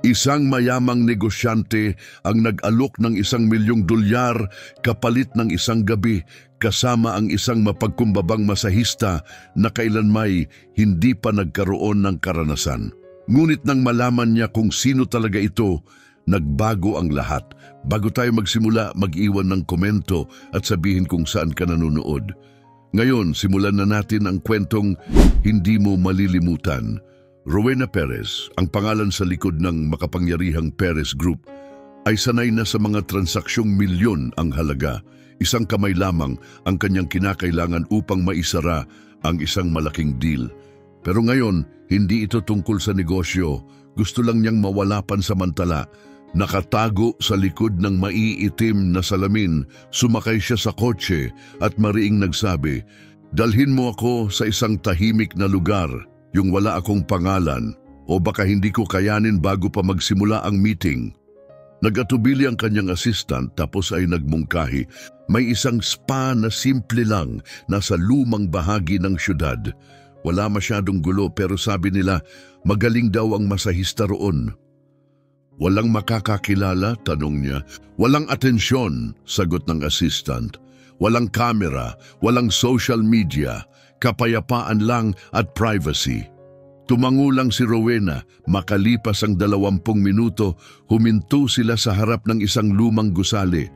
Isang mayamang negosyante ang nag-alok ng $1,000,000 kapalit ng isang gabi kasama ang isang mapagkumbabang masahista na kailanmay hindi pa nagkaroon ng karanasan. Ngunit nang malaman niya kung sino talaga ito, nagbago ang lahat. Bago tayo magsimula, mag-iwan ng komento at sabihin kung saan ka nanonood. Ngayon, simulan na natin ang kwentong hindi mo malilimutan. Rowena Perez, ang pangalan sa likod ng makapangyarihang Perez Group, ay sanay na sa mga transaksyong milyon ang halaga. Isang kamay lamang ang kanyang kinakailangan upang maisara ang isang malaking deal. Pero ngayon, hindi ito tungkol sa negosyo. Gusto lang niyang mawala pansamantala. Nakatago sa likod ng maiitim na salamin, sumakay siya sa kotse at mariing nagsabi, "Dalhin mo ako sa isang tahimik na lugar, yung wala akong pangalan, o baka hindi ko kayanin bago pa magsimula ang meeting." Nag-atubili ang kanyang assistant tapos ay nagmungkahi. May isang spa na simple lang nasa lumang bahagi ng syudad. Wala masyadong gulo pero sabi nila magaling daw ang masahista roon. "Walang makakakilala?" tanong niya. "Walang atensyon," sagot ng assistant. "Walang kamera, walang social media, kapayapaan lang at privacy." Tumango lang si Rowena. Makalipas ang 20 minuto, huminto sila sa harap ng isang lumang gusali.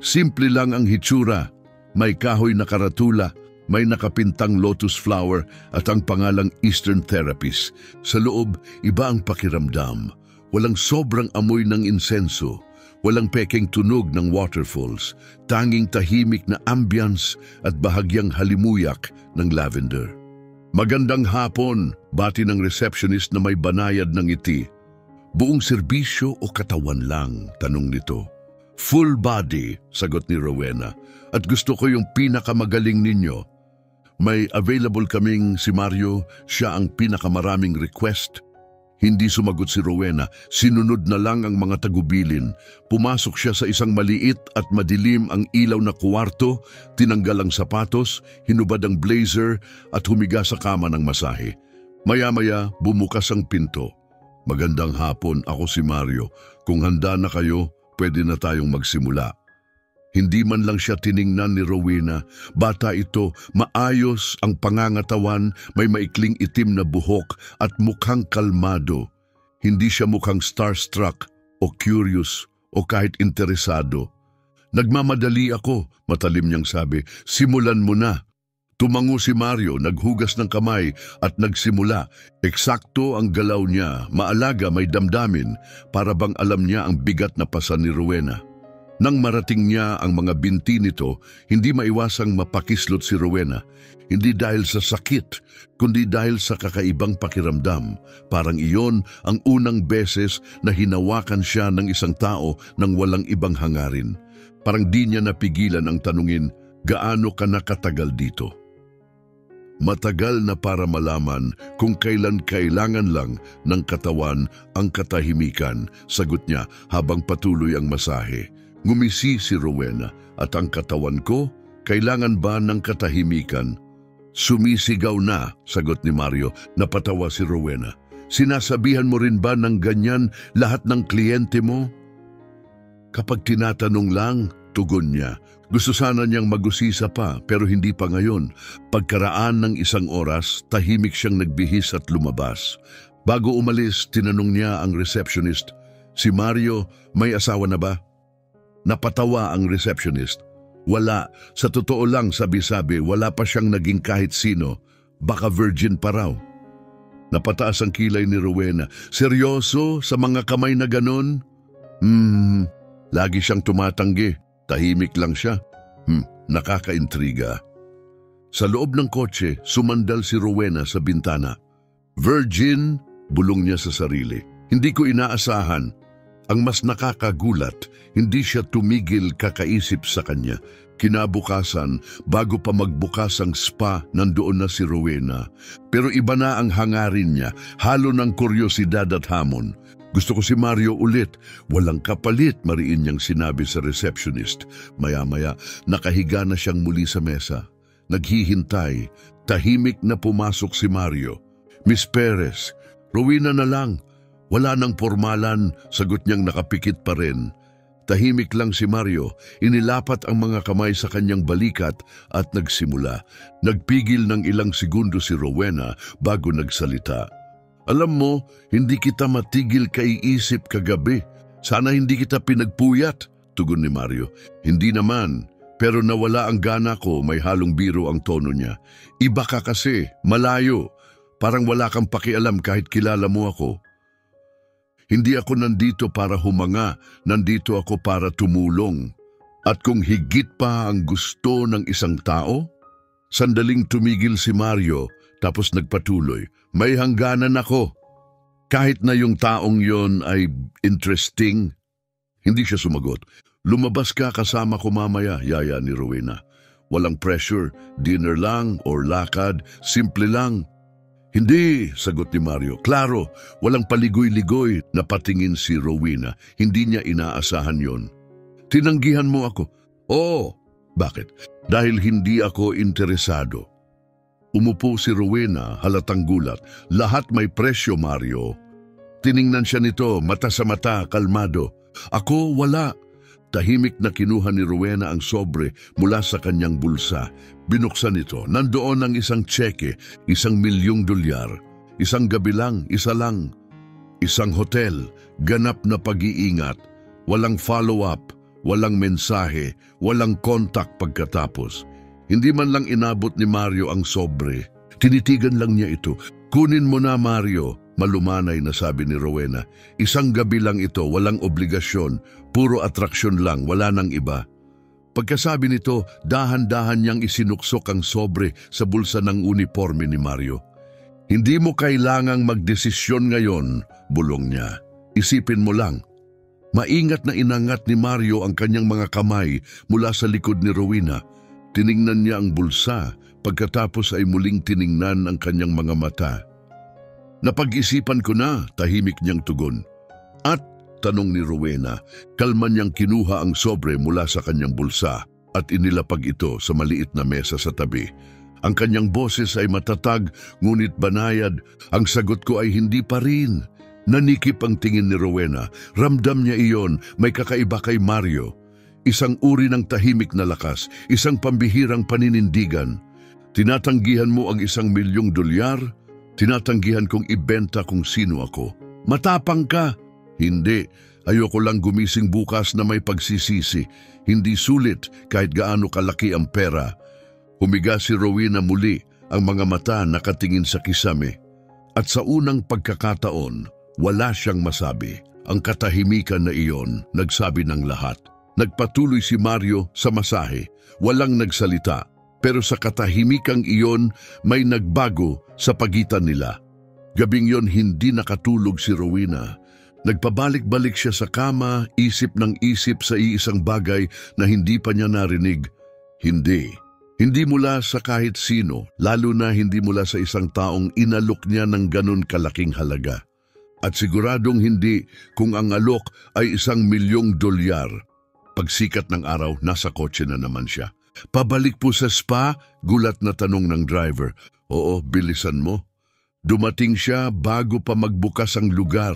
Simple lang ang hitsura. May kahoy na karatula, may nakapintang lotus flower at ang pangalang Eastern Therapist. Sa loob, iba ang pakiramdam. Walang sobrang amoy ng insenso, walang pekeng tunog ng waterfalls, tanging tahimik na ambience at bahagyang halimuyak ng lavender. "Magandang hapon," bati ng receptionist na may banayad ng ngiti. "Buong serbisyo o katawan lang?" tanong nito. "Full body," sagot ni Rowena, "at gusto ko yung pinakamagaling ninyo. May available kaming si Mario, siya ang pinakamaraming request." Hindi sumagot si Rowena, sinunod na lang ang mga tagubilin. Pumasok siya sa isang maliit at madilim ang ilaw na kuwarto, tinanggal ang sapatos, hinubad ang blazer at humiga sa kama ng masahe. Maya-maya bumukas ang pinto. "Magandang hapon, ako si Mario. Kung handa na kayo, pwede na tayong magsimula." Hindi man lang siya tiningnan ni Rowena. Bata ito, maayos ang pangangatawan, may maikling itim na buhok at mukhang kalmado. Hindi siya mukhang starstruck o curious o kahit interesado. "Nagmamadali ako," matalim niyang sabi. "Simulan mo na." Tumango si Mario, naghugas ng kamay at nagsimula. Eksakto ang galaw niya, maalaga, may damdamin, para bang alam niya ang bigat na pasan ni Rowena. Nang marating niya ang mga binti nito, hindi maiwasang mapakislot si Rowena. Hindi dahil sa sakit, kundi dahil sa kakaibang pakiramdam. Parang iyon ang unang beses na hinawakan siya ng isang tao nang walang ibang hangarin. Parang di niya napigilan ang tanungin, "Gaano ka nakatagal dito?" "Matagal na para malaman kung kailan kailangan lang ng katawan ang katahimikan," sagot niya habang patuloy ang masahe. Ngumisi si Rowena, "At ang katawan ko, kailangan ba ng katahimikan?" "Sumisigaw na," sagot ni Mario. Napatawa si Rowena. "Sinasabihan mo rin ba ng ganyan lahat ng kliyente mo?" "Kapag tinatanong lang," tugon niya. Gusto sana niyang mag-usisa pa pero hindi pa ngayon. Pagkaraan ng 1 oras, tahimik siyang nagbihis at lumabas. Bago umalis, tinanong niya ang receptionist, "Si Mario, may asawa na ba?" Napatawa ang receptionist. "Wala. Sa totoo lang, sabi-sabi, wala pa siyang naging kahit sino. Baka virgin pa raw." Napataas ang kilay ni Rowena. "Seryoso? Sa mga kamay na ganon?" Lagi siyang tumatanggi. Tahimik lang siya." Nakakaintriga." Sa loob ng kotse, sumandal si Rowena sa bintana. "Virgin?" bulong niya sa sarili. "Hindi ko inaasahan." Ang mas nakakagulat, hindi siya tumigil kakaisip sa kanya. Kinabukasan, bago pa magbukas ang spa, nandoon na si Rowena. Pero iba na ang hangarin niya, halo ng kuryosidad at hamon. "Gusto ko si Mario ulit." "Walang kapalit," mariin niyang sinabi sa receptionist. Maya-maya, nakahiga na siyang muli sa mesa. Naghihintay, tahimik na pumasok si Mario. "Miss Perez, Rowena na lang." Wala nang pormalan, sagot niyang nakapikit pa rin. Tahimik lang si Mario, inilapat ang mga kamay sa kanyang balikat at nagsimula. Nagpigil ng ilang segundo si Rowena bago nagsalita. Alam mo, hindi kita matigil kaiisip kagabi. Sana hindi kita pinagpuyat, tugon ni Mario. Hindi naman, pero nawala ang gana ko, may halong biro ang tono niya. Iba ka kasi, malayo. Parang wala kang pakialam kahit kilala mo ako. Hindi ako nandito para humanga, nandito ako para tumulong. At kung higit pa ang gusto ng isang tao? Sandaling tumigil si Mario, tapos nagpatuloy. May hangganan ako. Kahit na yung taong yon ay interesting. Hindi siya sumagot. Lumabas ka kasama ko mamaya, yaya ni Rowena. Walang pressure, dinner lang or lakad, simple lang. Hindi, sagot ni Mario. Klaro, walang paligoy-ligoy. Napatingin si Rowena. Hindi niya inaasahan yon. Tinanggihan mo ako. Oo. Bakit? Dahil hindi ako interesado. Umupo si Rowena, halatang gulat. Lahat may presyo, Mario. Tiningnan siya nito, mata sa mata, kalmado. Ako, wala. Tahimik na kinuha ni Rowena ang sobre mula sa kanyang bulsa. Binuksan ito. Nandoon ang isang tseke, $1,000,000. Isang gabi lang, isa lang. Isang hotel, ganap na pag-iingat. Walang follow-up, walang mensahe, walang contact pagkatapos. Hindi man lang inabot ni Mario ang sobre. Tinitigan lang niya ito. Kunin mo na, Mario. Malumanay na sabi ni Rowena. Isang gabi lang ito, walang obligasyon. Puro atraksyon lang, wala nang iba. Pagkasabi nito, dahan-dahan niyang isinuksok ang sobre sa bulsa ng uniforme ni Mario. Hindi mo kailangang magdesisyon ngayon, bulong niya. Isipin mo lang. Maingat na inangat ni Mario ang kanyang mga kamay mula sa likod ni Rowena. Tiningnan niya ang bulsa, pagkatapos ay muling tiningnan ang kanyang mga mata. Napag-isipan ko na, tahimik niyang tugon. At, tanong ni Rowena, kalma niyang kinuha ang sobre mula sa kanyang bulsa at inilapag ito sa maliit na mesa sa tabi. Ang kanyang boses ay matatag, ngunit banayad. Ang sagot ko ay hindi pa rin. Nanikip ang tingin ni Rowena. Ramdam niya iyon, may kakaiba kay Mario. Isang uri ng tahimik na lakas, isang pambihirang paninindigan. Tinatanggihan mo ang $1,000,000? Tinatanggihan kong ibenta kung sino ako. Matapang ka. Hindi. Ayoko lang gumising bukas na may pagsisisi. Hindi sulit kahit gaano kalaki ang pera. Humiga si Rowena muli, ang mga mata nakatingin sa kisame. At sa unang pagkakataon, wala siyang masabi. Ang katahimikan na iyon, nagsabi ng lahat. Nagpatuloy si Mario sa masahe. Walang nagsalita. Pero sa katahimikang iyon, may nagbago sa pagitan nila. Gabing yon hindi nakatulog si Rowena. Nagpabalik-balik siya sa kama, isip ng isip sa iisang bagay na hindi pa niya narinig. Hindi. Hindi mula sa kahit sino, lalo na hindi mula sa isang taong inalok niya ng ganun kalaking halaga. At siguradong hindi kung ang alok ay $1,000,000. Pagsikat ng araw, nasa kotse na naman siya. Pabalik po sa spa, gulat na tanong ng driver. Oo, bilisan mo. Dumating siya bago pa magbukas ang lugar.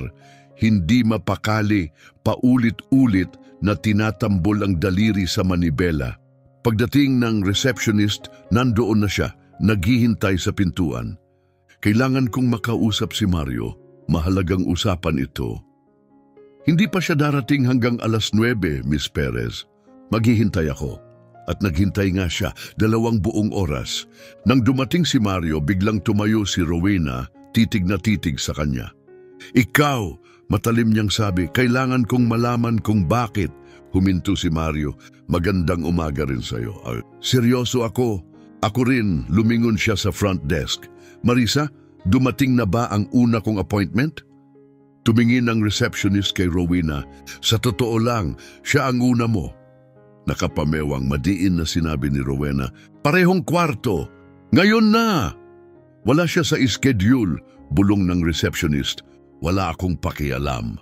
Hindi mapakali, paulit-ulit na tinatambol ang daliri sa manibela. Pagdating ng receptionist, nandoon na siya, naghihintay sa pintuan. Kailangan kong makausap si Mario. Mahalagang usapan ito. Hindi pa siya darating hanggang 9:00, Miss Perez. Maghihintay ako. At naghintay nga siya 2 buong oras. Nang dumating si Mario, biglang tumayo si Rowena, titig na titig sa kanya. Ikaw, matalim niyang sabi, kailangan kong malaman kung bakit. Huminto si Mario, magandang umaga rin sa'yo. Seryoso ako. Ako rin, lumingon siya sa front desk. Marisa, dumating na ba ang una kong appointment? Tumingin ang receptionist kay Rowena. Sa totoo lang, siya ang una mo. Nakapamewang madiin na sinabi ni Rowena, parehong kwarto. Ngayon na! Wala siya sa schedule, bulong ng receptionist. Wala akong pakialam.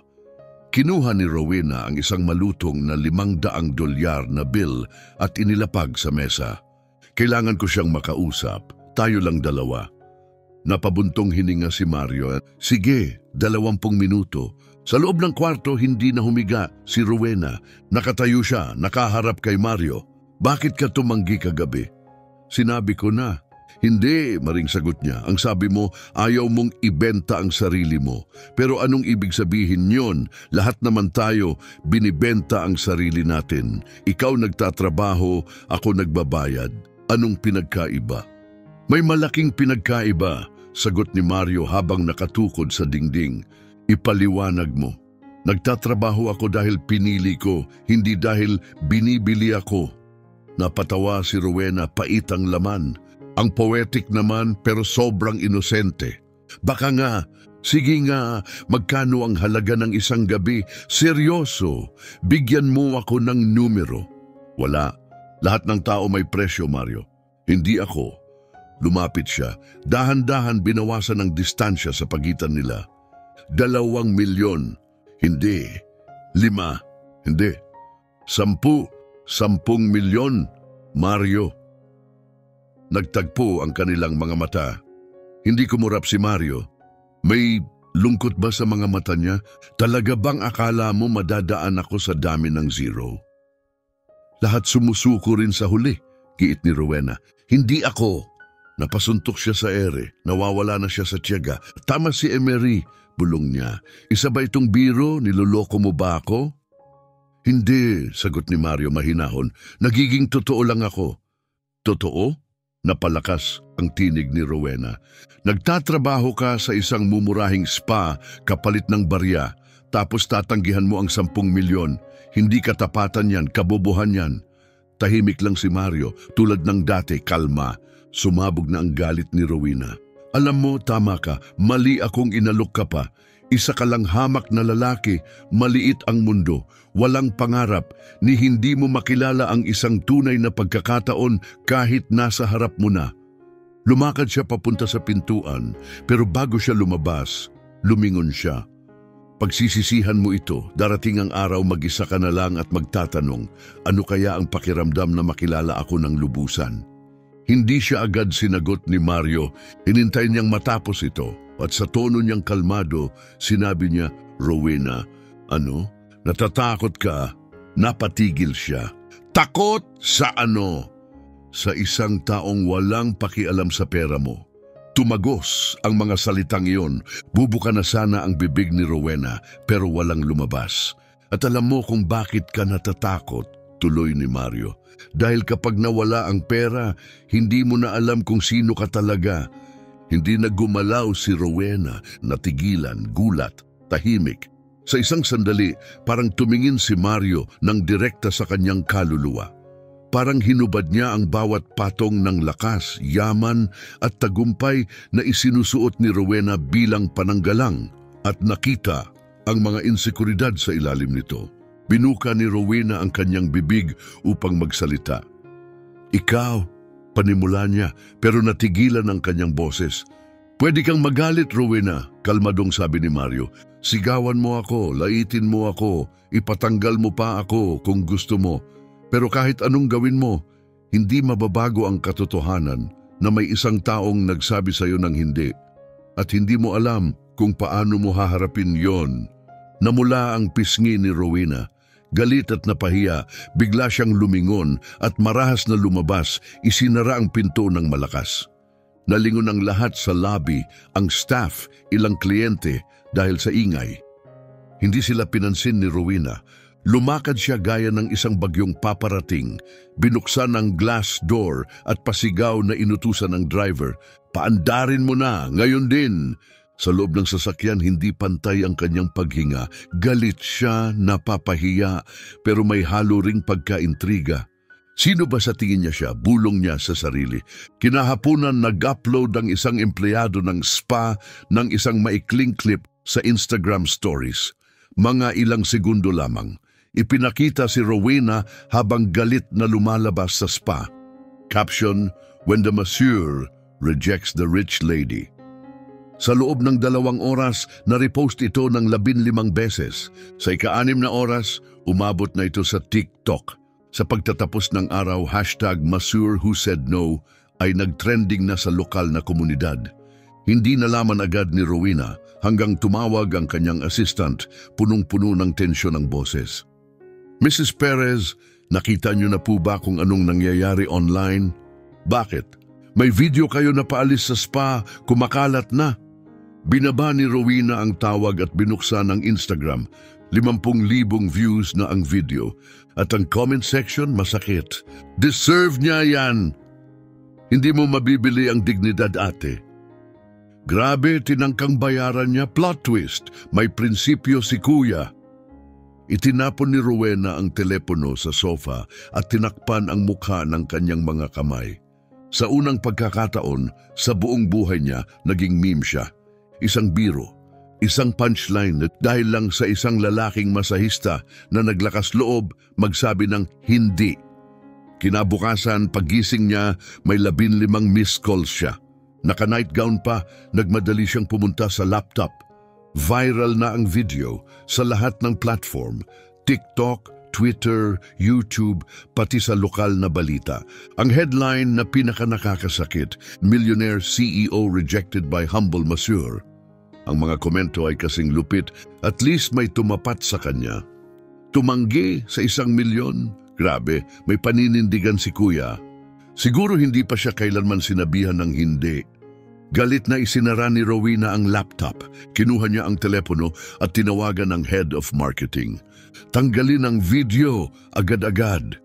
Kinuha ni Rowena ang isang malutong na $500 na bill at inilapag sa mesa. Kailangan ko siyang makausap. Tayo lang dalawa. Napabuntong hininga si Mario. Sige, 20 minuto. Sa loob ng kwarto, hindi na humiga si Rowena. Nakatayo siya, nakaharap kay Mario. Bakit ka tumanggi kagabi? Sinabi ko na. Hindi, maring sagot niya. Ang sabi mo, ayaw mong ibenta ang sarili mo. Pero anong ibig sabihin yon? Lahat naman tayo, binibenta ang sarili natin. Ikaw nagtatrabaho, ako nagbabayad. Anong pinagkaiba? May malaking pinagkaiba, sagot ni Mario habang nakatukod sa dingding. Ipaliwanag mo. Nagtatrabaho ako dahil pinili ko, hindi dahil binibili ako. Napatawa si Rowena, paitang laman. Ang poetic naman pero sobrang inosente. Baka nga, sige nga, magkano ang halaga ng isang gabi? Seryoso, bigyan mo ako ng numero. Wala, lahat ng tao may presyo, Mario. Hindi ako. Lumapit siya, dahan-dahan binawasan ang distansya sa pagitan nila. 2 milyon. Hindi. 5. Hindi. 10 milyon, Mario. Nagtagpo ang kanilang mga mata. Hindi kumurap si Mario. May lungkot ba sa mga mata niya? Talaga bang akala mo madadaan ako sa dami ng zero? Lahat sumusuko rin sa huli, giit ni Rowena. Hindi ako. Napasuntok siya sa ere, nawawala na siya sa tiyaga. Tama si Emery, bulong niya. Isa ba itong biro? Niloloko mo ba ako? Hindi, sagot ni Mario mahinahon. Nagiging totoo lang ako. Totoo? Napalakas ang tinig ni Rowena. Nagtatrabaho ka sa isang mumurahing spa kapalit ng barya, tapos tatanggihan mo ang 10 milyon. Hindi katapatan yan, kabobohan yan. Tahimik lang si Mario, tulad ng dati, kalma. Sumabog na ang galit ni Rowena. Alam mo, tama ka, mali akong inalok ka pa. Isa ka lang hamak na lalaki, maliit ang mundo, walang pangarap, ni hindi mo makilala ang isang tunay na pagkakataon kahit nasa harap mo na. Lumakad siya papunta sa pintuan, pero bago siya lumabas, lumingon siya. Pagsisisihan mo ito, darating ang araw mag-isa ka na lang at magtatanong, ano kaya ang pakiramdam na makilala ako ng lubusan? Hindi siya agad sinagot ni Mario, hinintay niyang matapos ito. At sa tono niyang kalmado, sinabi niya, Rowena, ano? Natatakot ka? Napatigil siya. Takot sa ano? Sa isang taong walang pakialam sa pera mo. Tumagos ang mga salitang iyon. Bubuka na sana ang bibig ni Rowena, pero walang lumabas. At alam mo kung bakit ka natatakot, tuloy ni Mario. Dahil kapag nawala ang pera, hindi mo na alam kung sino ka talaga. Hindi na gumalaw si Rowena, natigilan, gulat, tahimik. Sa isang sandali, parang tumingin si Mario ng direkta sa kanyang kaluluwa. Parang hinubad niya ang bawat patong ng lakas, yaman at tagumpay na isinusuot ni Rowena bilang pananggalang at nakita ang mga insekuridad sa ilalim nito. Binuka ni Rowena ang kanyang bibig upang magsalita. Ikaw, panimula niya, pero natigilan ang kanyang boses. Pwede kang magalit, Rowena, kalmadong sabi ni Mario. Sigawan mo ako, laitin mo ako, ipatanggal mo pa ako kung gusto mo. Pero kahit anong gawin mo, hindi mababago ang katotohanan na may isang taong nagsabi sa iyo ng hindi. At hindi mo alam kung paano mo haharapin yon. Namula ang pisngi ni Rowena. Galit at napahiya, bigla siyang lumingon at marahas na lumabas, isinara ang pinto ng malakas. Nalingon ang lahat sa lobby, ang staff, ilang kliyente dahil sa ingay. Hindi sila pinansin ni Rowena. Lumakad siya gaya ng isang bagyong paparating, binuksan ang glass door at pasigaw na inutusan ng driver. Paandarin mo na, ngayon din! Sa loob ng sasakyan, hindi pantay ang kanyang paghinga. Galit siya, napapahiya, pero may halo ring pagkaintriga. Sino ba sa tingin niya siya? Bulong niya sa sarili. Kinahapunan nag-upload ang isang empleyado ng spa ng isang maikling clip sa Instagram stories. Mga ilang segundo lamang. Ipinakita si Rowena habang galit na lumalabas sa spa. Caption, when the masseur rejects the rich lady. Sa loob ng 2 oras, na-repost ito ng 15 beses. Sa ika-6 na oras, umabot na ito sa TikTok. Sa pagtatapos ng araw, #MasseurWhoSaidNo ay nagtrending na sa lokal na komunidad. Hindi nalaman agad ni Rowena hanggang tumawag ang kanyang assistant, punong-puno ng tensyon ang boses. Mrs. Perez, nakita niyo na po ba kung anong nangyayari online? Bakit? May video kayo na paalis sa spa, kumakalat na. Binaba ni Rowena ang tawag at binuksan ang Instagram. 50,000 views na ang video. At ang comment section masakit. Deserve niya yan! Hindi mo mabibili ang dignidad, ate. Grabe, tinangkang bayaran niya. Plot twist, may prinsipyo si kuya. Itinapon ni Rowena ang telepono sa sofa at tinakpan ang mukha ng kanyang mga kamay. Sa unang pagkakataon, sa buong buhay niya, naging meme siya. Isang biro, isang punchline dahil lang sa isang lalaking masahista na naglakas loob magsabi ng hindi. Kinabukasan, pagising niya, may 15 missed calls siya. Naka-nightgown pa, nagmadali siyang pumunta sa laptop. Viral na ang video sa lahat ng platform, TikTok, Twitter, YouTube, pati sa lokal na balita. Ang headline na pinaka-nakakasakit, Millionaire CEO rejected by humble masseur. Ang mga komento ay kasing lupit, at least may tumapat sa kanya. Tumanggi sa 1 milyon? Grabe, may paninindigan si kuya. Siguro hindi pa siya kailanman sinabihan ng hindi. Galit na isinara ni Rowena ang laptop, kinuha niya ang telepono at tinawagan ang head of marketing. Tanggalin ang video, agad-agad.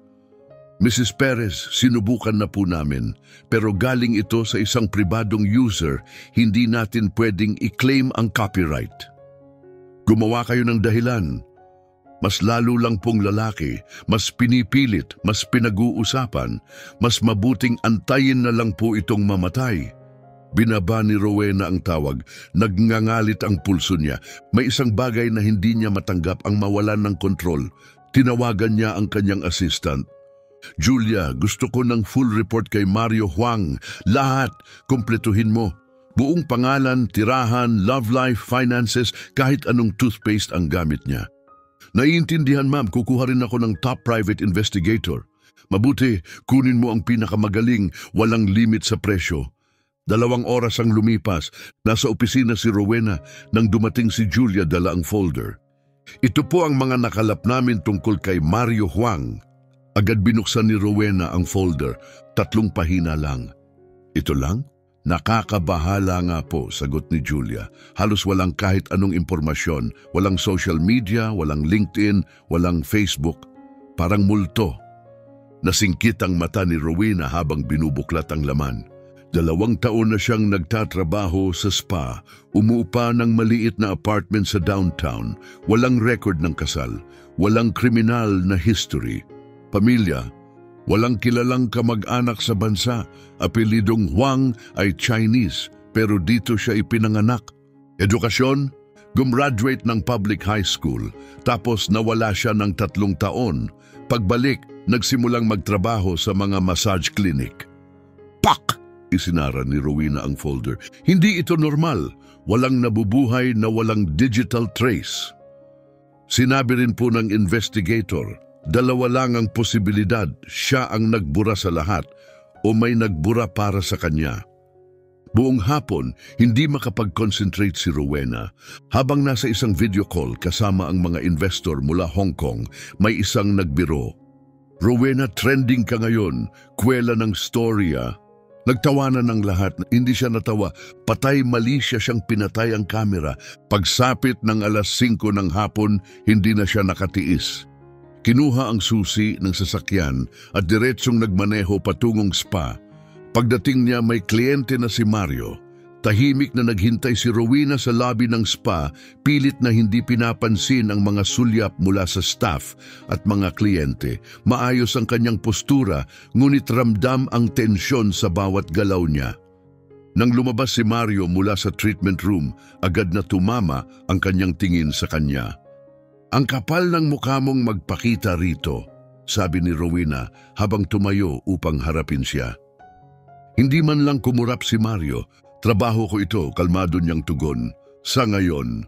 Mrs. Perez, sinubukan na po namin, pero galing ito sa isang pribadong user, hindi natin pwedeng i-claim ang copyright. Gumawa kayo ng dahilan. Mas lalo lang pong lalaki, mas pinipilit, mas pinag-uusapan, mas mabuting antayin na lang po itong mamatay. Binaba ni Rowena ang tawag, nagngangalit ang pulso niya. May isang bagay na hindi niya matanggap ang mawalan ng kontrol. Tinawagan niya ang kanyang assistant. Julia, gusto ko ng full report kay Mario Huang. Lahat, kumpletuhin mo. Buong pangalan, tirahan, love life, finances, kahit anong toothpaste ang gamit niya. Naiintindihan ma'am, kukuha rin ako ng top private investigator. Mabuti, kunin mo ang pinakamagaling, walang limit sa presyo. 2 oras ang lumipas, nasa opisina si Rowena nang dumating si Julia dala ang folder. Ito po ang mga nakalap namin tungkol kay Mario Huang. Agad binuksan ni Rowena ang folder, 3 pahina lang. Ito lang? Nakakabahala nga po, sagot ni Julia. Halos walang kahit anong impormasyon, walang social media, walang LinkedIn, walang Facebook. Parang multo. Nasingkit ang mata ni Rowena habang binubuklat ang laman. 2 taon na siyang nagtatrabaho sa spa, umuupa ng maliit na apartment sa downtown, walang record ng kasal, walang kriminal na history. Pamilya, walang kilalang kamag-anak sa bansa. Apelidong Huang ay Chinese, pero dito siya ipinanganak. Edukasyon, gumraduate ng public high school, tapos nawala siya ng 3 taon. Pagbalik, nagsimulang magtrabaho sa mga massage clinic. Pak! Isinara ni Rowena ang folder. Hindi ito normal. Walang nabubuhay na walang digital trace. Sinabi rin po ng investigator, 2 lang ang posibilidad, siya ang nagbura sa lahat o may nagbura para sa kanya. Buong hapon, hindi makapag-concentrate si Rowena. Habang nasa isang video call kasama ang mga investor mula Hong Kong, may isang nagbiro. Rowena, trending ka ngayon, kwela ng storya. Nagtawanan ng lahat, hindi siya natawa. Patay mali siyang pinatay ang kamera. Pagsapit ng 5:00 ng hapon, hindi na siya nakatiis. Kinuha ang susi ng sasakyan at diretsong nagmaneho patungong spa. Pagdating niya, may kliyente na si Mario. Tahimik na naghintay si Rowena sa lobby ng spa, pilit na hindi pinapansin ang mga sulyap mula sa staff at mga kliyente. Maayos ang kanyang postura, ngunit ramdam ang tensyon sa bawat galaw niya. Nang lumabas si Mario mula sa treatment room, agad na tumama ang kanyang tingin sa kanya. Ang kapal ng mukha mong magpakita rito, sabi ni Rowena habang tumayo upang harapin siya. Hindi man lang kumurap si Mario. Trabaho ko ito, kalmado niyang tugon. Sa ngayon,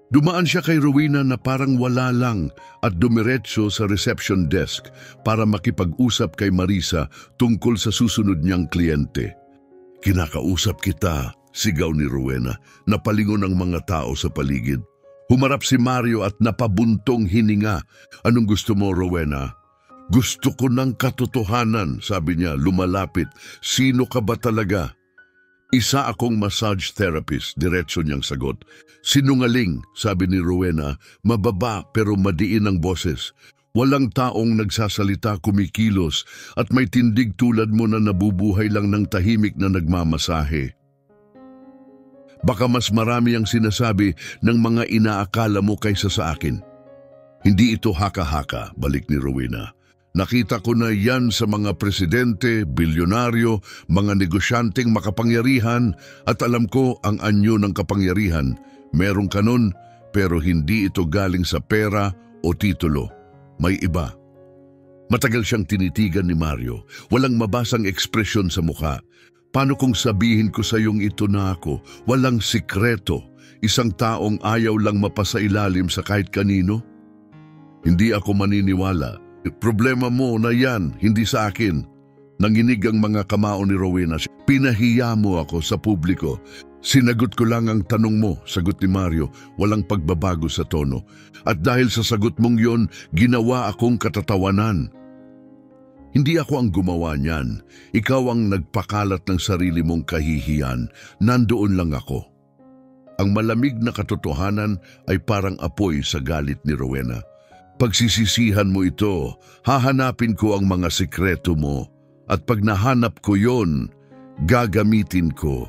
dumaan siya kay Rowena na parang wala lang at dumiretso sa reception desk para makipag-usap kay Marisa tungkol sa susunod niyang kliyente. Kinakausap kita, Sigaw ni Rowena. Napalingon ang mga tao sa paligid. Humarap si Mario at napabuntong hininga. Anong gusto mo, Rowena? Gusto ko ng katotohanan, sabi niya, lumalapit. Sino ka ba talaga? Isa akong massage therapist, diretso niyang sagot. Sinungaling, sabi ni Rowena, mababa pero madiin ang boses. Walang taong nagsasalita, kumikilos at may tindig tulad mo na nabubuhay lang ng tahimik na nagmamasahe. Baka mas marami ang sinasabi ng mga inaakala mo kaysa sa akin. Hindi ito haka-haka, balik ni Rowena. Nakita ko na yan sa mga presidente, bilyonaryo, mga negosyanteng makapangyarihan at alam ko ang anyo ng kapangyarihan. Merong kanon pero hindi ito galing sa pera o titulo. May iba. Matagal siyang tinitigan ni Mario. Walang mabasang ekspresyon sa mukha. Paano kung sabihin ko sa iyong ito na ako? Walang sikreto. Isang taong ayaw lang mapasailalim sa kahit kanino? Hindi ako maniniwala. Problema mo na yan, hindi sa akin. Nanginig ang mga kamao ni Rowena. Pinahiya mo ako sa publiko. Sinagot ko lang ang tanong mo, sagot ni Mario, walang pagbabago sa tono. At dahil sa sagot mong yon, ginawa akong katatawanan. Hindi ako ang gumawa niyan. Ikaw ang nagpakalat ng sarili mong kahihiyan. Nandoon lang ako. Ang malamig na katotohanan ay parang apoy sa galit ni Rowena. Pagsisisihan mo ito, hahanapin ko ang mga sikreto mo at pag nahanap ko yon, gagamitin ko.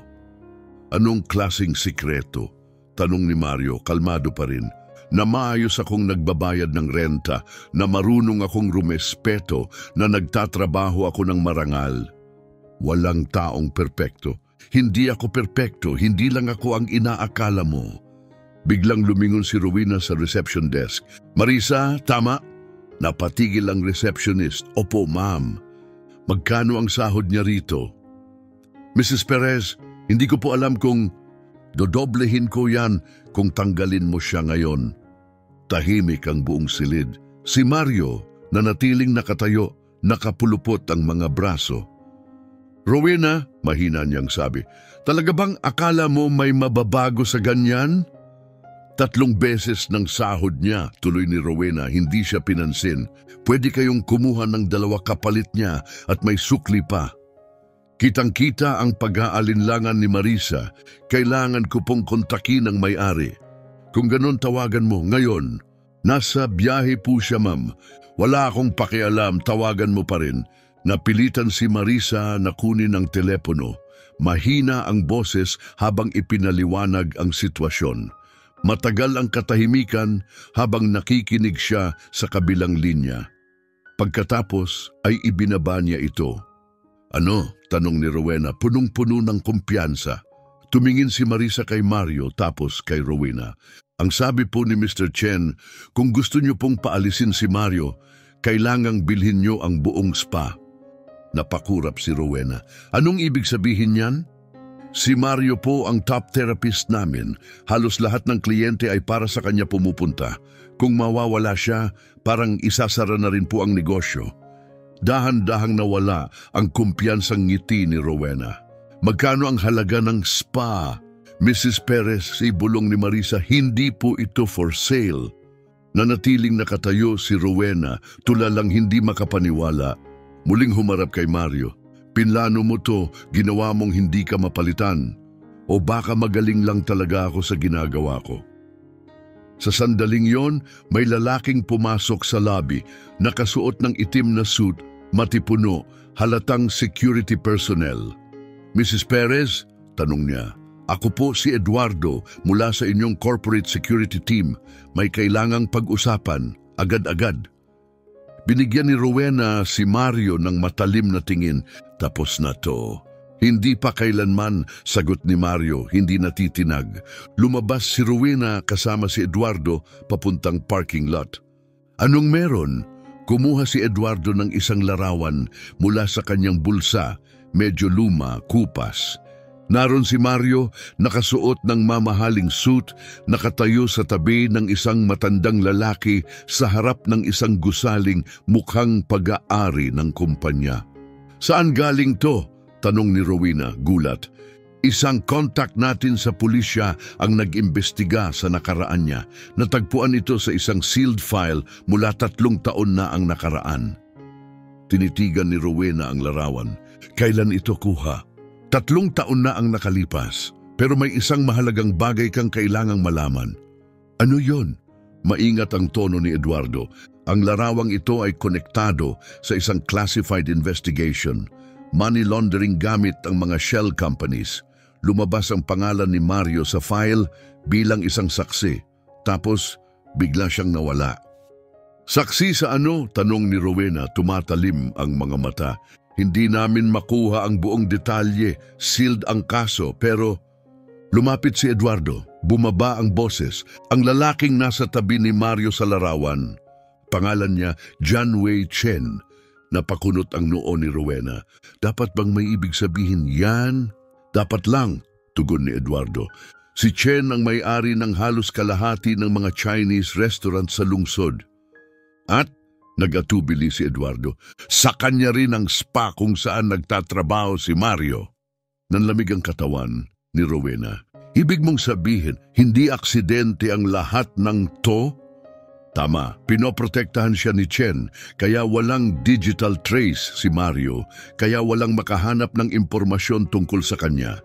Anong klaseng sikreto? Tanong ni Mario, kalmado pa rin. Na maayos akong nagbabayad ng renta, na marunong akong rumespeto, na nagtatrabaho ako ng marangal. Walang taong perpekto. Hindi ako perpekto, hindi lang ako ang inaakala mo. Biglang lumingon si Rowena sa reception desk. Marisa, tama? Napatigil ang receptionist. Opo, ma'am. Magkano ang sahod niya rito? Mrs. Perez, hindi ko po alam kung dodoblehin ko yan kung tanggalin mo siya ngayon. Tahimik ang buong silid. Si Mario, nanatiling nakatayo, nakapulupot ang mga braso. Rowena, mahina niyang sabi, talaga bang akala mo may mababago sa ganyan? 3 beses ng sahod niya, tuloy ni Rowena, hindi siya pinansin. Pwede kayong kumuha ng 2 kapalit niya at may sukli pa. Kitang-kita ang pag-aalinlangan ni Marisa. Kailangan ko pong kontakin ang may-ari. Kung ganon tawagan mo ngayon. Nasa biyahe po siya, ma'am. Wala akong pakialam, tawagan mo pa rin. Napilitan si Marisa na kunin ang telepono. Mahina ang boses habang ipinaliwanag ang sitwasyon. Matagal ang katahimikan habang nakikinig siya sa kabilang linya. Pagkatapos ay ibinaba niya ito. Ano? Tanong ni Rowena, punong-puno ng kumpiyansa. Tumingin si Marisa kay Mario tapos kay Rowena. Ang sabi po ni Mr. Chen, kung gusto niyo pong paalisin si Mario, kailangang bilhin niyo ang buong spa. Napakurap si Rowena. Anong ibig sabihin niyan? Si Mario po ang top therapist namin. Halos lahat ng kliyente ay para sa kanya pumupunta. Kung mawawala siya, parang isasara na rin po ang negosyo. Dahan-dahang nawala ang kumpiyansang ngiti ni Rowena. Magkano ang halaga ng spa? Mrs. Perez, si bulong ni Marisa, hindi po ito for sale. Nanatiling nakatayo si Rowena, tulalang hindi makapaniwala. Muling humarap kay Mario. Pinlano mo to, ginawa mong hindi ka mapalitan. O baka magaling lang talaga ako sa ginagawa ko. Sa sandaling yon, may lalaking pumasok sa lobby, nakasuot ng itim na suit, matipuno, halatang security personnel. Mrs. Perez, tanong niya, ako po si Eduardo mula sa inyong corporate security team. May kailangang pag-usapan, agad-agad. Binigyan ni Rowena si Mario ng matalim na tingin. Tapos na to. Hindi pa kailanman, sagot ni Mario, hindi natitinag. Lumabas si Rowena kasama si Eduardo papuntang parking lot. Anong meron? Kumuha si Eduardo ng isang larawan mula sa kanyang bulsa, medyo luma, kupas. Naroon si Mario, nakasuot ng mamahaling suit, nakatayo sa tabi ng isang matandang lalaki sa harap ng isang gusaling mukhang pag-aari ng kumpanya. Saan galing to? Tanong ni Rowena, gulat. Isang contact natin sa pulisya ang nag-imbestiga sa nakaraan niya. Natagpuan ito sa isang sealed file mula 3 taon na ang nakaraan. Tinitigan ni Rowena ang larawan. Kailan ito kuha? 3 taon na ang nakalipas, pero may isang mahalagang bagay kang kailangang malaman. Ano yon? Maingat ang tono ni Eduardo. Ang larawang ito ay konektado sa isang classified investigation. Money laundering gamit ang mga shell companies. Lumabas ang pangalan ni Mario sa file bilang isang saksi. Tapos, bigla siyang nawala. Saksi sa ano? Tanong ni Rowena, tumatalim ang mga mata. Hindi namin makuha ang buong detalye, sealed ang kaso, pero lumapit si Eduardo, bumaba ang boses. Ang lalaking nasa tabi ni Mario sa larawan. Pangalan niya, John Wei Chen. Napakunot ang noo ni Rowena. Dapat bang may ibig sabihin yan? Dapat lang, tugon ni Eduardo. Si Chen ang may-ari ng halos kalahati ng mga Chinese restaurant sa lungsod. At, nag-atubili si Eduardo, sa kanya rin ang spa kung saan nagtatrabaho si Mario. Nanlamig ang katawan ni Rowena. Ibig mong sabihin, hindi aksidente ang lahat ng to? Tama, pinoprotektahan siya ni Chen, kaya walang digital trace si Mario, kaya walang makahanap ng impormasyon tungkol sa kanya.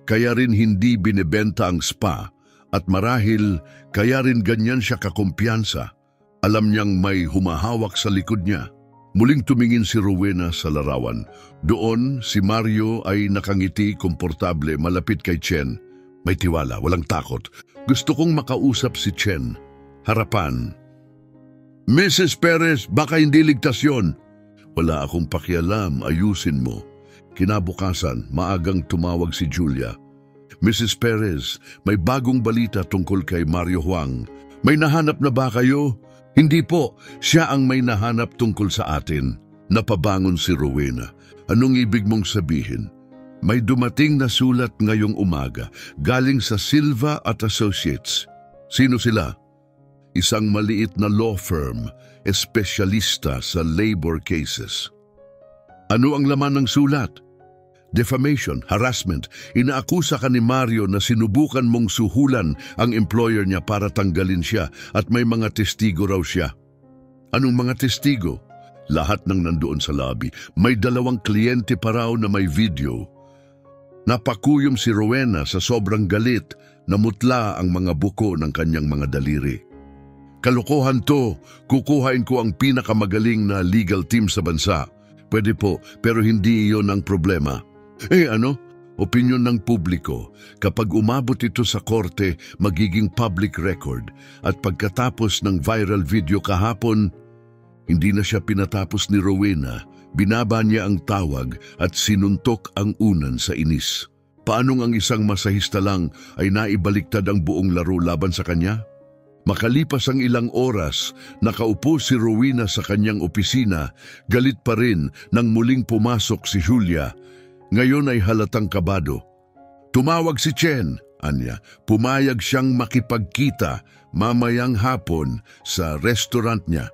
Kaya rin hindi binebenta ang spa, at marahil kaya rin ganyan siya kakumpiyansa. Alam niyang may humahawak sa likod niya. Muling tumingin si Rowena sa larawan. Doon, si Mario ay nakangiti, komportable, malapit kay Chen. May tiwala, walang takot. Gusto kong makausap si Chen. Harapan. Mrs. Perez, baka hindi ligtas yun. Wala akong pakialam, ayusin mo. Kinabukasan, maagang tumawag si Julia. Mrs. Perez, may bagong balita tungkol kay Mario Huang. May nahanap na ba kayo? Hindi po, siya ang may nahanap tungkol sa atin. Napabangon si Rowena. Anong ibig mong sabihin? May dumating na sulat ngayong umaga, galing sa Silva at Associates. Sino sila? Isang maliit na law firm, espesyalista sa labor cases. Ano ang laman ng sulat? Defamation, harassment. Inaakusa ka ni Mario na sinubukan mong suhulan ang employer niya para tanggalin siya at may mga testigo raw siya. Anong mga testigo? Lahat ng nandoon sa lobby. May 2 kliyente pa raw na may video. Napakuyom si Rowena sa sobrang galit, namutla ang mga buko ng kanyang mga daliri. Kalokohan to, kukuhain ko ang pinakamagaling na legal team sa bansa. Pwede po, pero hindi iyon ang problema. Ano? Opinyon ng publiko. Kapag umabot ito sa korte, magiging public record. At pagkatapos ng viral video kahapon, hindi na siya pinatapos ni Rowena. Binaba niya ang tawag at sinuntok ang unan sa inis. Paanong ang isang masahista lang ay naibaliktad ang buong laro laban sa kanya? Makalipas ang ilang oras, nakaupo si Rowena sa kanyang opisina, galit pa rin nang muling pumasok si Julia. Ngayon ay halatang kabado. Tumawag si Chen, anya. Pumayag siyang makipagkita mamayang hapon sa restaurant niya.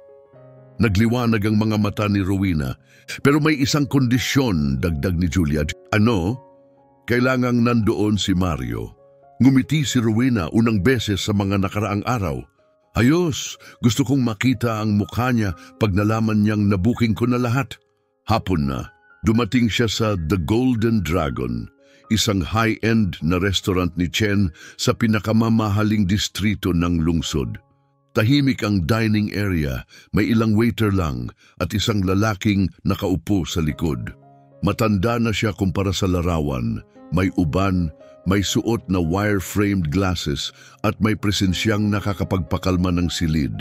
Nagliwanag ang mga mata ni Rowena, pero may isang kondisyon, dagdag ni Julia. Ano? Kailangang nandoon si Mario. Ngumiti si Rowena unang beses sa mga nakaraang araw. Ayos, gusto kong makita ang mukha niya pag nalaman niyang nabuking ko na lahat. Hapon na, dumating siya sa The Golden Dragon, isang high-end na restaurant ni Chen sa pinakamamahaling distrito ng lungsod. Tahimik ang dining area, may ilang waiter lang at isang lalaking nakaupo sa likod. Matanda na siya kumpara sa larawan, may uban, may suot na wire-framed glasses at may presensyang nakakapagpakalma ng silid.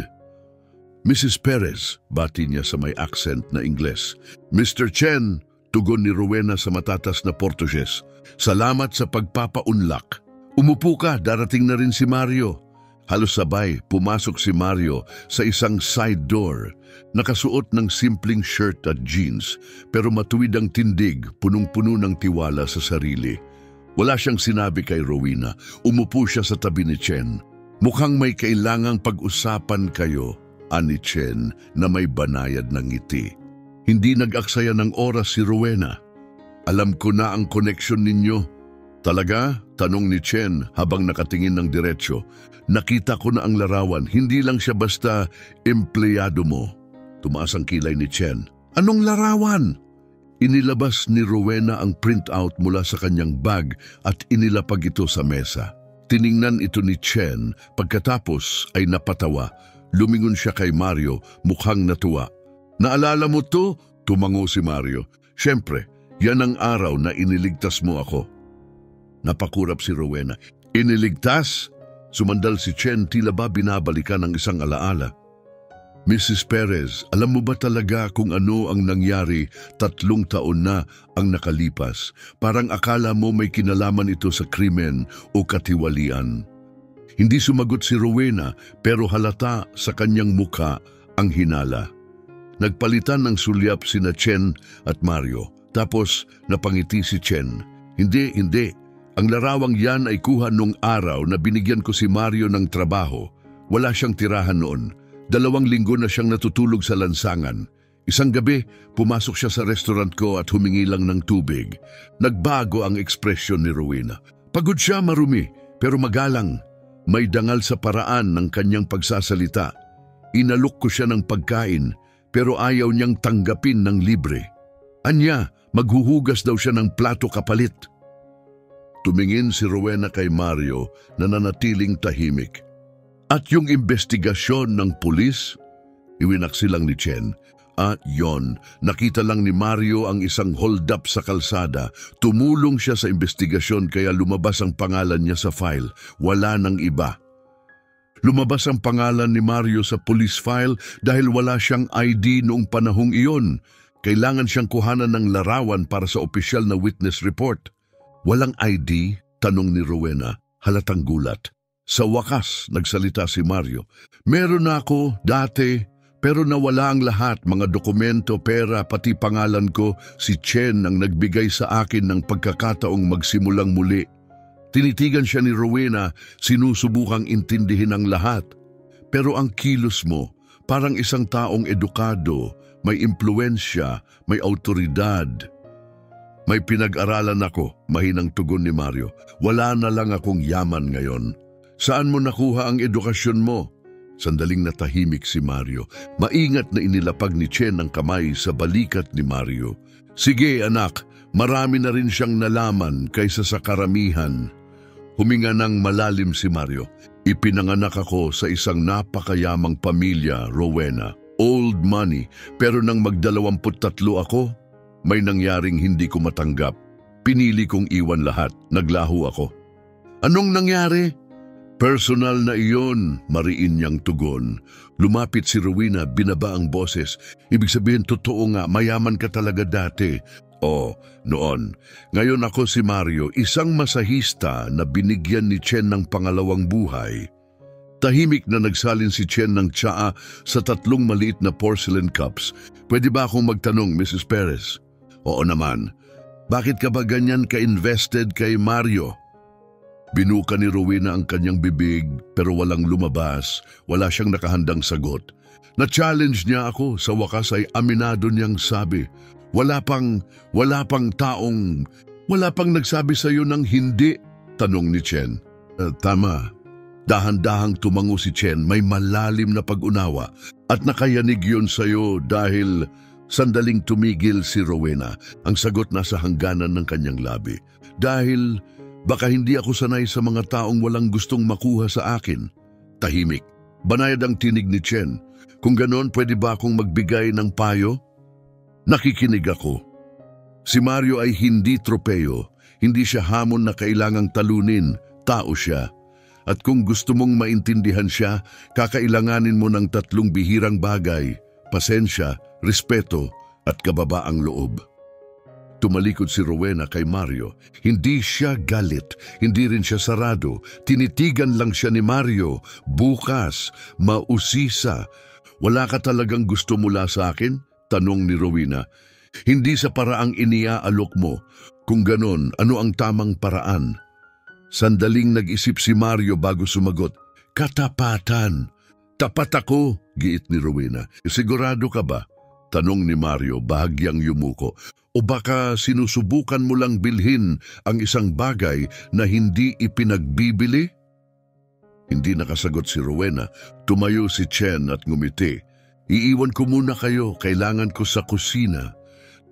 Mrs. Perez, bati niya sa may accent na Ingles. Mr. Chen, tugon ni Rowena sa matatas na Portuges. Salamat sa pagpapaunlak. Umupo ka, darating na rin si Mario. Halos sabay, pumasok si Mario sa isang side door. Nakasuot ng simpleng shirt at jeans, pero matuwid ang tindig, punong-puno ng tiwala sa sarili. Wala siyang sinabi kay Rowena. Umupo siya sa tabi ni Chen. Mukhang may kailangang pag-usapan kayo, ani Chen na may banayad ng ngiti. Hindi nag-aksaya ng oras si Rowena. Alam ko na ang koneksyon ninyo. Talaga? Tanong ni Chen habang nakatingin ng diretsyo. Nakita ko na ang larawan, hindi lang siya basta empleyado mo. Tumaas ang kilay ni Chen. Anong larawan? Inilabas ni Rowena ang printout mula sa kanyang bag at inilapag ito sa mesa. Tiningnan ito ni Chen, pagkatapos ay napatawa. Lumingon siya kay Mario, mukhang natuwa. Naalala mo to? Tumango si Mario. Siyempre, yan ang araw na iniligtas mo ako. Napakurap si Rowena. Iniligtas? Sumandal si Chen, tila ba binabalikan ng isang alaala. Mrs. Perez, alam mo ba talaga kung ano ang nangyari 3 taon na ang nakalipas? Parang akala mo may kinalaman ito sa krimen o katiwalian. Hindi sumagot si Rowena pero halata sa kanyang mukha ang hinala. Nagpalitan ng sulyap sina Chen at Mario. Tapos napangiti si Chen. Hindi. Ang larawang yan ay kuha nung araw na binigyan ko si Mario ng trabaho. Wala siyang tirahan noon. 2 linggo na siyang natutulog sa lansangan. Isang gabi, pumasok siya sa restaurant ko at humingi lang ng tubig. Nagbago ang ekspresyon ni Rowena. Pagod siya, marumi, pero magalang. May dangal sa paraan ng kanyang pagsasalita. Inalok ko siya ng pagkain, pero ayaw niyang tanggapin ng libre. Anya, maghuhugas daw siya ng plato kapalit. Tumingin si Rowena kay Mario na nanatiling tahimik. At yung investigasyon ng pulis? Iwinaksi lang ni Chen. At yon, nakita lang ni Mario ang isang hold-up sa kalsada. Tumulong siya sa investigasyon kaya lumabas ang pangalan niya sa file. Wala nang iba. Lumabas ang pangalan ni Mario sa police file dahil wala siyang ID noong panahong iyon. Kailangan siyang kuhanan ng larawan para sa opisyal na witness report. Walang ID? Tanong ni Rowena, halatang gulat. Sa wakas, nagsalita si Mario. Meron na ako, dati, pero nawala ang lahat, mga dokumento, pera, pati pangalan ko. Si Chen ang nagbigay sa akin ng pagkakataong magsimulang muli. Tinitigan siya ni Rowena, sinusubukang intindihin ang lahat. Pero ang kilos mo, parang isang taong edukado, may impluensya, may autoridad. May pinag-aralan ako, mahinang tugon ni Mario. Wala na lang akong yaman ngayon. Saan mo nakuha ang edukasyon mo? Sandaling natahimik si Mario. Maingat na inilapag ni Chen ang kamay sa balikat ni Mario. Sige anak, marami na rin siyang nalaman kaysa sa karamihan. Huminga ng malalim si Mario. Ipinanganak ako sa isang napakayamang pamilya, Rowena. Old money, pero nang mag-23 ako, may nangyaring hindi ko matanggap. Pinili kong iwan lahat. Naglaho ako. Anong nangyari? Personal na iyon, mariin niyang tugon. Lumapit si Rowena, binaba ang boses. Ibig sabihin, totoo nga, mayaman ka talaga dati. Noon. Ngayon ako si Mario, isang masahista na binigyan ni Chen ng pangalawang buhay. Tahimik na nagsalin si Chen ng tsaa sa 3 maliit na porcelain cups. Pwede ba akong magtanong, Mrs. Perez? Oo naman. Bakit ka ba ganyan ka-invested kay Mario? Binuka ni Rowena ang kanyang bibig pero walang lumabas. Wala siyang nakahandang sagot. Na-challenge niya ako. Sa wakas ay aminado niyang sabi, wala pang nagsabi sa iyo ng hindi, tanong ni Chen. Tama. Dahan-dahang tumango si Chen, may malalim na pag-unawa at nakayanig yun sa iyo dahil... Sandaling tumigil si Rowena, ang sagot nasa hangganan ng kanyang labi. Dahil baka hindi ako sanay sa mga taong walang gustong makuha sa akin. Tahimik. Banayad ang tinig ni Chen. Kung ganon, pwede ba akong magbigay ng payo? Nakikinig ako. Si Mario ay hindi tropeo. Hindi siya hamon na kailangang talunin. Tao siya. At kung gusto mong maintindihan siya, kakailanganin mo ng 3 bihirang bagay. Pasensya, respeto at kababaang loob. Tumalikod si Rowena kay Mario. Hindi siya galit, hindi rin siya sarado. Tinitigan lang siya ni Mario. Bukas, mausisa. Wala ka talagang gusto mula sa akin? Tanong ni Rowena. Hindi sa paraang iniaalok mo. Kung ganon, ano ang tamang paraan? Sandaling nag-isip si Mario bago sumagot. Katapatan. Tapat ako, giit ni Rowena. Sigurado ka ba? Tanong ni Mario bahagyang yumuko. O baka sinusubukan mo lang bilhin ang isang bagay na hindi ipinagbibili? Hindi nakasagot si Rowena. Tumayo si Chen at ngumiti. Iiwan ko muna kayo, kailangan ko sa kusina.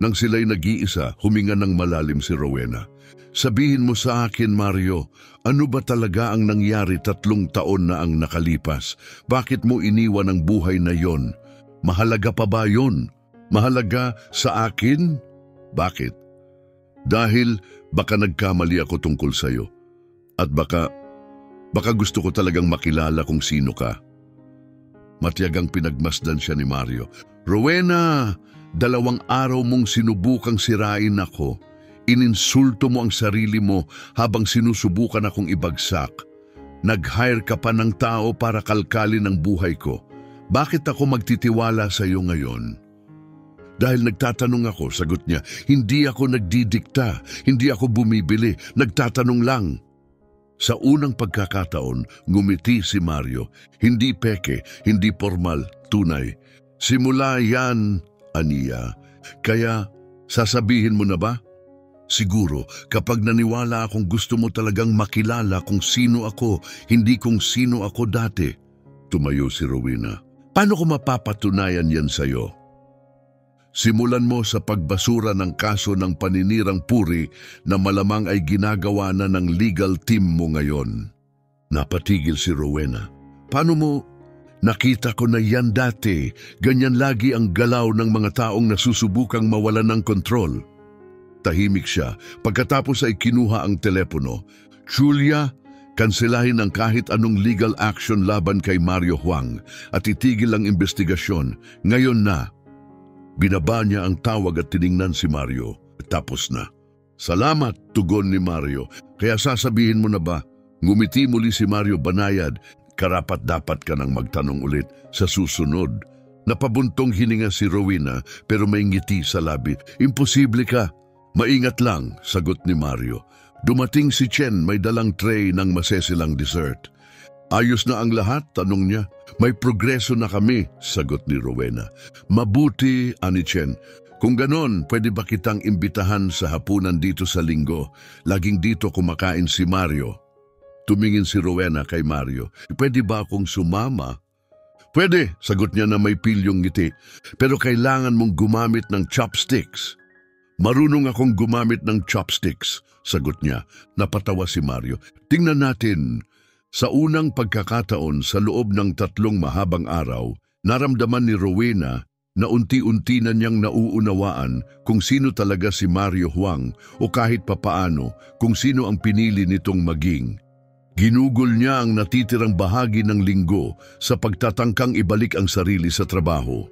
Nang sila'y nag-iisa, huminga ng malalim si Rowena. Sabihin mo sa akin, Mario, ano ba talaga ang nangyari 3 taon na ang nakalipas? Bakit mo iniwan ang buhay na yon? Mahalaga pa ba yon? Mahalaga sa akin? Bakit? Dahil baka nagkamali ako tungkol sa'yo. At baka gusto ko talagang makilala kung sino ka. Matiyagang pinagmasdan siya ni Mario. Rowena, 2 araw mong sinubukang sirain ako. Ininsulto mo ang sarili mo habang sinusubukan akong ibagsak. Nag-hire ka pa ng tao para kalkalin ang buhay ko. Bakit ako magtitiwala sa iyo ngayon? Dahil nagtatanong ako, sagot niya, hindi ako nagdidikta, hindi ako bumibili, nagtatanong lang. Sa unang pagkakataon, ngumiti si Mario, hindi peke, hindi formal, tunay. Simula yan, aniya. Kaya, sasabihin mo na ba? Siguro, kapag naniwala akong gusto mo talagang makilala kung sino ako, hindi kung sino ako dati. Tumayo si Rowena. Paano ko mapapatunayan yan sa'yo? Simulan mo sa pagbasura ng kaso ng paninirang puri na malamang ay ginagawa na ng legal team mo ngayon. Napatigil si Rowena. Paano mo? Nakita ko na yan dati. Ganyan lagi ang galaw ng mga taong nasusubukang mawalan ng kontrol. Tahimik siya. Pagkatapos ay kinuha ang telepono. Julia, kanselahin ang kahit anong legal action laban kay Mario Huang at itigil ang investigasyon. Ngayon na. Binaba niya ang tawag at tiningnan si Mario. Tapos na. Salamat, tugon ni Mario. Kaya sasabihin mo na ba? Ngumiti muli si Mario banayad. Karapat-dapat ka nang magtanong ulit sa susunod. Napabuntong hininga si Rowena pero may ngiti sa labi. Imposible ka. Maingat lang, sagot ni Mario. Dumating si Chen, may dalang tray ng masesilang dessert. Ayos na ang lahat, tanong niya. May progreso na kami, sagot ni Rowena. Mabuti, ani Chen. Kung ganon, pwede ba kitang imbitahan sa hapunan dito sa linggo? Laging dito kumakain si Mario. Tumingin si Rowena kay Mario. Pwede ba akong sumama? Pwede, sagot niya na may pilyong ngiti. Pero kailangan mong gumamit ng chopsticks. Marunong akong gumamit ng chopsticks, sagot niya. Napatawa si Mario. Tingnan natin. Sa unang pagkakataon sa loob ng 3 mahabang araw, naramdaman ni Rowena na unti-unti na niyang nauunawaan kung sino talaga si Mario Huang o kahit papaano kung sino ang pinili nitong maging. Ginugol niya ang natitirang bahagi ng linggo sa pagtatangkang ibalik ang sarili sa trabaho.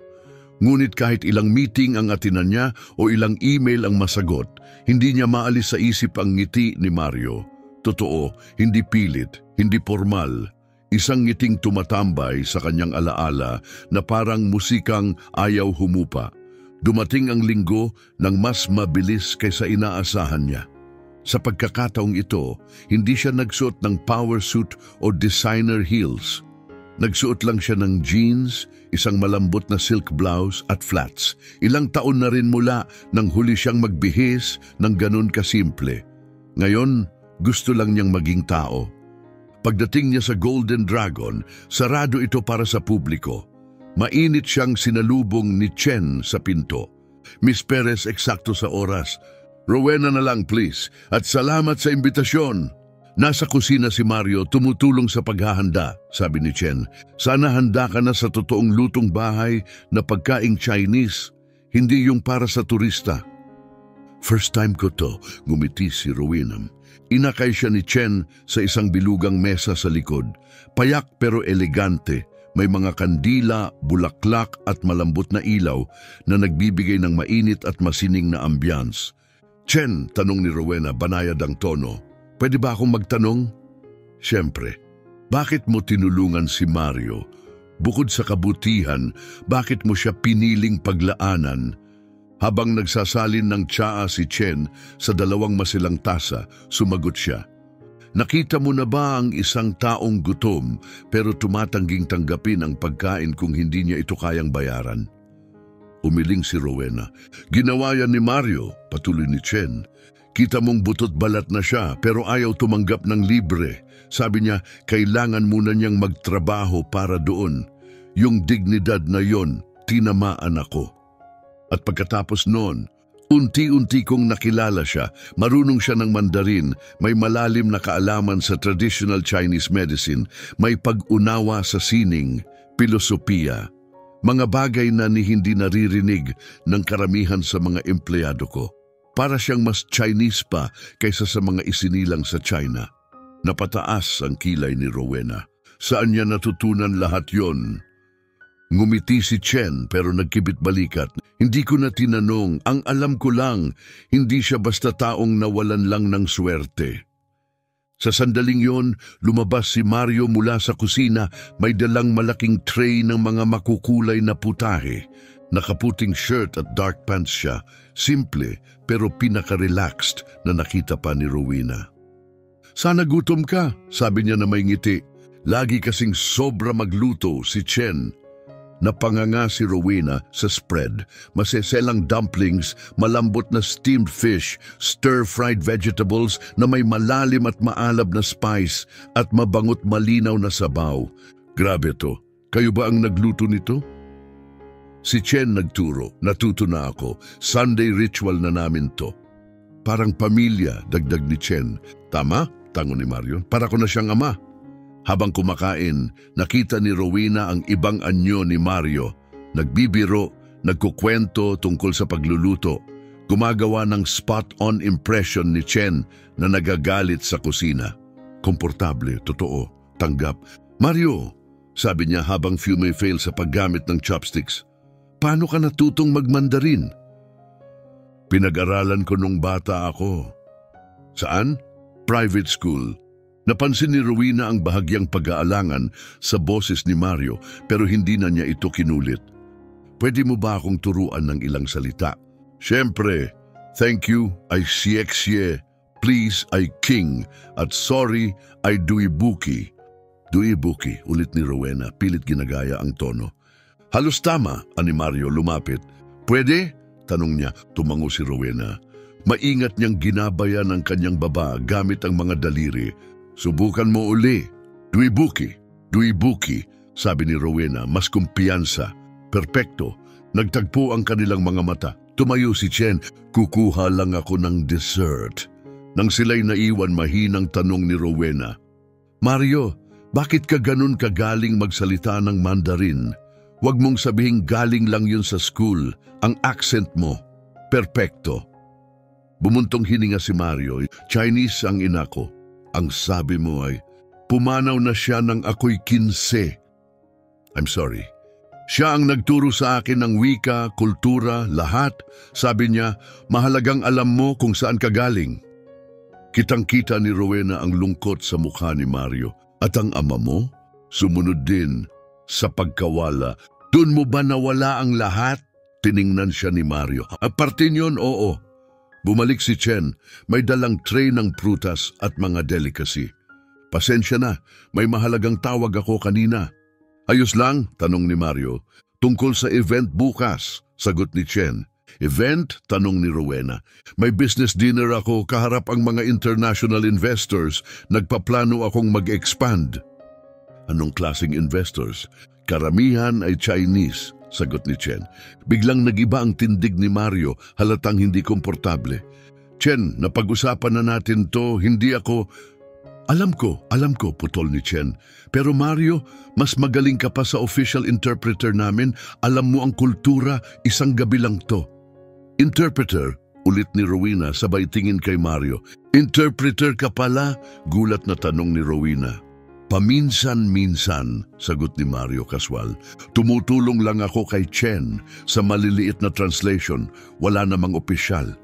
Ngunit kahit ilang meeting ang atinan niya o ilang email ang masagot, hindi niya maalis sa isip ang ngiti ni Mario. Totoo, hindi pilit, hindi formal. Isang ngiting tumatambay sa kanyang alaala na parang musikang ayaw humupa. Dumating ang linggo nang mas mabilis kaysa inaasahan niya. Sa pagkakataong ito, hindi siya nagsuot ng power suit o designer heels. Nagsuot lang siya ng jeans, isang malambot na silk blouse at flats. Ilang taon na rin mula nang huli siyang magbihis ng ganun kasimple. Ngayon, gusto lang niyang maging tao. Pagdating niya sa Golden Dragon, sarado ito para sa publiko. Mainit siyang sinalubong ni Chen sa pinto. Miss Perez, eksakto sa oras. Rowena na lang please, at salamat sa imbitasyon. Nasa kusina si Mario, tumutulong sa paghahanda, sabi ni Chen. Sana handa ka na sa totoong lutong bahay na pagkaing Chinese, hindi yung para sa turista. First time ko to, ngumiti si Rowena. Inakay siya ni Chen sa isang bilugang mesa sa likod. Payak pero elegante, may mga kandila, bulaklak at malambot na ilaw na nagbibigay ng mainit at masining na ambiance. Chen, tanong ni Rowena, banayad ang tono. Pwede ba akong magtanong? Siyempre, bakit mo tinulungan si Mario? Bukod sa kabutihan, bakit mo siya piniling paglaanan? Habang nagsasalin ng tsaa si Chen sa 2 masilang tasa, sumagot siya. Nakita mo na ba ang isang taong gutom pero tumatangging tanggapin ang pagkain kung hindi niya ito kayang bayaran? Umiling si Rowena. Ginawa yan ni Mario, patuloy ni Chen. Kita mong butot balat na siya pero ayaw tumanggap ng libre. Sabi niya, kailangan muna niyang magtrabaho para doon. Yung dignidad na yon, tinamaan ako. At pagkatapos noon, unti-unti kong nakilala siya. Marunong siya ng Mandarin, may malalim na kaalaman sa traditional Chinese medicine, may pag-unawa sa sining, pilosopiya. Mga bagay na hindi naririnig ng karamihan sa mga empleyado ko. Para siyang mas Chinese pa kaysa sa mga isinilang sa China. Napataas ang kilay ni Rowena. Saan niya natutunan lahat yon? Ngumiti si Chen pero nagkibit balikat. Hindi ko na tinanong, ang alam ko lang, hindi siya basta taong nawalan lang ng swerte. Sa sandaling yon, lumabas si Mario mula sa kusina, may dalang malaking tray ng mga makukulay na putahe. Nakaputing shirt at dark pants siya, simple pero pinaka-relaxed na nakita pa ni Rowena. Sana gutom ka, sabi niya na may ngiti. Lagi kasing sobra magluto si Chen. Napanganga si Rowena sa spread, maseselang dumplings, malambot na steamed fish, stir-fried vegetables na may malalim at maalab na spice at mabangot malinaw na sabaw. Grabe to, kayo ba ang nagluto nito? Si Chen nagturo, natuto na ako, Sunday ritual na namin to. Parang pamilya, dagdag ni Chen. Tama? Tango ni Mario. Para ko na siyang ama. Habang kumakain, nakita ni Rowena ang ibang anyo ni Mario. Nagbibiro, nagkukwento tungkol sa pagluluto. Gumagawa ng spot-on impression ni Chen na nagagalit sa kusina. Komportable, totoo, tanggap. Mario, sabi niya habang fume-fail sa paggamit ng chopsticks, paano ka natutong magmandarin? Pinag-aralan ko nung bata ako. Saan? Private school. Napansin ni Rowena ang bahagyang pag-aalangan sa boses ni Mario pero hindi na niya ito kinulit. Pwede mo ba akong turuan ng ilang salita? Siyempre, thank you, ay siyeksye, please, ay king, at sorry, ay duibuki. Duibuki, ulit ni Rowena, pilit ginagaya ang tono. Halos tama, ani Mario lumapit. Pwede? Tanong niya, tumango si Rowena. Maingat niyang ginabayan ang kanyang baba gamit ang mga daliri. Subukan mo uli. Duibuki, duibuki, sabi ni Rowena, mas kumpiyansa. Perpekto, nagtagpo ang kanilang mga mata. Tumayo si Chen, kukuha lang ako ng dessert. Nang sila'y naiwan, mahinang tanong ni Rowena. Mario, bakit ka ganun kagaling magsalita ng Mandarin? Huwag mong sabihing galing lang yun sa school. Ang accent mo, perpekto. Bumuntong hininga si Mario. Chinese ang ina ko. Ang sabi mo ay, pumanaw na siya nang ako'y 15. I'm sorry. Siya ang nagturo sa akin ng wika, kultura, lahat. Sabi niya, mahalagang alam mo kung saan ka galing. Kitang-kita ni Rowena ang lungkot sa mukha ni Mario. At ang ama mo, sumunod din sa pagkawala. Doon mo ba nawala ang lahat? Tiningnan siya ni Mario. Parte yun, oo. Bumalik si Chen, may dalang tray ng prutas at mga delicacy. Pasensya na, may mahalagang tawag ako kanina. Ayos lang, tanong ni Mario. Tungkol sa event bukas, sagot ni Chen. Event? Tanong ni Rowena. May business dinner ako, kaharap ang mga international investors. Nagpaplano akong mag-expand. Anong klaseng investors? Karamihan ay Chinese, sagot ni Chen. Biglang nagiba ang tindig ni Mario, halatang hindi komportable. Chen, napag-usapan na natin to, hindi ako... Alam ko, putol ni Chen. Pero Mario, mas magaling ka pa sa official interpreter namin. Alam mo ang kultura, isang gabi lang to. Interpreter, ulit ni Rowena sabay tingin kay Mario. Interpreter ka pala? Gulat na tanong ni Rowena. Paminsan-minsan, sagot ni Mario kaswal. Tumutulong lang ako kay Chen sa maliliit na translation, wala namang opisyal.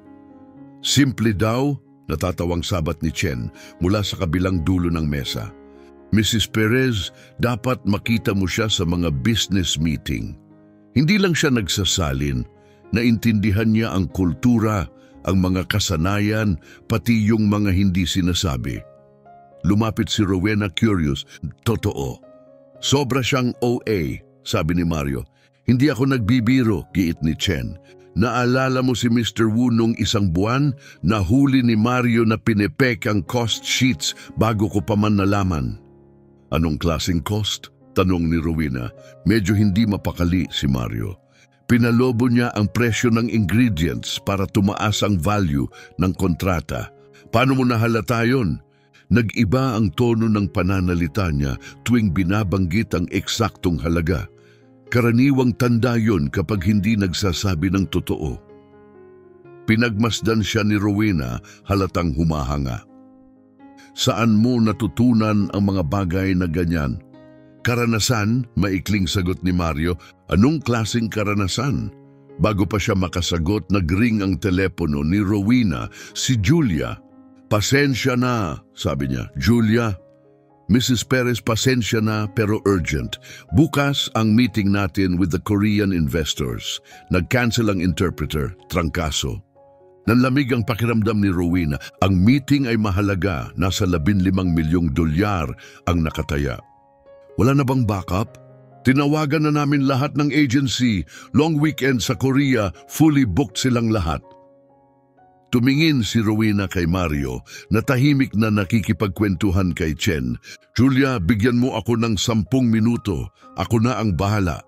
Simple daw, natatawang sabat ni Chen mula sa kabilang dulo ng mesa. Mrs. Perez, dapat makita mo siya sa mga business meeting. Hindi lang siya nagsasalin, naintindihan niya ang kultura, ang mga kasanayan, pati yung mga hindi sinasabi. Lumapit si Rowena curious. Totoo. Sobra siyang OA, sabi ni Mario. Hindi ako nagbibiro, giit ni Chen. Naalala mo si Mr. Wu nung isang buwan, nahuli ni Mario na pinepek ang cost sheets bago ko pa man nalaman. Anong klaseng cost? Tanong ni Rowena. Medyo hindi mapakali si Mario. Pinalobo niya ang presyo ng ingredients para tumaas ang value ng kontrata. Paano mo nahalata yun? Nag-iba ang tono ng pananalita niya tuwing binabanggit ang eksaktong halaga. Karaniwang tanda yun kapag hindi nagsasabi ng totoo. Pinagmasdan siya ni Rowena, halatang humahanga. Saan mo natutunan ang mga bagay na ganyan? Karanasan, maikling sagot ni Mario. Anong klaseng karanasan? Bago pa siya makasagot, nagring ang telepono ni Rowena, si Julia. Pasensya na, sabi niya. Julia, Mrs. Perez, pasensya na pero urgent. Bukas ang meeting natin with the Korean investors. Nag-cancel ang interpreter, trangkaso. Nanlamig ang pakiramdam ni Rowena. Ang meeting ay mahalaga, nasa 15 milyong dolyar ang nakataya. Wala na bang backup? Tinawagan na namin lahat ng agency. Long weekend sa Korea, fully booked silang lahat. Tumingin si Rowena kay Mario na tahimik na nakikipagkwentuhan kay Chen. Julia, bigyan mo ako ng 10 minuto. Ako na ang bahala.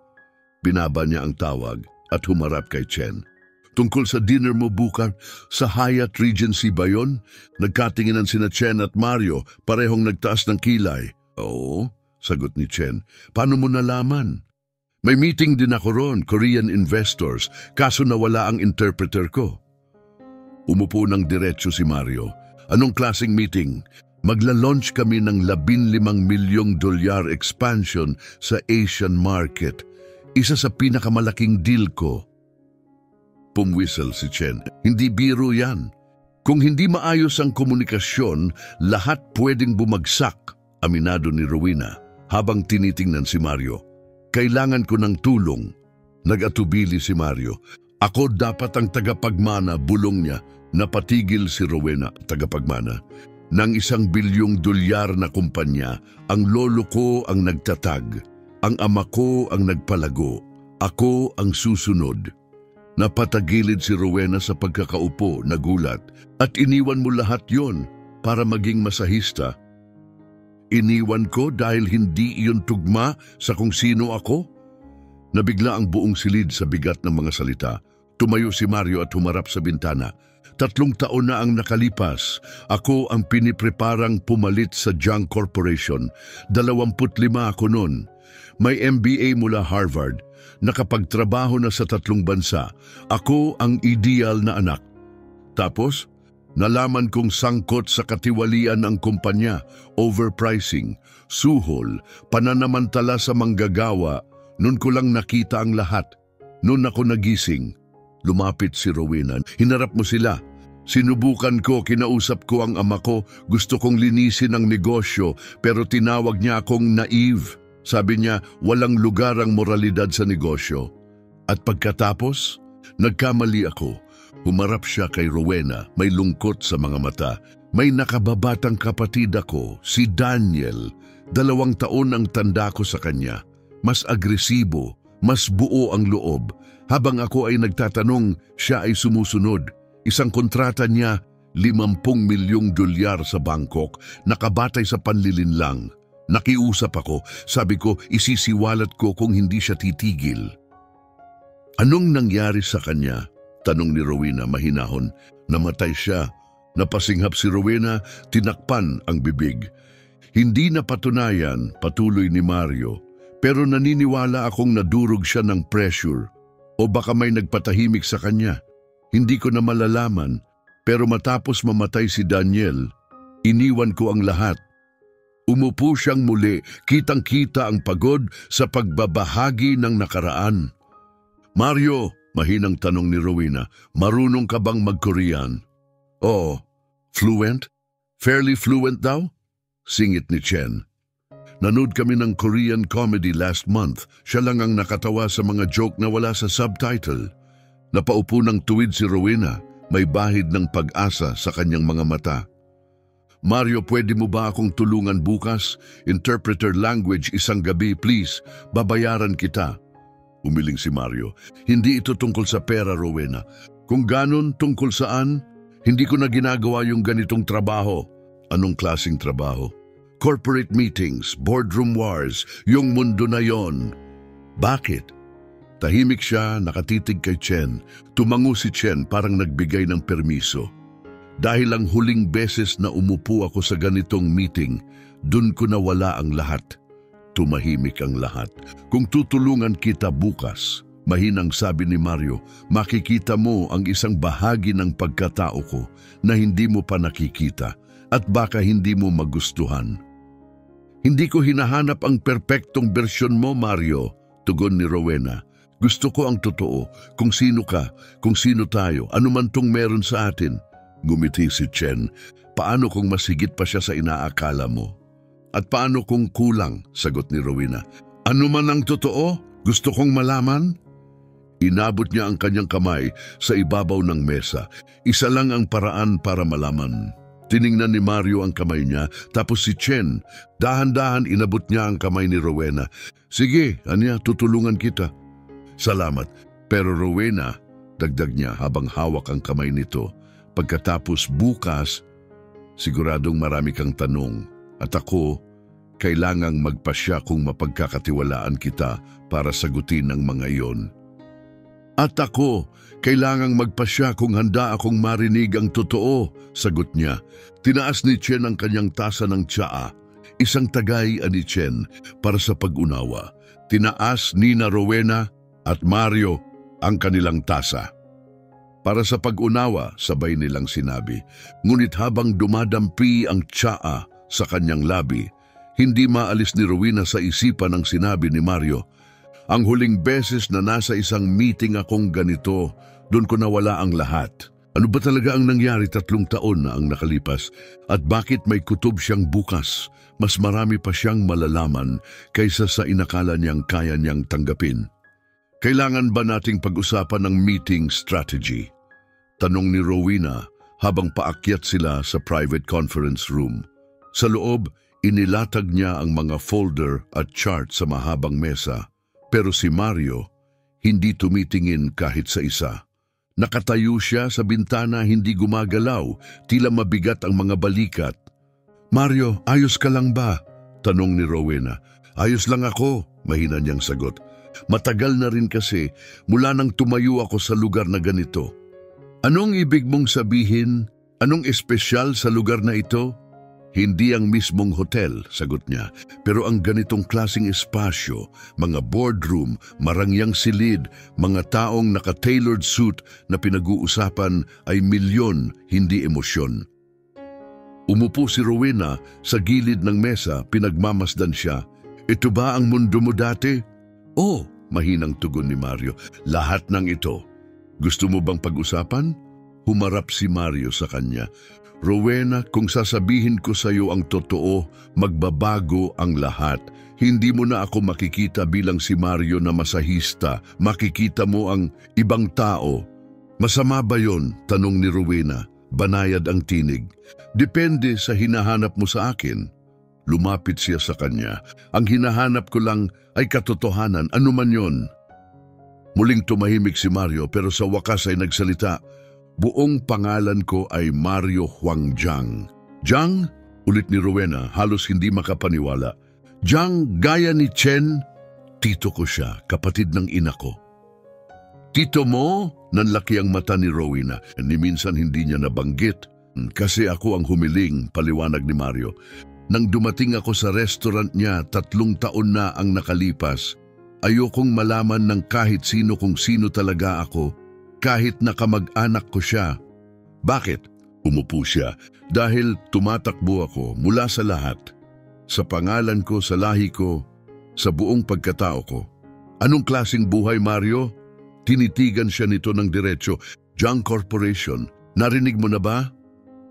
Binaba niya ang tawag at humarap kay Chen. Tungkol sa dinner mo bukas, sa Hyatt Regency ba yun? Nagkatinginan sina Chen at Mario, parehong nagtaas ng kilay. Oo, sagot ni Chen. Paano mo nalaman? May meeting din ako ron, Korean investors, kaso nawala ang interpreter ko. Umupo ng diretso si Mario. Anong klaseng meeting? Magla-launch kami ng 15 milyong dolyar expansion sa Asian market. Isa sa pinakamalaking deal ko. Pumwisel si Chen. Hindi biro yan. Kung hindi maayos ang komunikasyon, lahat pwedeng bumagsak, aminado ni Rowena habang tinitingnan si Mario. Kailangan ko ng tulong. Nag-atubili si Mario. Ako dapat ang tagapagmana, bulong niya. Napatigil si Rowena, tagapagmana. Nang 1 bilyong dolyar na kumpanya, ang lolo ko ang nagtatag. Ang ama ko ang nagpalago. Ako ang susunod. Napatagilid si Rowena sa pagkakaupo, nagulat. At iniwan mo lahat yon para maging masahista. Iniwan ko dahil hindi iyon tugma sa kung sino ako? Nabigla ang buong silid sa bigat ng mga salita. Tumayo si Mario at humarap sa bintana. 3 taon na ang nakalipas. Ako ang pinipreparang pumalit sa Junk Corporation. 25 ako noon. May MBA mula Harvard. Nakapagtrabaho na sa 3 bansa. Ako ang ideal na anak. Tapos, nalaman kong sangkot sa katiwalian ang kumpanya, overpricing, suhol, pananamantala sa manggagawa. Noon ko lang nakita ang lahat. Noon ako nagising. Lumapit si Rowena. Hinarap mo sila. Sinubukan ko, kinausap ko ang ama ko. Gusto kong linisin ang negosyo, pero tinawag niya akong naive. Sabi niya, walang lugar ang moralidad sa negosyo. At pagkatapos, nagkamali ako. Humarap siya kay Rowena, may lungkot sa mga mata. May nakababatang kapatid ako, si Daniel. 2 taon ang tanda ko sa kanya. Mas agresibo, mas buo ang loob. Habang ako ay nagtatanong, siya ay sumusunod. Isang kontrata niya, 50 milyong dolyar sa Bangkok, nakabatay sa panlilinlang. Nakiusap ako, sabi ko isisiwalat ko kung hindi siya titigil. Anong nangyari sa kanya? Tanong ni Rowena mahinahon. Namatay siya. Napasinghap si Rowena, tinakpan ang bibig. Hindi napatunayan, patuloy ni Mario, pero naniniwala akong nadurog siya ng pressure o baka may nagpatahimik sa kanya. Hindi ko na malalaman, pero matapos mamatay si Daniel, iniwan ko ang lahat. Umupo siyang muli, kitang-kita ang pagod sa pagbabahagi ng nakaraan. Mario, mahinang tanong ni Rowena, marunong ka bang mag-Korean? Oo. Fluent? Fairly fluent daw? Singit ni Chen. Nanood kami ng Korean comedy last month. Siya lang ang nakatawa sa mga joke na wala sa subtitle. Napaupo ng tuwid si Rowena, may bahid ng pag-asa sa kanyang mga mata. Mario, pwede mo ba akong tulungan bukas? Interpreter language 1 gabi, please. Babayaran kita. Umiling si Mario. Hindi ito tungkol sa pera, Rowena. Kung ganon, tungkol saan? Hindi ko na ginagawa yung ganitong trabaho. Anong klaseng trabaho? Corporate meetings, boardroom wars, yung mundo na yon. Bakit? Tahimik siya, nakatitig kay Chen. Tumango si Chen parang nagbigay ng permiso. Dahil ang huling beses na umupo ako sa ganitong meeting, dun ko nawala ang lahat. Tumahimik ang lahat. Kung tutulungan kita bukas, mahinang sabi ni Mario, makikita mo ang isang bahagi ng pagkatao ko na hindi mo pa nakikita at baka hindi mo magustuhan. Hindi ko hinahanap ang perpektong bersyon mo, Mario, tugon ni Rowena. Gusto ko ang totoo, kung sino ka, kung sino tayo, anuman tong meron sa atin. Gumiti si Chen. Paano kung masigit pa siya sa inaakala mo? At paano kung kulang? Sagot ni Rowena. Ano man ang totoo? Gusto kong malaman? Inabot niya ang kanyang kamay sa ibabaw ng mesa. Isa lang ang paraan para malaman. Tiningnan ni Mario ang kamay niya, tapos si Chen. Dahan-dahan inabot niya ang kamay ni Rowena. Sige, Anya, tutulungan kita. Salamat. Pero Rowena, dagdag niya habang hawak ang kamay nito, pagkatapos bukas, siguradong marami kang tanong at ako, kailangang magpasya kung mapagkakatiwalaan kita para sagutin ang mga iyon. At ako, kailangang magpasya kung handa akong marinig ang totoo, sagot niya. Tinaas ni Chen ang kanyang tasa ng tsaa, isang tagay ni Chen para sa pag-unawa. Tinaas ni Rowena at Mario ang kanilang tasa. Para sa pag-unawa, sabay nilang sinabi. Ngunit habang dumadampi ang tsaa sa kanyang labi, hindi maalis ni Rowena sa isipan ang sinabi ni Mario. Ang huling beses na nasa isang meeting akong ganito, doon ko nawala ang lahat. Ano ba talaga ang nangyari 3 taon na ang nakalipas? At bakit may kutob siyang bukas? Mas marami pa siyang malalaman kaysa sa inakala niyang kaya niyang tanggapin. Kailangan ba nating pag-usapan ng meeting strategy? Tanong ni Rowena habang paakyat sila sa private conference room. Sa loob, inilatag niya ang mga folder at chart sa mahabang mesa. Pero si Mario, hindi tumitingin kahit sa isa. Nakatayo siya sa bintana, hindi gumagalaw, tila mabigat ang mga balikat. Mario, ayos ka lang ba? Tanong ni Rowena. Ayos lang ako, mahina niyang sagot. Matagal na rin kasi mula nang tumayo ako sa lugar na ganito. Anong ibig mong sabihin? Anong espesyal sa lugar na ito? Hindi ang mismong hotel, sagot niya. Pero ang ganitong klaseng espasyo, mga boardroom, marangyang silid, mga taong naka-tailored suit na pinag-uusapan ay milyon, hindi emosyon. Umupo si Rowena sa gilid ng mesa, pinagmamasdan siya. Ito ba ang mundo mo dati? Oh, mahinang tugon ni Mario. Lahat ng ito. Gusto mo bang pag-usapan? Humarap si Mario sa kanya. Rowena, kung sasabihin ko sa iyo ang totoo, magbabago ang lahat. Hindi mo na ako makikita bilang si Mario na masahista. Makikita mo ang ibang tao. Masama ba yon? Tanong ni Rowena. Banayad ang tinig. Depende sa hinahanap mo sa akin. Lumapit siya sa kanya. Ang hinahanap ko lang ay katotohanan, anuman yon. Muling tumahimik si Mario pero sa wakas ay nagsalita. Buong pangalan ko ay Mario Huang Zhang. Zhang? Ulit ni Rowena, halos hindi makapaniwala. Zhang, gaya ni Chen? Tito ko siya, kapatid ng ina ko. Tito mo? Nanlaki ang mata ni Rowena. Ni minsan hindi niya nabanggit. Kasi ako ang humiling, paliwanag ni Mario. Nang dumating ako sa restaurant niya, 3 taon na ang nakalipas. Ayokong malaman ng kahit sino kung sino talaga ako, kahit nakamag-anak ko siya. Bakit? Umupo siya. Dahil tumatakbo ako mula sa lahat. Sa pangalan ko, sa lahi ko, sa buong pagkatao ko. Anong klaseng buhay, Mario? Tinitigan siya nito ng diretsyo. Zhang Corporation, narinig mo na ba?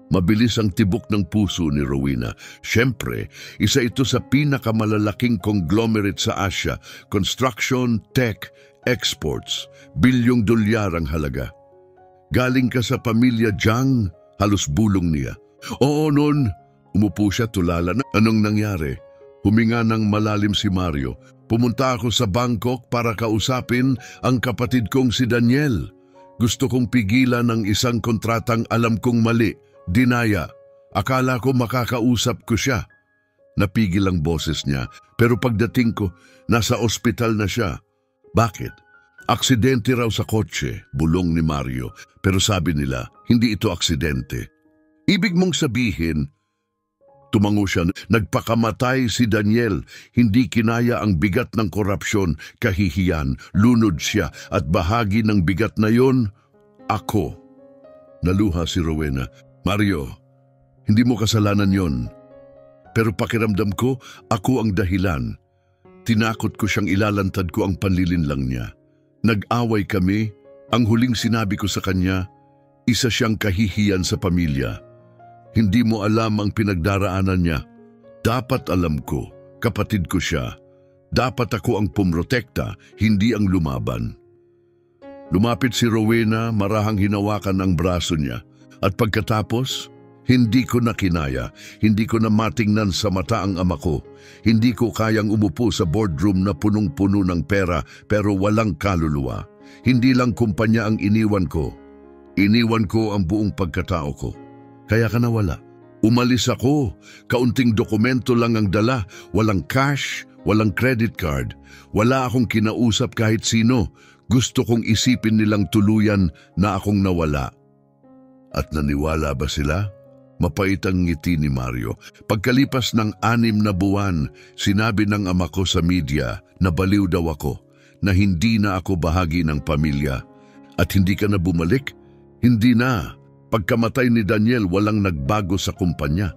Mabilis ang tibok ng puso ni Rowena. Siyempre, isa ito sa pinakamalalaking conglomerate sa Asia. Construction, tech, exports. $1 billion ang halaga. Galing ka sa pamilya Zhang? Halos bulong niya. Oo noon. Umupo siya tulala na. Anong nangyari? Huminga ng malalim si Mario. Pumunta ako sa Bangkok para kausapin ang kapatid kong si Daniel. Gusto kong pigilan ng isang kontratang alam kong mali. Dinaya. Akala ko makakausap ko siya. Napigil ang boses niya, pero pagdating ko, nasa ospital na siya. Bakit? Aksidente raw sa kotse, bulong ni Mario. Pero sabi nila, hindi ito aksidente. Ibig mong sabihin, tumango siya, nagpakamatay si Daniel. Hindi kinaya ang bigat ng korupsyon, kahihiyan, lunod siya at bahagi ng bigat na yon, ako. Naluha si Rowena. Mario, hindi mo kasalanan yon. Pero pakiramdam ko, ako ang dahilan. Tinakot ko siyang ilalantad ko ang panlilinlang niya. Nag-away kami, ang huling sinabi ko sa kanya, isa siyang kahihiyan sa pamilya. Hindi mo alam ang pinagdaraanan niya. Dapat alam ko, kapatid ko siya. Dapat ako ang pumrotekta, hindi ang lumaban. Lumapit si Rowena, marahang hinawakan ang braso niya. At pagkatapos, hindi ko na kinaya, hindi ko na matingnan sa mata ang ama ko. Hindi ko kayang umupo sa boardroom na punong-puno ng pera pero walang kaluluwa. Hindi lang kumpanya ang iniwan ko. Iniwan ko ang buong pagkatao ko. Kaya ka nawala. Umalis ako. Kaunting dokumento lang ang dala. Walang cash, walang credit card. Wala akong kinausap kahit sino. Gusto kong isipin nilang tuluyan na akong nawala. At naniwala ba sila? Mapait ang ngiti ni Mario. Pagkalipas ng 6 na buwan, sinabi ng ama ko sa media na baliw daw ako, na hindi na ako bahagi ng pamilya. At hindi ka na bumalik? Hindi na. Pagkamatay ni Daniel, walang nagbago sa kumpanya.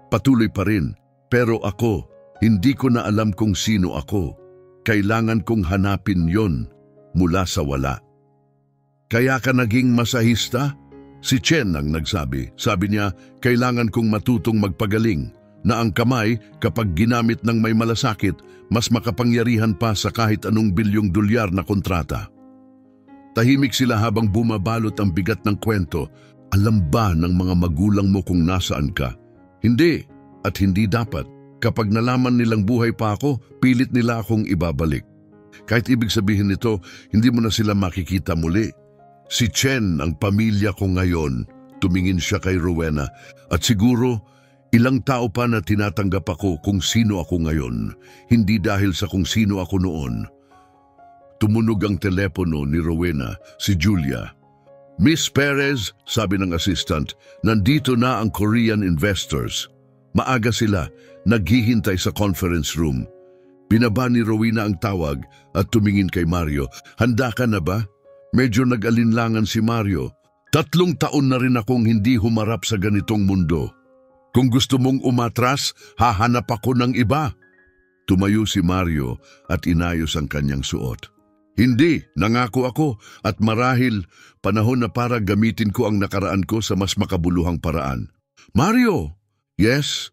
Patuloy pa rin. Pero ako, hindi ko na alam kung sino ako. Kailangan kong hanapin yon mula sa wala. Kaya ka naging masahista? Si Chen ang nagsabi. Sabi niya, kailangan kong matutong magpagaling, na ang kamay, kapag ginamit ng may malasakit, mas makapangyarihan pa sa kahit anong bilyong dolyar na kontrata. Tahimik sila habang bumabalot ang bigat ng kwento. Alam ba ng mga magulang mo kung nasaan ka? Hindi, at hindi dapat. Kapag nalaman nilang buhay pa ako, pilit nila akong ibabalik. Kahit ibig sabihin nito, hindi mo na sila makikita muli. Si Chen ang pamilya ko ngayon, tumingin siya kay Rowena, at siguro ilang tao pa na tinatanggap ako kung sino ako ngayon, hindi dahil sa kung sino ako noon. Tumunog ang telepono ni Rowena, si Julia. Miss Perez, sabi ng assistant, nandito na ang Korean investors. Maaga sila, naghihintay sa conference room. Binaba ni Rowena ang tawag at tumingin kay Mario. Handa ka na ba? Medyo nag-alinlangan si Mario. 3 taon na rin akong hindi humarap sa ganitong mundo. Kung gusto mong umatras, hahanap ako ng iba. Tumayo si Mario at inayos ang kanyang suot. Hindi, nangako ako at marahil panahon na para gamitin ko ang nakaraan ko sa mas makabuluhang paraan. Mario! Yes?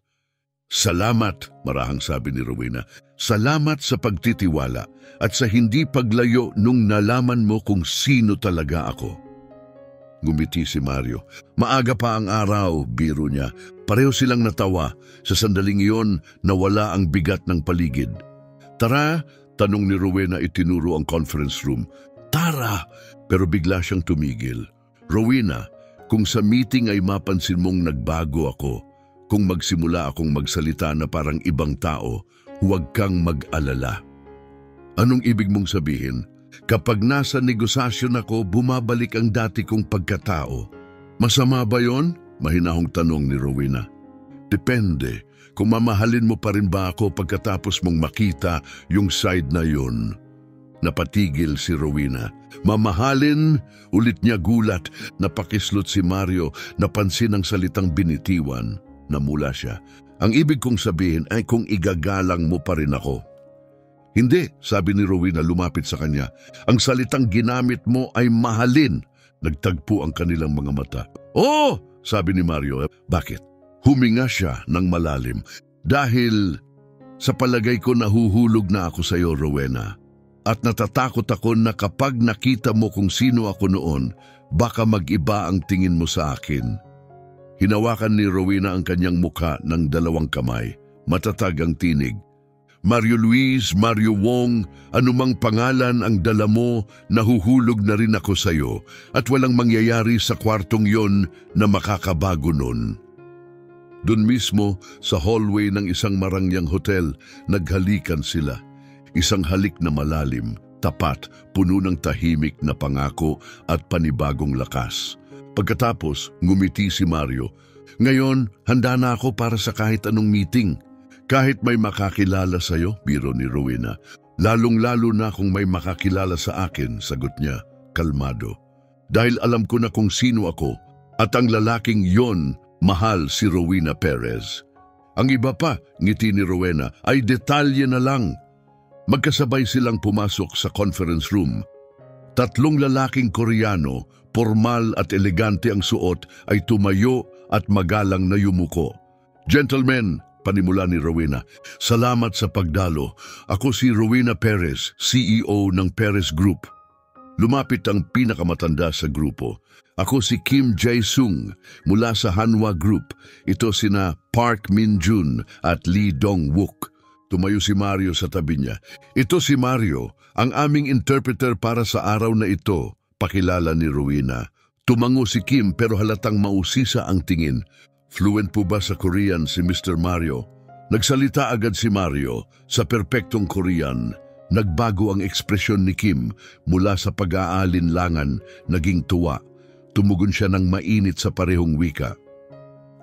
Salamat, marahang sabi ni Rowena. Salamat sa pagtitiwala at sa hindi paglayo nung nalaman mo kung sino talaga ako. Ngumiti si Mario. Maaga pa ang araw, biro niya. Pareho silang natawa. Sa sandaling iyon, nawala ang bigat ng paligid. Tara, tanong ni Rowena, itinuro ang conference room. Tara! Pero bigla siyang tumigil. Rowena, kung sa meeting ay mapansin mong nagbago ako, kung magsimula akong magsalita na parang ibang tao, huwag kang mag-alala. Anong ibig mong sabihin? Kapag nasa negosasyon ako, bumabalik ang dati kong pagkatao. Masama ba yon? Mahinahong tanong ni Rowena. Depende. Kung mamahalin mo pa rin ba ako pagkatapos mong makita yung side na yon? Napatigil si Rowena. Mamahalin? Ulit niya gulat. Napakislot si Mario. Napansin ang salitang binitiwan. Namula siya. Ang ibig kong sabihin ay kung igagalang mo pa rin ako. Hindi, sabi ni Rowena lumapit sa kanya. Ang salitang ginamit mo ay mahalin. Nagtagpo ang kanilang mga mata. Oh, sabi ni Mario. Bakit? Huminga siya ng malalim. Dahil sa palagay ko nahuhulog na ako sa iyo, Rowena. At natatakot ako na kapag nakita mo kung sino ako noon, baka mag-iba ang tingin mo sa akin. Hinawakan ni Rowena ang kanyang mukha ng 2 kamay. Matatag ang tinig. Mario Luis, Mario Wong, anumang pangalan ang dala mo, nahuhulog na rin ako sa'yo at walang mangyayari sa kwartong yon na makakabago nun. Doon mismo sa hallway ng isang marangyang hotel, naghalikan sila. Isang halik na malalim, tapat, puno ng tahimik na pangako at panibagong lakas. Pagkatapos, ngumiti si Mario. Ngayon, handa na ako para sa kahit anong meeting. Kahit may makakilala sa'yo, biro ni Rowena. Lalong-lalo na kung may makakilala sa akin, sagot niya, kalmado. Dahil alam ko na kung sino ako at ang lalaking yon, mahal si Rowena Perez. Ang iba pa, ngiti ni Rowena, ay detalye na lang. Magkasabay silang pumasok sa conference room. 3 lalaking Koreano, formal at elegante ang suot, ay tumayo at magalang na yumuko. Gentlemen, panimula ni Rowena, salamat sa pagdalo. Ako si Rowena Perez, CEO ng Perez Group. Lumapit ang pinakamatanda sa grupo. Ako si Kim Jae-sung mula sa Hanwha Group. Ito sina Park Min-jun at Lee Dong-wook. Tumayo si Mario sa tabi niya. Ito si Mario, ang aming interpreter para sa araw na ito, pakilala ni Rowena. Tumango si Kim pero halatang mausisa ang tingin. Fluent po ba sa Korean si Mr. Mario? Nagsalita agad si Mario sa perpektong Korean. Nagbago ang ekspresyon ni Kim mula sa pag-aalinlangan, naging tuwa. Tumugon siya ng mainit sa parehong wika.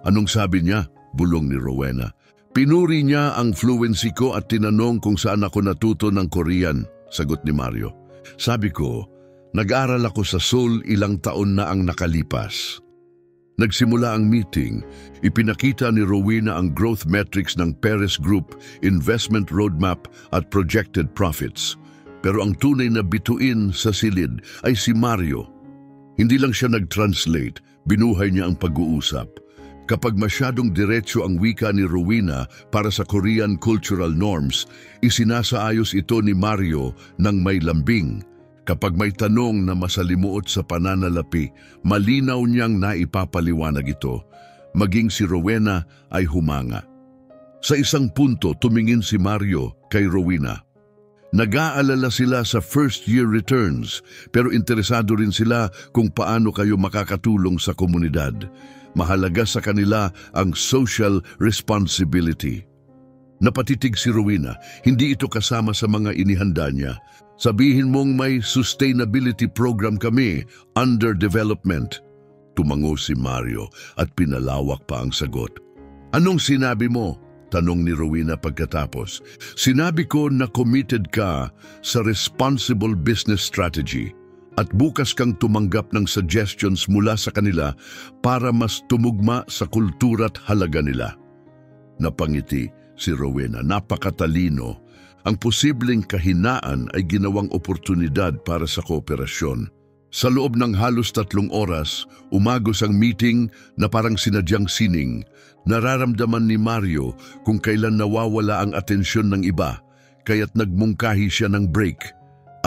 Anong sabi niya? Bulong ni Rowena. Pinuri niya ang fluency ko at tinanong kung saan ako natuto ng Korean, sagot ni Mario. Sabi ko, nag-aral ako sa Seoul ilang taon na ang nakalipas. Nagsimula ang meeting, ipinakita ni Rowena ang growth metrics ng Perez Group, investment roadmap at projected profits. Pero ang tunay na bituin sa silid ay si Mario. Hindi lang siya nag-translate, binuhay niya ang pag-uusap. Kapag masyadong diretsyo ang wika ni Rowena para sa Korean cultural norms, isinasaayos ito ni Mario ng may lambing. Kapag may tanong na masalimuot sa pananalapi, malinaw niyang naipapaliwanag ito. Maging si Rowena ay humanga. Sa isang punto, tumingin si Mario kay Rowena. Nag-aalala sila sa first-year returns, pero interesado rin sila kung paano kayo makakatulong sa komunidad. Mahalaga sa kanila ang social responsibility. Napatitig si Rowena, hindi ito kasama sa mga inihanda niya. Sabihin mong may sustainability program kami, under development. Tumango si Mario at pinalawak pa ang sagot. Anong sinabi mo? Tanong ni Rowena pagkatapos. Sinabi ko na committed ka sa responsible business strategy at bukas kang tumanggap ng suggestions mula sa kanila para mas tumugma sa kultura at halaga nila. Napangiti si Rowena, napakatalino. Ang posibleng kahinaan ay ginawang oportunidad para sa kooperasyon. Sa loob ng halos 3 oras, umagos ang meeting na parang sinadyang sining. Nararamdaman ni Mario kung kailan nawawala ang atensyon ng iba, kaya't nagmungkahi siya ng break.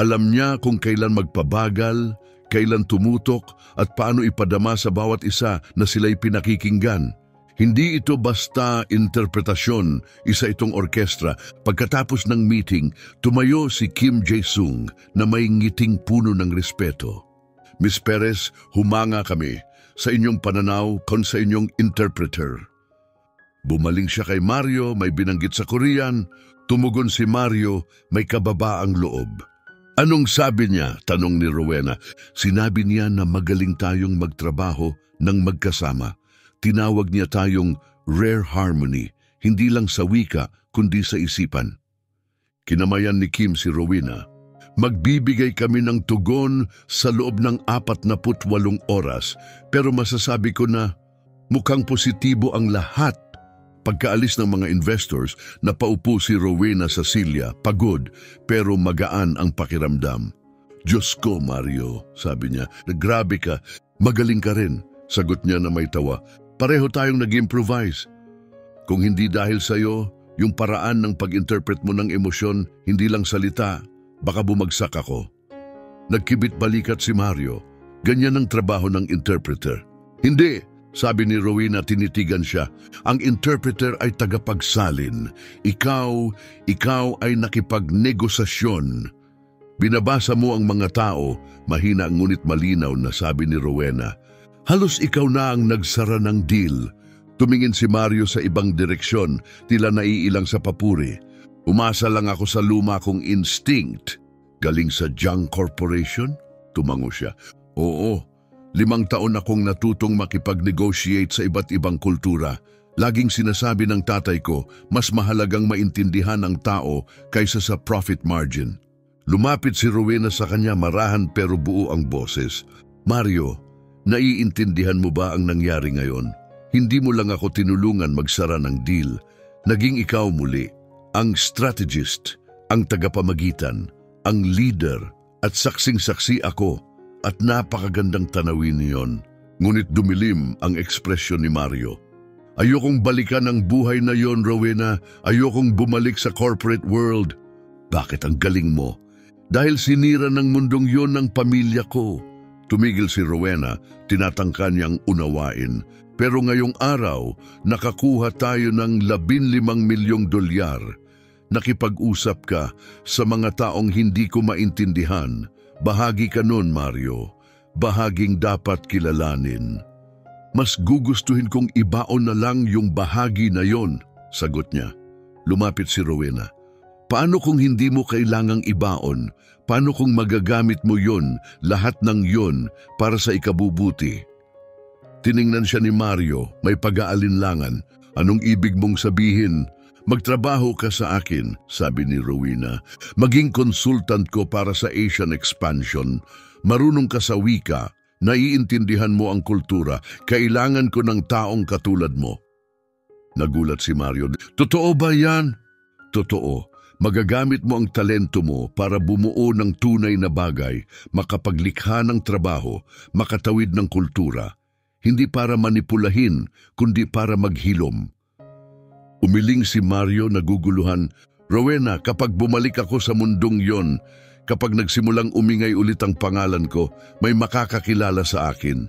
Alam niya kung kailan magpabagal, kailan tumutok, at paano ipadama sa bawat isa na sila'y pinakikinggan. Hindi ito basta interpretasyon, isa itong orkestra. Pagkatapos ng meeting, tumayo si Kim Jae-sung na may ngiting puno ng respeto. Miss Perez, humanga kami sa inyong pananaw kon sa inyong interpreter. Bumaling siya kay Mario, may binanggit sa Korean. Tumugon si Mario, may kababaang loob. Anong sabi niya? Tanong ni Rowena. Sinabi niya na magaling tayong magtrabaho ng magkasama. Tinawag niya tayong rare harmony, hindi lang sa wika kundi sa isipan. Kinamayan ni Kim si Rowena. Magbibigay kami ng tugon sa loob ng 48 oras, pero masasabi ko na mukhang positibo ang lahat. Pagkaalis ng mga investors, napaupo si Rowena sa silya, pagod pero magaan ang pakiramdam. Diyos ko, Mario, sabi niya, grabe ka, magaling ka rin, sagot niya na may tawa. Pareho tayong nag-improvise. Kung hindi dahil sa'yo, yung paraan ng pag-interpret mo ng emosyon, hindi lang salita, baka bumagsak ako. Nagkibit balikat si Mario. Ganyan ang trabaho ng interpreter. Hindi, Sabi ni Rowena, tinitigan siya. Ang interpreter ay tagapagsalin. Ikaw ay nakipagnegosasyon. Binabasa mo ang mga tao, mahina ngunit malinaw na sabi ni Rowena. Halos ikaw na ang nagsara ng deal. Tumingin si Mario sa ibang direksyon, tila naiilang sa papuri. Umasa lang ako sa luma kong instinct. Galing sa Junk Corporation? Tumango siya. Oo, 5 taon akong natutong makipag-negotiate sa iba't ibang kultura. Laging sinasabi ng tatay ko, mas mahalagang maintindihan ang tao kaysa sa profit margin. Lumapit si Rowena sa kanya, marahan pero buo ang boses. Mario, naiintindihan mo ba ang nangyari ngayon? Hindi mo lang ako tinulungan magsara ng deal. Naging ikaw muli, ang strategist, ang tagapamagitan, ang leader, at saksing-saksi ako. At napakagandang tanawin niyon. Ngunit dumilim ang ekspresyon ni Mario. Ayokong balikan ang buhay na yon, Rowena. Ayokong bumalik sa corporate world. Bakit ang galing mo? Dahil sinira ng mundong yon ng pamilya ko. Tumigil si Rowena, tinatangka niyang unawain. Pero ngayong araw, nakakuha tayo ng 15 milyong dolyar. Nakipag-usap ka sa mga taong hindi ko maintindihan. Bahagi ka nun, Mario. Bahaging dapat kilalanin. Mas gugustuhin kong ibaon na lang yung bahagi na yon, sagot niya. Lumapit si Rowena. Paano kung hindi mo kailangang ibaon? Paano kung magagamit mo yon, lahat ng yon, para sa ikabubuti? Tiningnan siya ni Mario, may pag-aalinlangan. Anong ibig mong sabihin? Magtrabaho ka sa akin, sabi ni Rowena. Maging consultant ko para sa Asian expansion. Marunong ka sa wika, naiintindihan mo ang kultura. Kailangan ko ng taong katulad mo. Nagulat si Mario. Totoo ba yan? Totoo. Magagamit mo ang talento mo para bumuo ng tunay na bagay, makapaglikha ng trabaho, makatawid ng kultura. Hindi para manipulahin, kundi para maghilom. Umiling si Mario, naguguluhan. Rowena, kapag bumalik ako sa mundong yon, kapag nagsimulang umingay ulit ang pangalan ko, may makakakilala sa akin.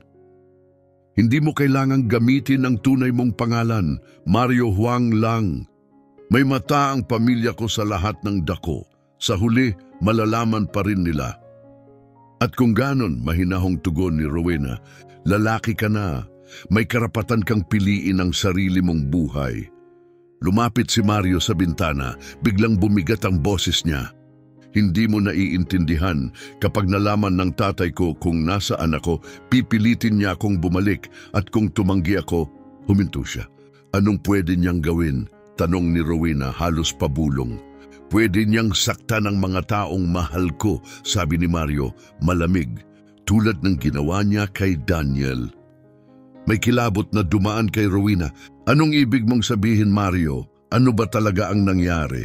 Hindi mo kailangang gamitin ang tunay mong pangalan, Mario Huang lang. May mata ang pamilya ko sa lahat ng dako. Sa huli, malalaman pa rin nila. At kung ganon, mahinahong tugon ni Rowena, lalaki ka na. May karapatan kang piliin ang sarili mong buhay. Lumapit si Mario sa bintana, biglang bumigat ang boses niya. Hindi mo naiintindihan, kapag nalaman ng tatay ko kung nasaan ako, pipilitin niya akong bumalik at kung tumanggi ako, huminto siya. Anong pwede niyang gawin? Tanong ni Rowena, halos pabulong. Pwede niyang saktan ang mga taong mahal ko, sabi ni Mario, malamig, tulad ng ginawa niya kay Daniel. May kilabot na dumaan kay Rowena. Anong ibig mong sabihin, Mario? Ano ba talaga ang nangyari?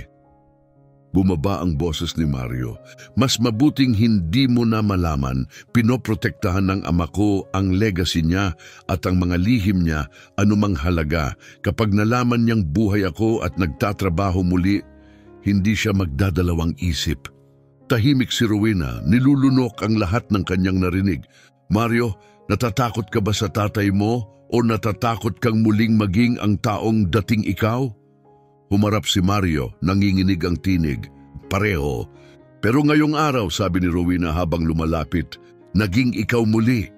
Bumaba ang boses ni Mario. Mas mabuting hindi mo na malaman. Pinoprotektahan ng ama ko ang legacy niya at ang mga lihim niya, anumang halaga. Kapag nalaman niyang buhay ako at nagtatrabaho muli, hindi siya magdadalawang isip. Tahimik si Rowena, nilulunok ang lahat ng kanyang narinig. Mario, natatakot ka ba sa tatay mo o natatakot kang muling maging ang taong dating ikaw? Humarap si Mario, nanginginig ang tinig. Pareho. Pero ngayong araw, sabi ni Rowena habang lumalapit, naging ikaw muli.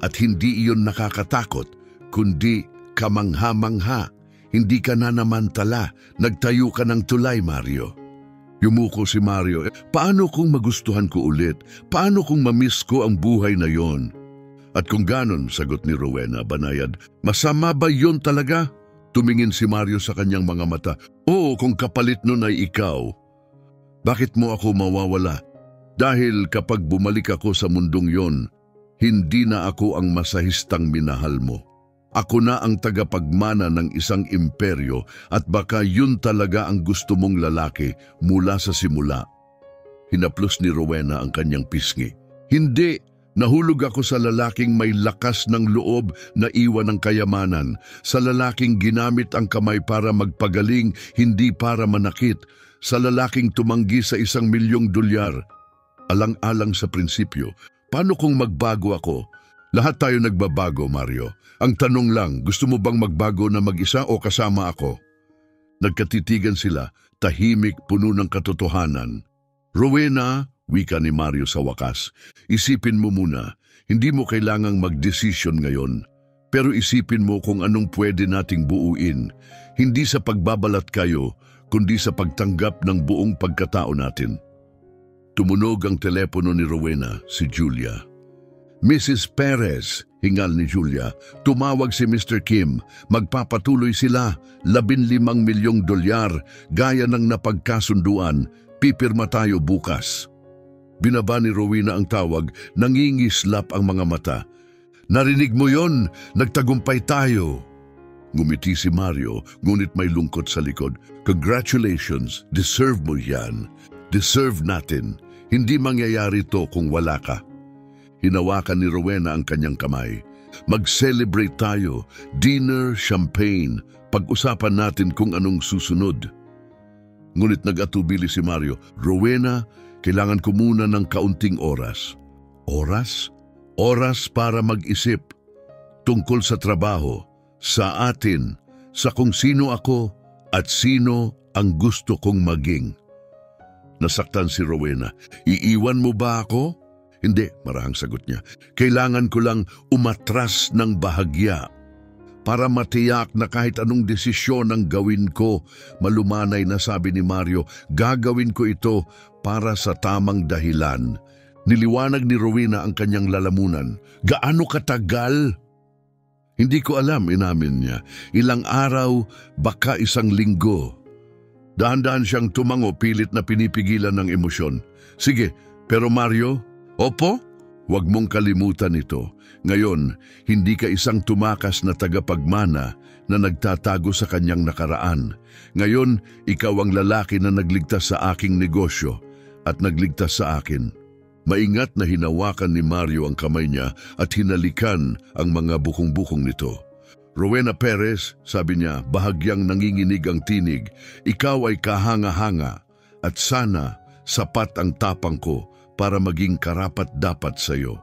At hindi iyon nakakatakot, kundi kamangha-mangha. Hindi ka nanamantala, nagtayo ka ng tulay, Mario. Yumuko si Mario. Paano kung magustuhan ko ulit? Paano kung mamiss ko ang buhay na yon? At kung ganon, sagot ni Rowena, banayad, masama ba yon talaga? Tumingin si Mario sa kanyang mga mata. Oo, kung kapalit nun ay ikaw. Bakit mo ako mawawala? Dahil kapag bumalik ako sa mundong yon, hindi na ako ang masahistang minahal mo. Ako na ang tagapagmana ng isang imperyo at baka yun talaga ang gusto mong lalaki mula sa simula. Hinaplos ni Rowena ang kanyang pisngi. Hindi! Nahulog ako sa lalaking may lakas ng loob na iwan ng kayamanan, sa lalaking ginamit ang kamay para magpagaling, hindi para manakit, sa lalaking tumanggi sa 1 milyong dolyar. Alang-alang sa prinsipyo, paano kung magbago ako? Lahat tayo nagbabago, Mario. Ang tanong lang, gusto mo bang magbago na mag-isa o kasama ako? Nagkatitigan sila, tahimik, puno ng katotohanan. Rowena, wika ni Mario sa wakas, isipin mo muna, hindi mo kailangang mag-desisyon ngayon. Pero isipin mo kung anong pwede nating buuin, hindi sa pagbabalat kayo, kundi sa pagtanggap ng buong pagkatao natin. Tumunog ang telepono ni Rowena, si Julia. Mrs. Perez, hingal ni Julia, tumawag si Mr. Kim, magpapatuloy sila, 15 milyong dolyar, gaya ng napagkasunduan, pipirma tayo bukas. Binaba ni Rowena ang tawag, nangingislap ang mga mata. Narinig mo yon, nagtagumpay tayo. Ngumiti si Mario, ngunit may lungkot sa likod. Congratulations, deserve mo yan. Deserve natin. Hindi mangyayari to kung wala ka. Hinawakan ni Rowena ang kanyang kamay. Mag-celebrate tayo, dinner, champagne. Pag-usapan natin kung anong susunod. Ngunit nag-atubili si Mario, Rowena, kailangan ko muna ng kaunting oras. Oras? Oras para mag-isip tungkol sa trabaho, sa atin, sa kung sino ako at sino ang gusto kong maging. Nasaktan si Rowena. Iiwan mo ba ako? Hindi, marahang sagot niya. Kailangan ko lang umatras ng bahagya para matiyak na kahit anong desisyon ang gawin ko, malumanay na sabi ni Mario, gagawin ko ito para sa tamang dahilan. Niliwanag ni Rowena ang kanyang lalamunan. Gaano katagal? Hindi ko alam, inamin niya. Ilang araw, baka isang linggo. Dahan-dahan siyang tumango, pilit na pinipigilan ng emosyon. Sige, pero Mario, opo? Huwag mong kalimutan ito. Ngayon, hindi ka isang tumakas na tagapagmana na nagtatago sa kanyang nakaraan. Ngayon, ikaw ang lalaki na nagligtas sa aking negosyo at nagligtas sa akin. Maingat na hinawakan ni Mario ang kamay niya at hinalikan ang mga bukong-bukong nito. Rowena Perez, sabi niya, bahagyang nanginginig ang tinig, ikaw ay kahanga-hanga at sana sapat ang tapang ko para maging karapat-dapat sa iyo.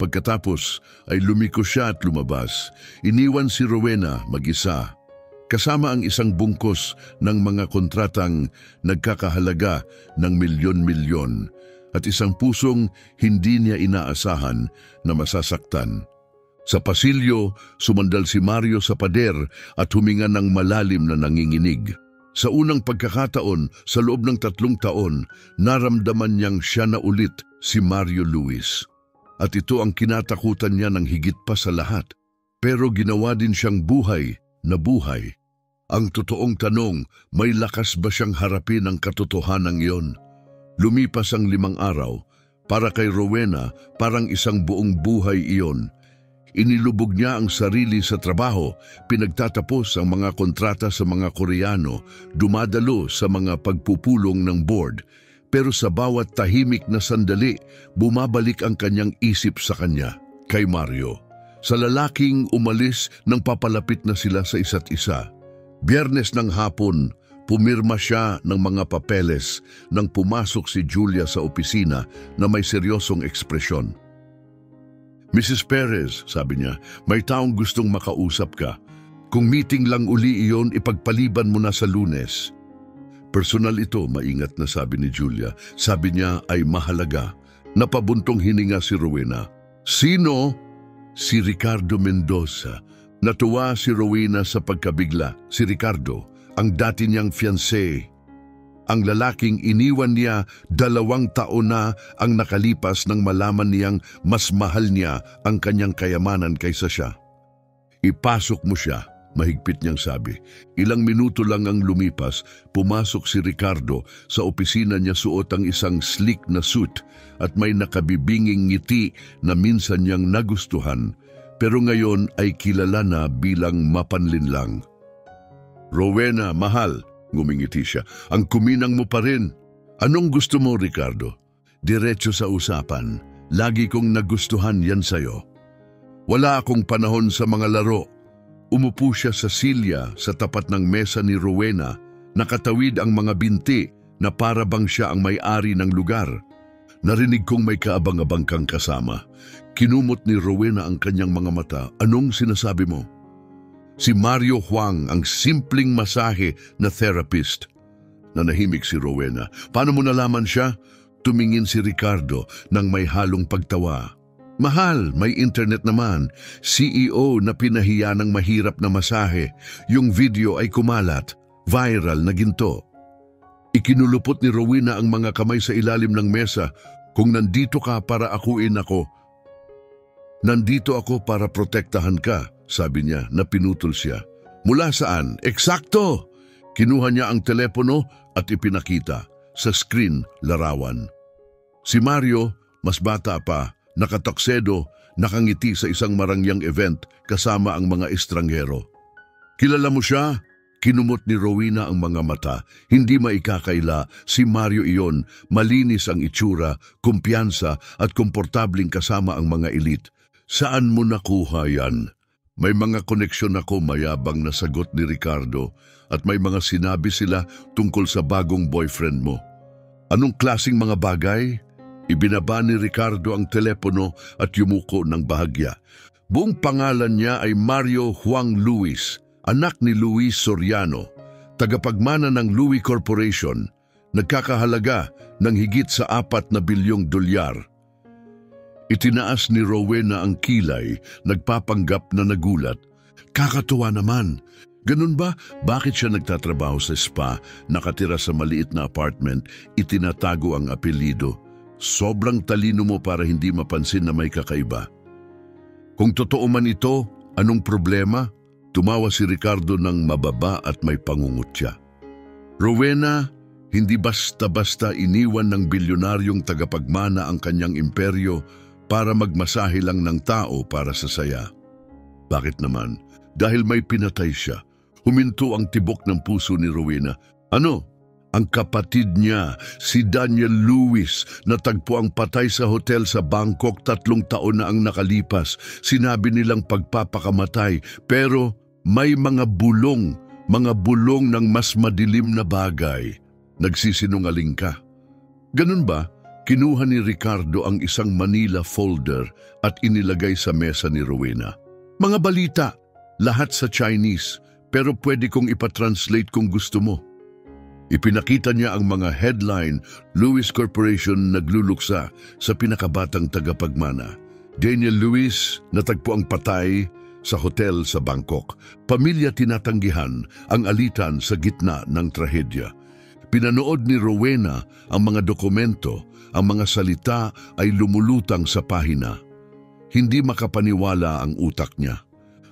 Pagkatapos ay lumiko siya at lumabas. Iniwan si Rowena mag-isa, kasama ang isang bungkos ng mga kontratang nagkakahalaga ng milyon-milyon at isang pusong hindi niya inaasahan na masasaktan. Sa pasilyo, sumandal si Mario sa pader at huminga ng malalim na nanginginig. Sa unang pagkakataon, sa loob ng 3 taon, naramdaman niyang siya na ulit si Mario Luis. At ito ang kinatakutan niya ng higit pa sa lahat. Pero ginawa din siyang buhay na buhay. Ang totoong tanong, may lakas ba siyang harapin ang katotohanan iyon? Lumipas ang 5 araw, para kay Rowena parang isang buong buhay iyon. Inilubog niya ang sarili sa trabaho, pinagtatapos ang mga kontrata sa mga Koreano, dumadalo sa mga pagpupulong ng board. Pero sa bawat tahimik na sandali, bumabalik ang kanyang isip sa kanya, kay Mario. Sa lalaking umalis nang papalapit na sila sa isa't isa. Biyernes ng hapon, pumirma siya ng mga papeles nang pumasok si Julia sa opisina na may seryosong ekspresyon. Mrs. Perez, sabi niya, may taong gustong makausap ka. Kung meeting lang uli iyon, ipagpaliban mo na sa Lunes. Personal ito, maingat na sabi ni Julia. Sabi niya ay mahalaga. Napabuntong hininga si Rowena. Sino? Si Ricardo Mendoza. Natuwa si Rowena sa pagkabigla. Si Ricardo, ang dati niyang fiancé. Ang lalaking iniwan niya 2 taon na ang nakalipas nang malaman niyang mas mahal niya ang kanyang kayamanan kaysa siya. Ipasok mo siya, mahigpit niyang sabi. Ilang minuto lang ang lumipas, pumasok si Ricardo. Sa opisina niya suot ang isang slick na suit at may nakabibinging ngiti na minsan niyang nagustuhan, pero ngayon ay kilala na bilang mapanlinlang. Rowena, mahal, ngumingiti siya. Ang kuminang mo pa rin. Anong gusto mo, Ricardo? Diretso sa usapan. Lagi kong nagustuhan yan sa'yo. Wala akong panahon sa mga laro. Umupo siya sa silya sa tapat ng mesa ni Rowena. Nakatawid ang mga binti na para bang siya ang may-ari ng lugar. Narinig kong may kaabang-abang kang kasama. Kinumot ni Rowena ang kanyang mga mata. Anong sinasabi mo? Si Mario Huang, ang simpleng masahe na therapist. Nanahimik si Rowena. Paano mo nalaman siya? Tumingin si Ricardo nang may halong pagtawa. Mahal, may internet naman. CEO na pinahiya ng mahirap na masahe. Yung video ay kumalat. Viral na ginto. Ikinulupot ni Rowena ang mga kamay sa ilalim ng mesa. Kung nandito ka para akuin ako. Nandito ako para protektahan ka, sabi niya na pinutol siya. Mula saan? Eksakto! Kinuha niya ang telepono at ipinakita. Sa screen, larawan. Si Mario, mas bata pa, nakatoksedo, nakangiti sa isang marangyang event kasama ang mga estranghero. Kilala mo siya? Kinumot ni Rowena ang mga mata. Hindi maikakaila, si Mario iyon, malinis ang itsura, kumpiyansa at komportabling kasama ang mga elite. Saan mo nakuha yan? May mga koneksyon ako, mayabang na sagot ni Ricardo, at may mga sinabi sila tungkol sa bagong boyfriend mo. Anong klasing mga bagay? Ibinaba ni Ricardo ang telepono at yumuko ng bahagya. Buong pangalan niya ay Mario Huang Luis, anak ni Luis Soriano, tagapagmana ng Louis Corporation, nagkakahalaga ng higit sa 4 na bilyong dolyar. Itinaas ni Rowena ang kilay, nagpapanggap na nagulat. Kakatuwa naman. Ganun ba? Bakit siya nagtatrabaho sa spa, nakatira sa maliit na apartment, itinatago ang apelyido? Sobrang talino mo para hindi mapansin na may kakaiba. Kung totoo man ito, anong problema? Tumawa si Ricardo ng mababa at may pangungutya. Rowena, hindi basta-basta iniwan ng bilyonaryong tagapagmana ang kanyang imperyo para magmasahe lang ng tao para sa saya. Bakit naman? Dahil may pinatay siya. Huminto ang tibok ng puso ni Rowena. Ano? Ang kapatid niya, si Daniel Lewis, natagpo ang patay sa hotel sa Bangkok 3 taon na ang nakalipas. Sinabi nilang pagpapakamatay, pero may mga bulong ng mas madilim na bagay. Nagsisinungaling ka. Ganun ba? Kinuha ni Ricardo ang isang Manila folder at inilagay sa mesa ni Rowena. Mga balita, lahat sa Chinese, pero pwede kong ipatranslate kung gusto mo. Ipinakita niya ang mga headline, Louis Corporation nagluluksa sa pinakabatang tagapagmana. Daniel Lewis, natagpo ang patay sa hotel sa Bangkok. Pamilya tinatanggihan ang alitan sa gitna ng trahedya. Pinanood ni Rowena ang mga dokumento, ang mga salita ay lumulutang sa pahina. Hindi makapaniwala ang utak niya.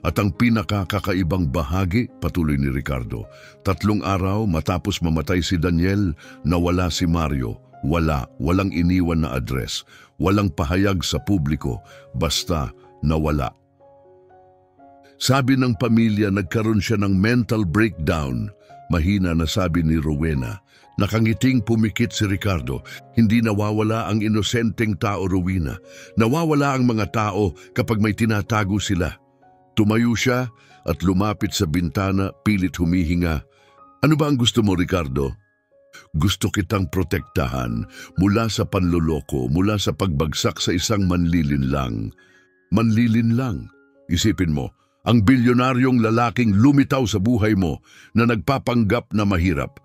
At ang pinakakakaibang bahagi, patuloy ni Ricardo, 3 araw matapos mamatay si Daniel, nawala si Mario. Walang iniwan na address, walang pahayag sa publiko, basta nawala. Sabi ng pamilya, nagkaroon siya ng mental breakdown. Mahina na sabi ni Rowena. Nakangiting pumikit si Ricardo. Hindi nawawala ang inosenteng tao, Rowena. Nawawala ang mga tao kapag may tinatago sila. Tumayo siya at lumapit sa bintana, pilit humihinga. Ano ba ang gusto mo, Ricardo? Gusto kitang protektahan mula sa panloloko, mula sa pagbagsak sa isang manlilinlang. Manlilinlang? Isipin mo, ang bilyonaryong lalaking lumitaw sa buhay mo na nagpapanggap na mahirap.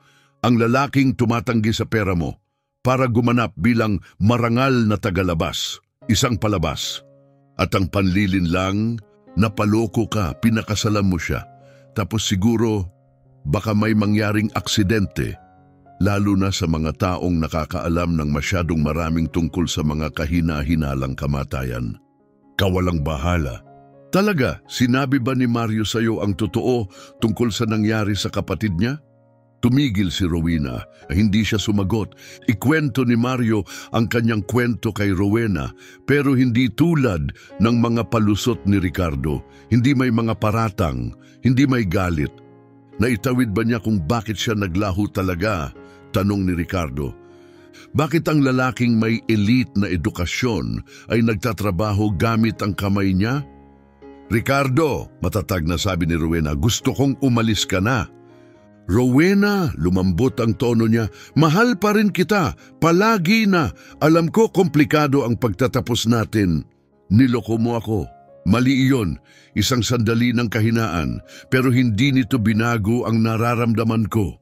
Ang lalaking tumatanggi sa pera mo para gumanap bilang marangal na tagalabas, isang palabas. At ang panlilinlang, napaloko ka, pinakasalan mo siya. Tapos siguro, baka may mangyaring aksidente, lalo na sa mga taong nakakaalam ng masyadong maraming tungkol sa mga kahina-hinalang kamatayan. Kawalang bahala. Talaga, sinabi ba ni Mario sa'yo ang totoo tungkol sa nangyari sa kapatid niya? Tumigil si Rowena, hindi siya sumagot. Ikwento ni Mario ang kanyang kwento kay Rowena, pero hindi tulad ng mga palusot ni Ricardo. Hindi may mga paratang, hindi may galit. Naitawid ba niya kung bakit siya naglaho talaga? Tanong ni Ricardo. Bakit ang lalaking may elite na edukasyon ay nagtatrabaho gamit ang kamay niya? Ricardo, matatag na sabi ni Rowena, gusto kong umalis ka na. Rowena, lumambot ang tono niya, mahal pa rin kita, palagi na. Alam ko komplikado ang pagtatapos natin. Niloko mo ako. Mali iyon, isang sandali ng kahinaan, pero hindi nito binago ang nararamdaman ko.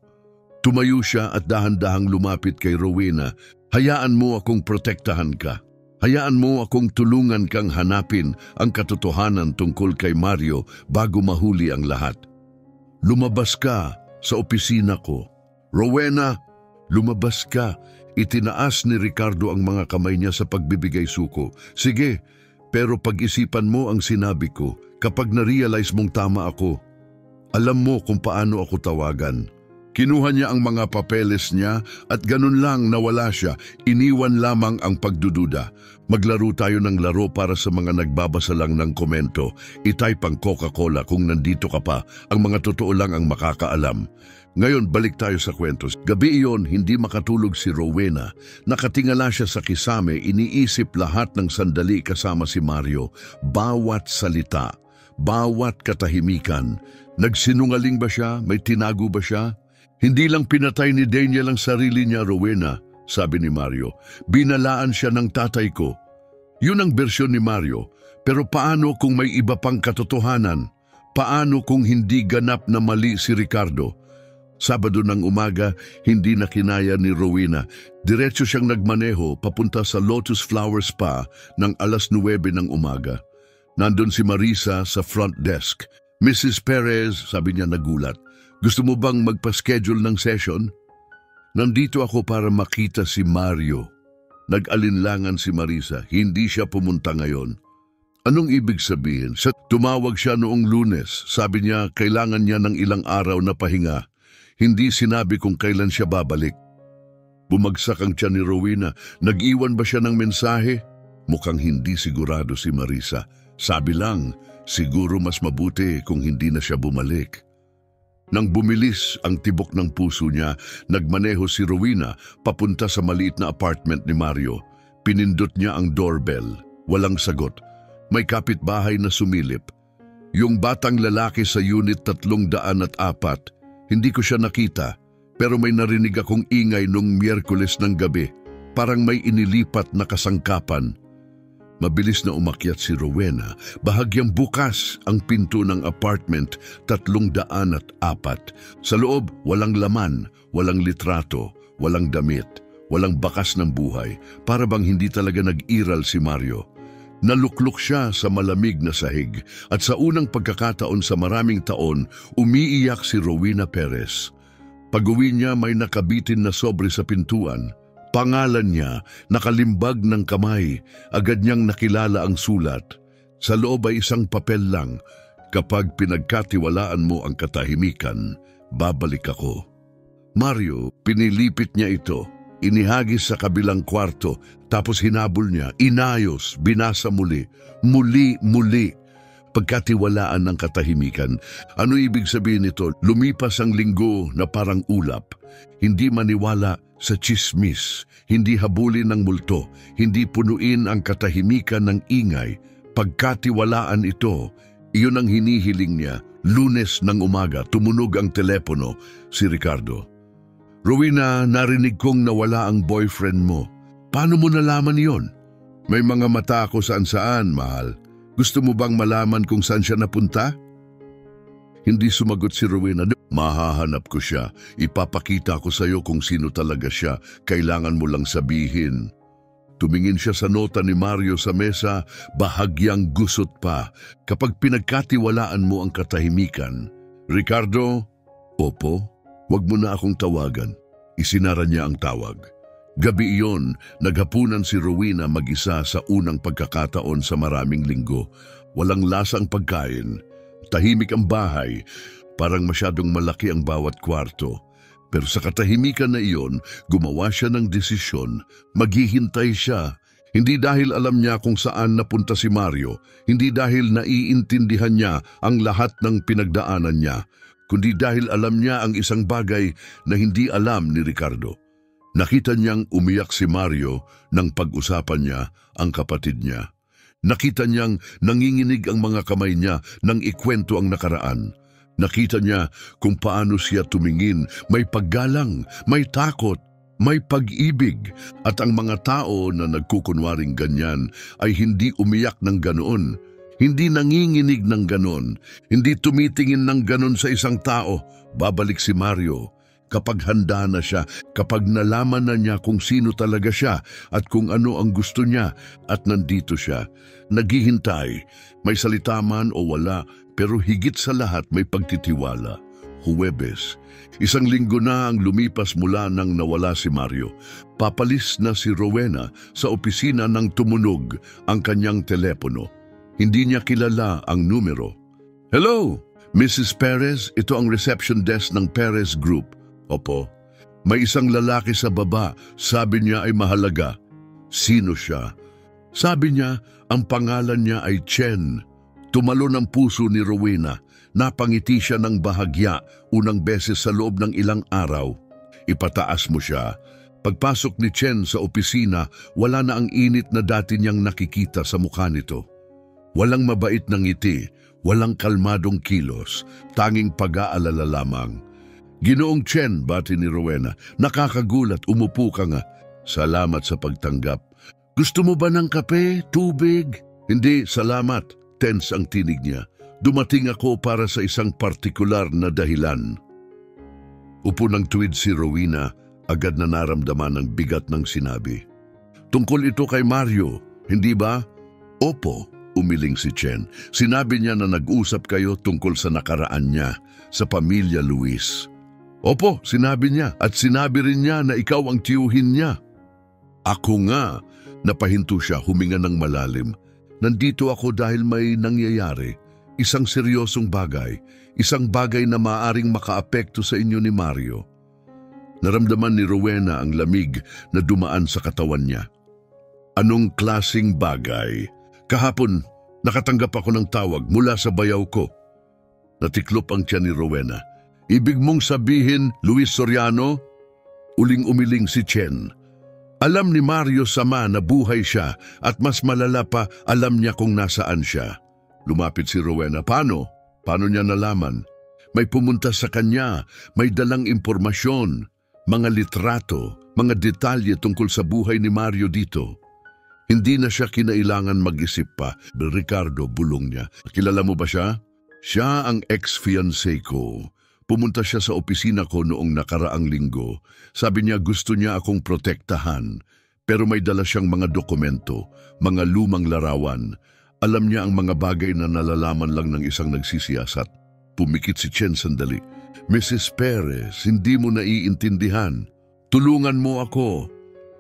Tumayo siya at dahan-dahang lumapit kay Rowena. Hayaan mo akong protektahan ka. Hayaan mo akong tulungan kang hanapin ang katotohanan tungkol kay Mario bago mahuli ang lahat. Lumabas ka sa opisina ko. Rowena, lumabas ka. Itinaas ni Ricardo ang mga kamay niya sa pagbibigay suko. Sige, pero pag-isipan mo ang sinabi ko kapag na-realize mong tama ako. Alam mo kung paano ako tawagan. Kinuha niya ang mga papeles niya at ganun lang nawala siya. Iniwan lamang ang pagdududa. Maglaro tayo ng laro para sa mga nagbabasa lang ng komento. I-type ang Coca-Cola kung nandito ka pa. Ang mga totoo lang ang makakaalam. Ngayon, balik tayo sa kwentos. Gabi iyon, hindi makatulog si Rowena. Nakatingala siya sa kisame, iniisip lahat ng sandali kasama si Mario. Bawat salita, bawat katahimikan. Nagsinungaling ba siya? May tinago ba siya? Hindi lang pinatay ni Daniel ang sarili niya, Rowena, sabi ni Mario. Binalaan siya ng tatay ko. Yun ang bersyon ni Mario. Pero paano kung may iba pang katotohanan? Paano kung hindi ganap na mali si Ricardo? Sabado ng umaga, hindi na kinaya ni Rowena. Diretso siyang nagmaneho papunta sa Lotus Flower Spa ng alas 9 ng umaga. Nandun si Marisa sa front desk. Mrs. Perez, sabi niya nagulat. Gusto mo bang magpa-schedule ng session? Nandito ako para makita si Mario. Nag-alinlangan si Marisa, hindi siya pumunta ngayon. Anong ibig sabihin? Tumawag siya noong Lunes. Sabi niya kailangan niya ng ilang araw na pahinga. Hindi sinabi kung kailan siya babalik. Bumagsak ang tiyan ni Rowena. Nag-iwan ba siya ng mensahe? Mukhang hindi sigurado si Marisa. Sabi lang, siguro mas mabuti kung hindi na siya bumalik. Nang bumilis ang tibok ng puso niya, nagmaneho si Rowena papunta sa maliit na apartment ni Mario. Pinindot niya ang doorbell. Walang sagot. May kapitbahay na sumilip. Yung batang lalaki sa unit 304. Hindi ko siya nakita, pero may narinig akong ingay nung Miyerkules ng gabi. Parang may inilipat na kasangkapan. Mabilis na umakyat si Rowena. Bahagyang bukas ang pinto ng apartment 304. Sa loob, walang laman, walang litrato, walang damit, walang bakas ng buhay. Para bang hindi talaga nag-iral si Mario. Naluklok siya sa malamig na sahig at sa unang pagkakataon sa maraming taon, umiiyak si Rowena Perez. Pag-uwi niya may nakabitin na sobre sa pintuan. Pangalan niya, nakalimbag ng kamay, agad niyang nakilala ang sulat. Sa loob ay isang papel lang, kapag pinagkatiwalaan mo ang katahimikan, babalik ako. Mario, pinilipit niya ito, inihagis sa kabilang kwarto, tapos hinabol niya, inayos, binasa muli, muli. Pagkatiwalaan ng katahimikan. Ano ibig sabihin nito? Lumipas ang linggo na parang ulap. Hindi maniwala sa tsismis, hindi habulin ng multo, hindi punuin ang katahimikan ng ingay. Pagkatiwalaan ito, iyon ang hinihiling niya. Lunes ng umaga, tumunog ang telepono, si Ricardo. Rowena, narinig kong nawala ang boyfriend mo. Paano mo nalaman iyon? May mga mata ako saan-saan, mahal. Gusto mo bang malaman kung saan siya napunta? Hindi sumagot si Rowena. Mahahanap ko siya. Ipapakita ko sa iyo kung sino talaga siya. Kailangan mo lang sabihin. Tumingin siya sa nota ni Mario sa mesa, bahagyang gusot pa. Kapag pinagkatiwalaan mo ang katahimikan. Ricardo? Opo, wag mo na akong tawagan. Isinara niya ang tawag. Gabi iyon, naghapunan si Rowena mag-isa sa unang pagkakataon sa maraming linggo. Walang lasa ang pagkain. Tahimik ang bahay. Parang masyadong malaki ang bawat kwarto. Pero sa katahimikan na iyon, gumawa siya ng desisyon. Maghihintay siya. Hindi dahil alam niya kung saan napunta si Mario. Hindi dahil naiintindihan niya ang lahat ng pinagdaanan niya. Kundi dahil alam niya ang isang bagay na hindi alam ni Ricardo. Nakita niyang umiyak si Mario nang pag-usapan niya ang kapatid niya. Nakita niyang nanginginig ang mga kamay niya nang ikwento ang nakaraan. Nakita niya kung paano siya tumingin, may paggalang, may takot, may pag-ibig, at ang mga tao na nagkukunwaring ganyan ay hindi umiyak ng ganoon, hindi nanginginig ng ganon, hindi tumitingin ng ganon sa isang tao. Babalik si Mario kapag handa na siya, kapag nalaman na niya kung sino talaga siya at kung ano ang gusto niya at nandito siya. Naghihintay, may salita man o wala, pero higit sa lahat may pagtitiwala. Huwebes, 1 linggo na ang lumipas mula nang nawala si Mario. Papalis na si Rowena sa opisina nang tumunog ang kanyang telepono. Hindi niya kilala ang numero. "Hello, Mrs. Perez, ito ang reception desk ng Perez Group." "Opo." "May isang lalaki sa baba, sabi niya ay mahalaga." "Sino siya?" "Sabi niya, ang pangalan niya ay Chen." Tumalon ang puso ni Rowena. Napangiti siya ng bahagya unang beses sa loob ng ilang araw. Ipataas mo siya. Pagpasok ni Chen sa opisina, wala na ang init na dati niyang nakikita sa mukha nito. Walang mabait na ngiti, walang kalmadong kilos, tanging pag-aalala lamang. "Ginoong Chen," bati ni Rowena, "nakakagulat, umupo ka nga." "Salamat sa pagtanggap." "Gusto mo ba ng kape, tubig?" "Hindi, salamat." Tense ang tinig niya. "Dumating ako para sa isang partikular na dahilan." Upo ng tuwid si Rowena, agad na naramdaman ang bigat ng sinabi. "Tungkol ito kay Mario, hindi ba?" "Opo," umiling si Chen. "Sinabi niya na nag-usap kayo tungkol sa nakaraan niya, sa pamilya Luis." "Opo, sinabi niya, at sinabi rin niya na ikaw ang tiyuhin niya." "Ako nga," napahinto siya, huminga ng malalim. "Nandito ako dahil may nangyayari, isang seryosong bagay, isang bagay na maaaring makaapekto sa inyo ni Mario." Naramdaman ni Rowena ang lamig na dumaan sa katawan niya. "Anong klasing bagay?" "Kahapon, nakatanggap ako ng tawag mula sa bayaw ko." Natiklop ang tiyan ni Rowena. "Ibig mong sabihin, Luis Soriano?" Uling-umiling si Chen. Alam ni Mario sama na buhay siya at mas malala pa, alam niya kung nasaan siya. Lumapit si Rowena. "Paano? Paano niya nalaman?" "May pumunta sa kanya, may dalang impormasyon, mga litrato, mga detalye tungkol sa buhay ni Mario dito." Hindi na siya kinailangan mag-isip pa. "Ricardo," bulong niya. "Kilala mo ba siya?" "Siya ang ex-fiancé ko. Pumunta siya sa opisina ko noong nakaraang linggo. Sabi niya gusto niya akong protektahan, pero may dala siyang mga dokumento, mga lumang larawan. Alam niya ang mga bagay na nalalaman lang ng isang nagsisiyasat." Pumikit si Chen sandali. "Mrs. Perez, hindi mo naiintindihan. Tulungan mo ako."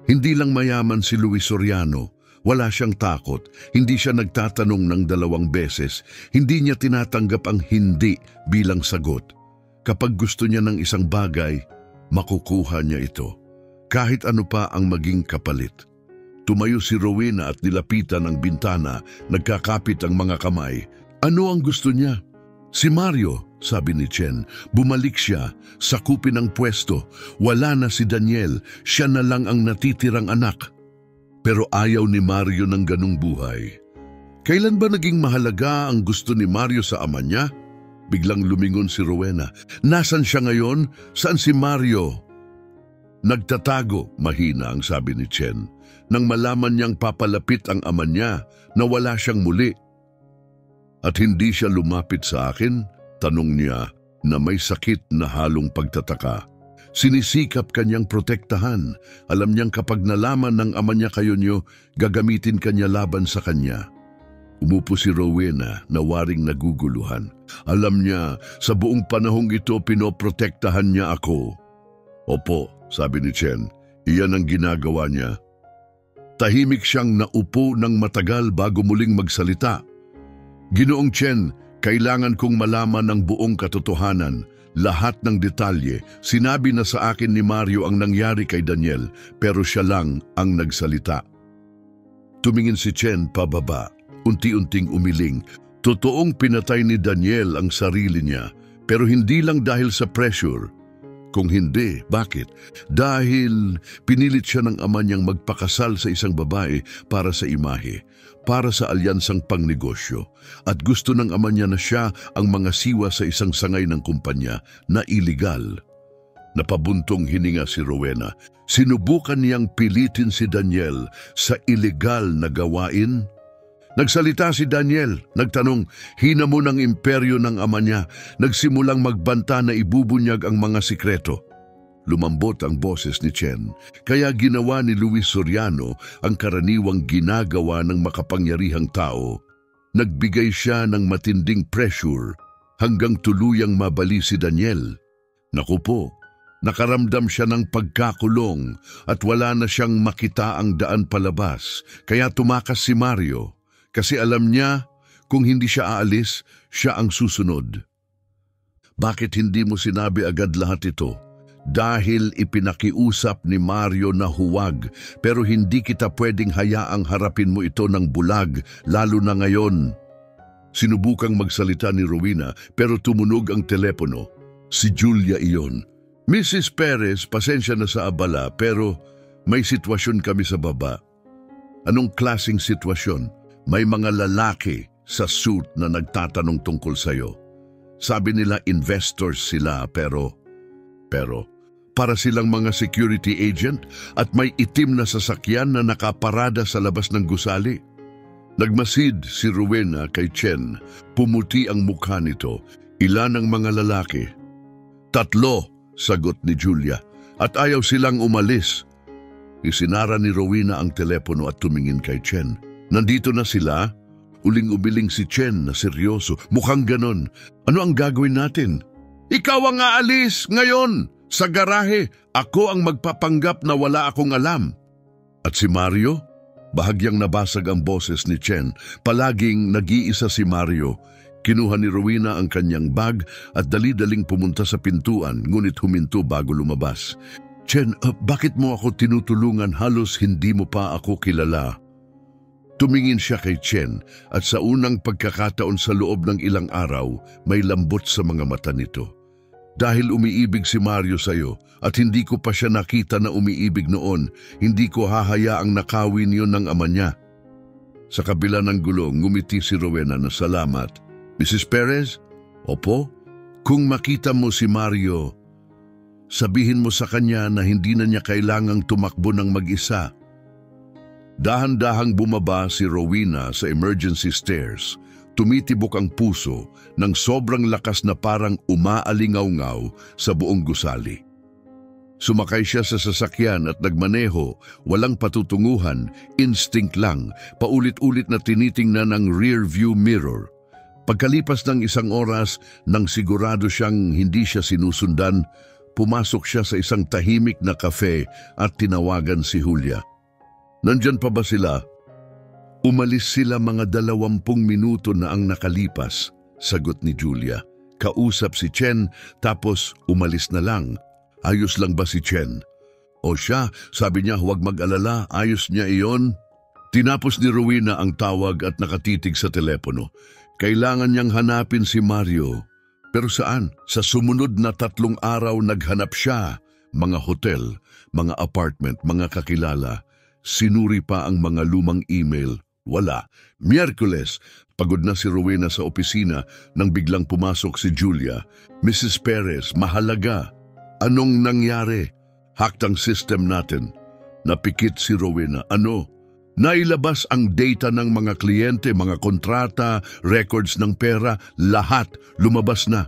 Hindi lang mayaman si Luis Soriano. Wala siyang takot. Hindi siya nagtatanong ng 2 beses. Hindi niya tinatanggap ang hindi bilang sagot. Kapag gusto niya ng isang bagay, makukuha niya ito. Kahit ano pa ang maging kapalit. Tumayo si Rowena at nilapitan ang bintana, nagkakapit ang mga kamay. Ano ang gusto niya? "Si Mario," sabi ni Chen. "Bumalik siya, sakupin ang pwesto. Wala na si Daniel, siya na lang ang natitirang anak." Pero ayaw ni Mario ng ganung buhay. Kailan ba naging mahalaga ang gusto ni Mario sa ama niya? Biglang lumingon si Rowena. "Nasaan siya ngayon? Saan si Mario?" "Nagtatago," mahina ang sabi ni Chen. Nang malaman niyang papalapit ang ama niya, nawala siyang muli. "At hindi siya lumapit sa akin?" tanong niya na may sakit na halong pagtataka. Sinisikap kanyang protektahan. Alam niyang kapag nalaman ng ama niya kayo niyo, gagamitin kanya laban sa kanya. Umupo si Rowena na waring naguguluhan. Alam niya, sa buong panahong ito pinoprotektahan niya ako. "Opo," sabi ni Chen, "iyan ang ginagawa niya." Tahimik siyang naupo ng matagal bago muling magsalita. "Ginoong Chen, kailangan kong malaman ang buong katotohanan, lahat ng detalye. Sinabi na sa akin ni Mario ang nangyari kay Daniel, pero siya lang ang nagsalita." Tumingin si Chen pababa. Unti-unting umiling. Totoong pinatay ni Daniel ang sarili niya, pero hindi lang dahil sa pressure. Kung hindi, bakit? Dahil pinilit siya ng ama niyang magpakasal sa isang babae para sa imahe, para sa alyansang pangnegosyo, at gusto ng ama niya na siya ang mga siwa sa isang sangay ng kumpanya na iligal. Napabuntong hininga si Rowena. Sinubukan niyang pilitin si Daniel sa ilegal na gawain. Nagsalita si Daniel, nagtanong, hinamon ng imperyo ng ama niya, nagsimulang magbanta na ibubunyag ang mga sikreto. Lumambot ang boses ni Chen, kaya ginawa ni Luis Soriano ang karaniwang ginagawa ng makapangyarihang tao. Nagbigay siya ng matinding pressure hanggang tuluyang mabali si Daniel. Naku po, nakaramdam siya ng pagkakulong at wala na siyang makita ang daan palabas, kaya tumakas si Mario. Kasi alam niya, kung hindi siya aalis, siya ang susunod. Bakit hindi mo sinabi agad lahat ito? Dahil ipinakiusap ni Mario na huwag, pero hindi kita pwedeng hayaang harapin mo ito ng bulag, lalo na ngayon. Sinubukang magsalita ni Rowena, pero tumunog ang telepono. Si Julia iyon. Mrs. Perez, pasensya na sa abala, pero may sitwasyon kami sa baba. Anong klaseng sitwasyon? May mga lalaki sa suit na nagtatanong tungkol sa'yo. Sabi nila investors sila pero para silang mga security agent at may itim na sasakyan na nakaparada sa labas ng gusali. Nagmasid si Rowena kay Chen. Pumuti ang mukha nito. Ilan ang mga lalaki? 3, sagot ni Julia. At ayaw silang umalis. Isinara ni Rowena ang telepono at tumingin kay Chen. Nandito na sila? Uling-ubiling si Chen na seryoso. Mukhang ganon. Ano ang gagawin natin? Ikaw ang aalis ngayon! Sa garahe, ako ang magpapanggap na wala akong alam. At si Mario? Bahagyang nabasag ang boses ni Chen. Palaging nag-iisa si Mario. Kinuha ni Rowena ang kanyang bag at dali-daling pumunta sa pintuan, ngunit huminto bago lumabas. Chen, bakit mo ako tinutulungan? Halos hindi mo pa ako kilala. Tumingin siya kay Chen at sa unang pagkakataon sa loob ng ilang araw, may lambot sa mga mata nito. Dahil umiibig si Mario sa'yo at hindi ko pa siya nakita na umiibig noon, hindi ko hahayaang nakawin yon ng ama niya. Sa kabila ng gulong, ngumiti si Rowena na salamat. Mrs. Perez? Opo? Kung makita mo si Mario, sabihin mo sa kanya na hindi na niya kailangang tumakbo ng mag-isa. Dahan-dahang bumaba si Rowena sa emergency stairs. Tumitibok ang puso ng sobrang lakas na parang umaalingaw-ngaw sa buong gusali. Sumakay siya sa sasakyan at nagmaneho, walang patutunguhan, instinct lang, paulit-ulit na tinitingnan ang rear view mirror. Pagkalipas ng 1 oras, nang sigurado siyang hindi siya sinusundan, pumasok siya sa isang tahimik na kafe at tinawagan si Julia. Nandyan pa ba sila? Umalis sila mga 20 minuto na ang nakalipas, sagot ni Julia. Kausap si Chen, tapos umalis na lang. Ayos lang ba si Chen? O siya, sabi niya huwag mag-alala, ayos niya iyon. Tinapos ni Rowena ang tawag at nakatitig sa telepono. Kailangan niyang hanapin si Mario. Pero saan? Sa sumunod na 3 araw naghanap siya. Mga hotel, mga apartment, mga kakilala. Sinuri pa ang mga lumang email. Wala. Miyerkules, pagod na si Rowena sa opisina nang biglang pumasok si Julia. Mrs. Perez, mahalaga. Anong nangyari? Hacked ang system natin. Napikit si Rowena. Ano? Nailabas ang data ng mga kliyente, mga kontrata, records ng pera, lahat lumabas na.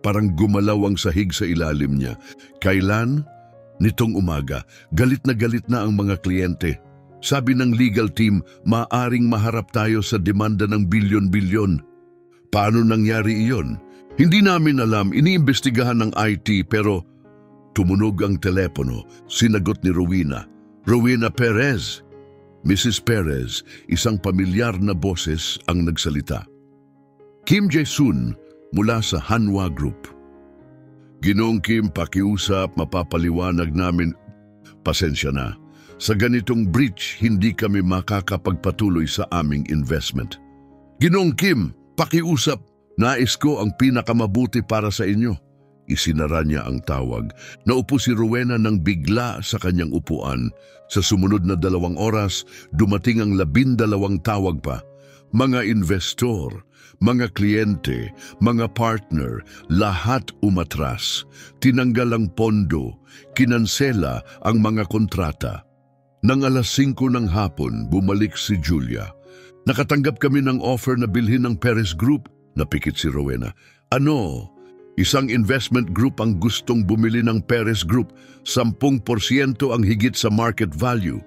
Parang gumalaw ang sahig sa ilalim niya. Kailan? Nitong umaga, galit na ang mga kliyente. Sabi ng legal team, maaring maharap tayo sa demanda ng bilyon-bilyon. Paano nangyari iyon? Hindi namin alam, iniimbestigahan ng IT pero tumunog ang telepono. Sinagot ni Rowena. Rowena Perez. Mrs. Perez, isang pamilyar na boses ang nagsalita. Kim Jae-sun mula sa Hanwha Group. Ginoong Kim, pakiusap, mapapaliwanag namin. Pasensya na. Sa ganitong breach, hindi kami makakapagpatuloy sa aming investment. Ginoong Kim, pakiusap. Nais ko ang pinakamabuti para sa inyo. Isinara niya ang tawag. Naupo si Rowena nang bigla sa kanyang upuan. Sa sumunod na 2 oras, dumating ang 12 tawag pa. Mga investor, mga kliyente, mga partner, lahat umatras. Tinanggal ang pondo, kinansela ang mga kontrata. Nang 5:00 ng hapon, bumalik si Julia. Nakatanggap kami ng offer na bilhin ng Perez Group. Napikit si Rowena. Ano? Isang investment group ang gustong bumili ng Perez Group. 10% ang higit sa market value.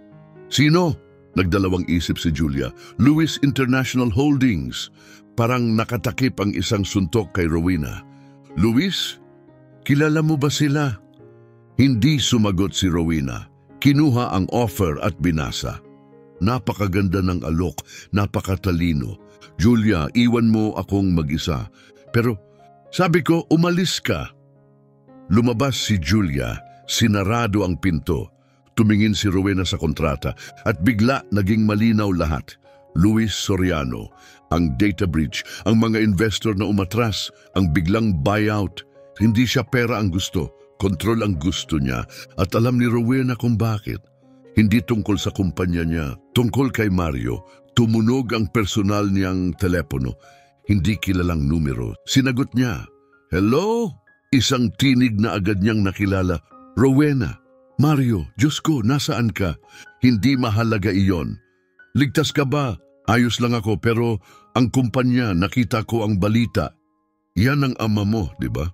Sino? Nagdalawang isip si Julia. Lewis International Holdings. Parang nakatakip ang isang suntok kay Rowena. Luis? Kilala mo ba sila? Hindi sumagot si Rowena. Kinuha ang offer at binasa. Napakaganda ng alok, napakatalino. Julia, iwan mo akong mag-isa. Pero sabi ko, umalis ka. Lumabas si Julia, sinarado ang pinto. Tumingin si Rowena sa kontrata at bigla naging malinaw lahat. Luis Soriano, ang data breach, ang mga investor na umatras, ang biglang buyout. Hindi siya pera ang gusto, kontrol ang gusto niya at alam ni Rowena kung bakit. Hindi tungkol sa kumpanya niya, tungkol kay Mario. Tumunog ang personal niyang telepono. Hindi kilalang numero. Sinagot niya, "Hello?" Isang tinig na agad niyang nakilala. "Rowena, Mario, Diyos ko, nasaan ka? Hindi mahalaga iyon. Ligtas ka ba? Ayos lang ako pero ang kumpanya, nakita ko ang balita. Yan ang ama mo, di ba?"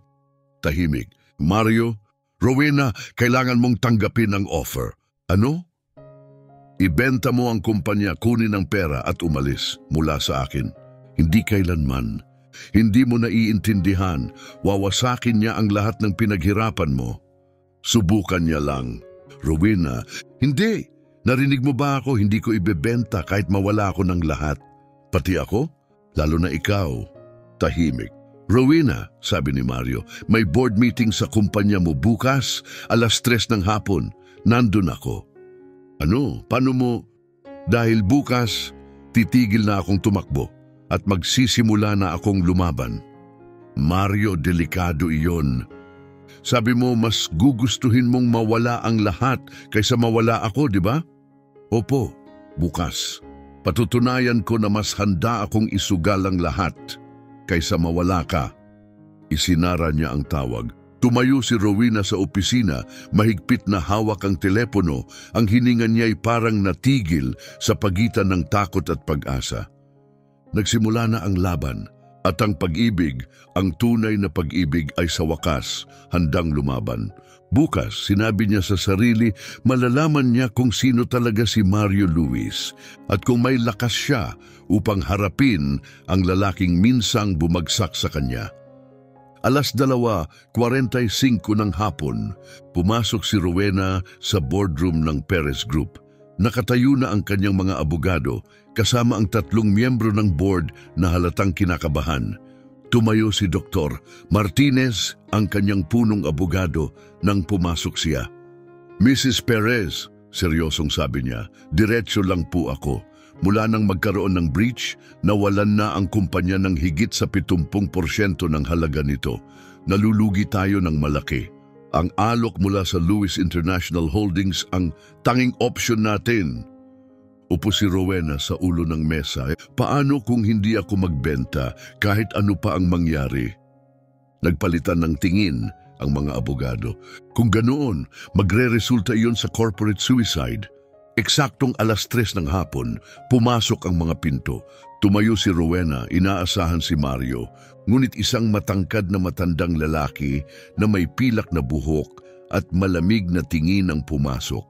Tahimik. "Mario, Rowena, kailangan mong tanggapin ang offer." "Ano?" "Ibenta mo ang kumpanya, kunin ang pera at umalis mula sa akin." Hindi kailanman. Hindi mo naiintindihan. Wawasakin niya ang lahat ng pinaghirapan mo. Subukan niya lang. Rowena, hindi. Narinig mo ba ako? Hindi ko ibebenta kahit mawala ako ng lahat. Pati ako? Lalo na ikaw. Tahimik. Rowena, sabi ni Mario, may board meeting sa kumpanya mo bukas, 3:00 ng hapon. Nandun ako. Ano? Paano mo? Dahil bukas, titigil na akong tumakbo. At magsisimula na akong lumaban. Mario, delikado iyon. Sabi mo, mas gugustuhin mong mawala ang lahat kaysa mawala ako, di ba? Opo, bukas. Patutunayan ko na mas handa akong isugal ang lahat kaysa mawala ka. Isinara niya ang tawag. Tumayo si Rowena sa opisina, mahigpit na hawak ang telepono. Ang hininga niya ay parang natigil sa pagitan ng takot at pag-asa. Nagsimula na ang laban at ang pag-ibig, ang tunay na pag-ibig ay sa wakas, handang lumaban. Bukas, sinabi niya sa sarili, malalaman niya kung sino talaga si Mario Luis at kung may lakas siya upang harapin ang lalaking minsang bumagsak sa kanya. 2:45 ng hapon, pumasok si Rowena sa boardroom ng Perez Group. Nakatayo na ang kanyang mga abogado kasama ang 3 miyembro ng board na halatang kinakabahan. Tumayo si Dr. Martinez, ang kanyang punong abogado, nang pumasok siya. "Mrs. Perez," seryosong sabi niya, "diretso lang po ako. Mula nang magkaroon ng breach, nawalan na ang kumpanya ng higit sa 70% ng halaga nito. Nalulugi tayo ng malaki. Ang alok mula sa Lewis International Holdings ang tanging option natin." Upo si Rowena sa ulo ng mesa. "Paano kung hindi ako magbenta kahit ano pa ang mangyari?" Nagpalitan ng tingin ang mga abogado. "Kung ganoon, magre-resulta iyon sa corporate suicide." Eksaktong 3:00 ng hapon, pumasok ang mga pinto. Tumayo si Rowena, inaasahan si Mario. Ngunit isang matangkad na matandang lalaki na may pilak na buhok at malamig na tingin ang pumasok.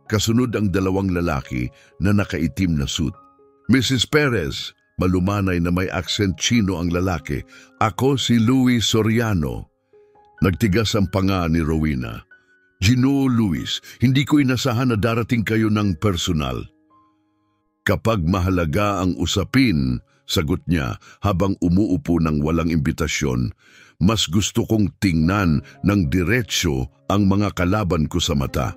Kasunod ang 2 lalaki na nakaitim na suit. "Mrs. Perez," malumanay na may accent Chino ang lalaki, "ako si Luis Soriano." Nagtigas ang panga ni Rowena. "Ginoong Luis, hindi ko inasahan na darating kayo ng personal." "Kapag mahalaga ang usapin," sagot niya habang umuupo ng walang imbitasyon, "mas gusto kong tingnan ng diretsyo ang mga kalaban ko sa mata."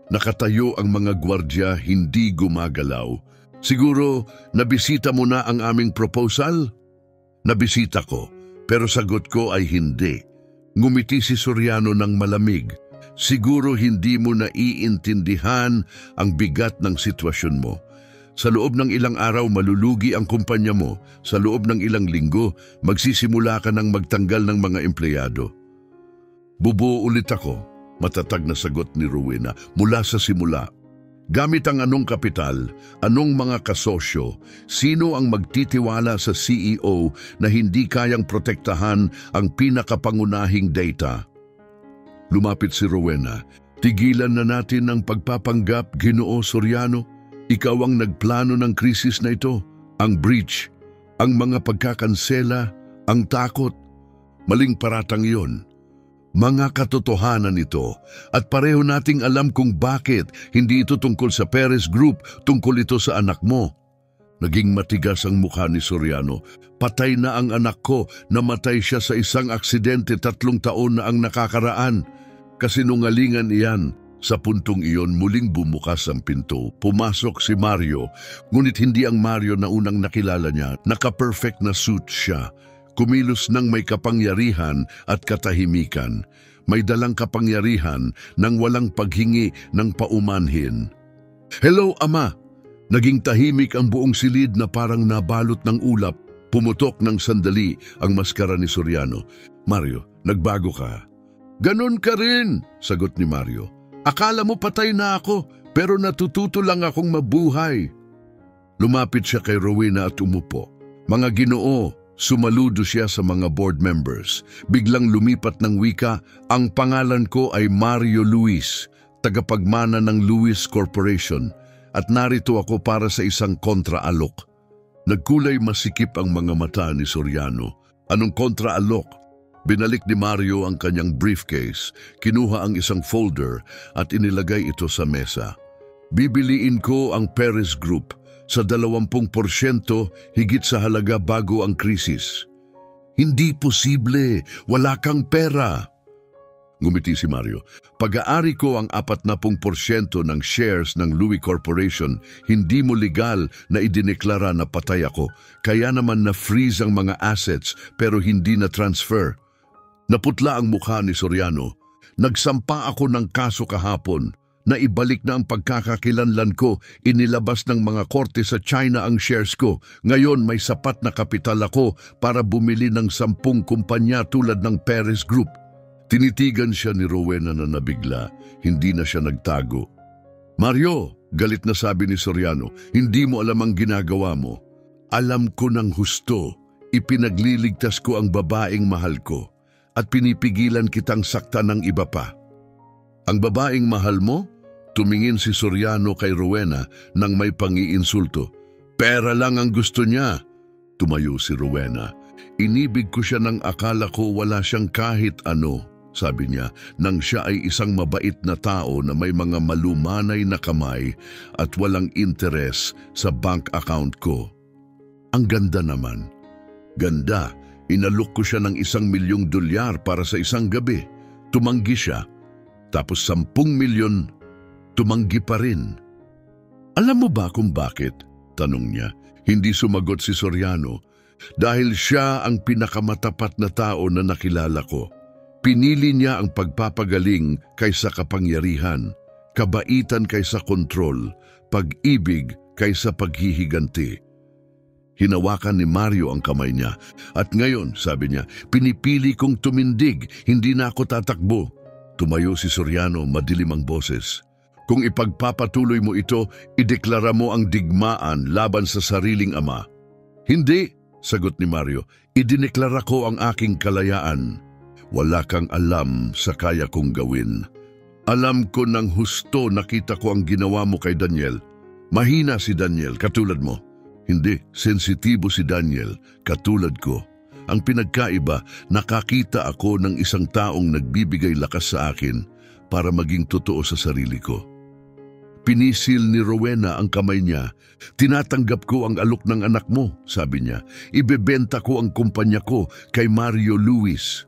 Nakatayo ang mga gwardya, hindi gumagalaw. "Siguro, nabisita mo na ang aming proposal?" "Nabisita ko, pero sagot ko ay hindi. Ngumiti si Soriano ng malamig. Siguro hindi mo naiintindihan ang bigat ng sitwasyon mo. Sa loob ng ilang araw malulugi ang kumpanya mo. Sa loob ng ilang linggo, magsisimula ka ng magtanggal ng mga empleyado. Bubuo ulit ako, matatag na sagot ni Rowena, mula sa simula. Gamit ang anong kapital, anong mga kasosyo, sino ang magtitiwala sa CEO na hindi kayang protektahan ang pinakapangunahing data? Lumapit si Rowena. Tigilan na natin ang pagpapanggap, Ginoo Soriano. Ikaw ang nagplano ng krisis na ito. Ang breach, ang mga pagkakansela, ang takot. Maling paratang iyon. Mga katotohanan ito at pareho nating alam kung bakit hindi ito tungkol sa Perez Group, tungkol ito sa anak mo. Naging matigas ang mukha ni Soriano. Patay na ang anak ko, namatay siya sa isang aksidente 3 taon na ang nakakaraan. Kasinungalingan iyan. Sa puntong iyon muling bumukas ang pinto. Pumasok si Mario, ngunit hindi ang Mario na unang nakilala niya. Naka-perfect na suit siya. Kumilos ng may kapangyarihan at katahimikan. May dalang kapangyarihan nang walang paghingi ng paumanhin. "Hello, Ama!" Naging tahimik ang buong silid na parang nabalot ng ulap. Pumutok ng sandali ang maskara ni Soriano. "Mario, nagbago ka." "Ganon ka rin," sagot ni Mario. "Akala mo patay na ako, pero natututo lang akong mabuhay." Lumapit siya kay Rowena at umupo. "Mga Ginoo," sumaludo siya sa mga board members. Biglang lumipat ng wika, "Ang pangalan ko ay Mario Luis, tagapagmana ng Luis Corporation, at narito ako para sa isang kontraalok." Nagkulay masikip ang mga mata ni Soriano. "Anong kontraalok?" Binalik ni Mario ang kanyang briefcase, kinuha ang isang folder at inilagay ito sa mesa. "Bibiliin ko ang Perez Group sa 20% higit sa halaga bago ang krisis." "Hindi posible, wala kang pera." Ngumiti si Mario. "Pag-aari ko ang 40% ng shares ng Louis Corporation, hindi mo legal na idineklara na patay ako. Kaya naman na-freeze ang mga assets pero hindi na-transfer." Naputla ang mukha ni Soriano. "Nagsampa ako ng kaso kahapon. Naibalik na ang pagkakakilanlan ko. Inilabas ng mga korte sa China ang shares ko. Ngayon may sapat na kapital ako para bumili ng 10 kumpanya tulad ng Perez Group." Tinitigan siya ni Rowena na nabigla. Hindi na siya nagtago. "Mario," galit na sabi ni Soriano, "hindi mo alam ang ginagawa mo." "Alam ko ng husto. Ipinagliligtas ko ang babaeng mahal ko. At pinipigilan kitang sakta ng iba pa." "Ang babaeng mahal mo?" Tumingin si Soriano kay Rowena nang may pangiinsulto. "Pera lang ang gusto niya." Tumayo si Rowena. "Inibig ko siya nang akala ko wala siyang kahit ano," sabi niya, "nang siya ay isang mabait na tao na may mga malumanay na kamay at walang interes sa bank account ko." "Ang ganda naman." "Ganda. Inalok ko siya ng $1,000,000 para sa isang gabi. Tumanggi siya. Tapos 10 milyon, tumanggi pa rin." "Alam mo ba kung bakit?" tanong niya. Hindi sumagot si Soriano. "Dahil siya ang pinakamatapat na tao na nakilala ko. Pinili niya ang pagpapagaling kaysa kapangyarihan, kabaitan kaysa kontrol, pag-ibig kaysa paghihiganti." Hinawakan ni Mario ang kamay niya. "At ngayon," sabi niya, "pinipili kong tumindig, hindi na ako tatakbo." Tumayo si Soriano, madilim ang boses. "Kung ipagpapatuloy mo ito, ideklara mo ang digmaan laban sa sariling ama." "Hindi," sagot ni Mario, "idineklara ko ang aking kalayaan." "Wala kang alam sa kaya kong gawin. Alam ko ng husto, nakita ko ang ginawa mo kay Daniel. Mahina si Daniel, katulad mo. Hindi, sensitibo si Daniel, katulad ko. Ang pinagkaiba, nakakita ako ng isang taong nagbibigay lakas sa akin para maging totoo sa sarili ko." Pinisil ni Rowena ang kamay niya. "Tinatanggap ko ang alok ng anak mo," sabi niya. "Ibebenta ko ang kumpanya ko kay Mario Luis.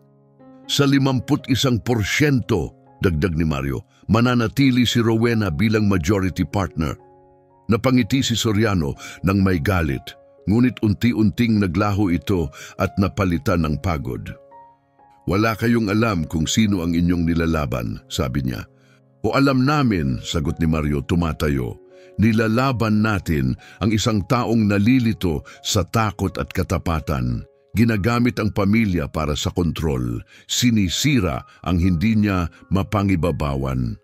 Sa 51%, dagdag ni Mario, mananatili si Rowena bilang majority partner." Napangiti si Soriano nang may galit, ngunit unti-unting naglaho ito at napalitan ng pagod. Wala kayong alam kung sino ang inyong nilalaban, sabi niya. O alam namin, sagot ni Mario tumatayo. Nilalaban natin ang isang taong nalilito sa takot at katapatan. Ginagamit ang pamilya para sa kontrol. Sinisira ang hindi niya mapangibabawan.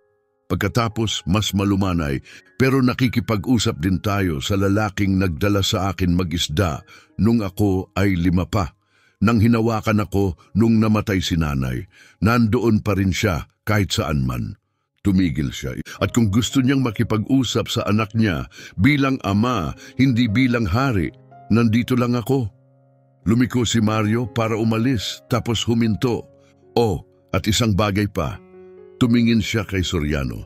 Pagkatapos mas malumanay, pero nakikipag-usap din tayo sa lalaking nagdala sa akin mag-isda nung ako ay 5 pa. Nang hinawakan ako nung namatay si nanay, nandoon pa rin siya kahit saan man. Tumigil siya. At kung gusto niyang makipag-usap sa anak niya bilang ama, hindi bilang hari, nandito lang ako. Lumiko si Mario para umalis, tapos huminto. At isang bagay pa. Tumingin siya kay Soriano.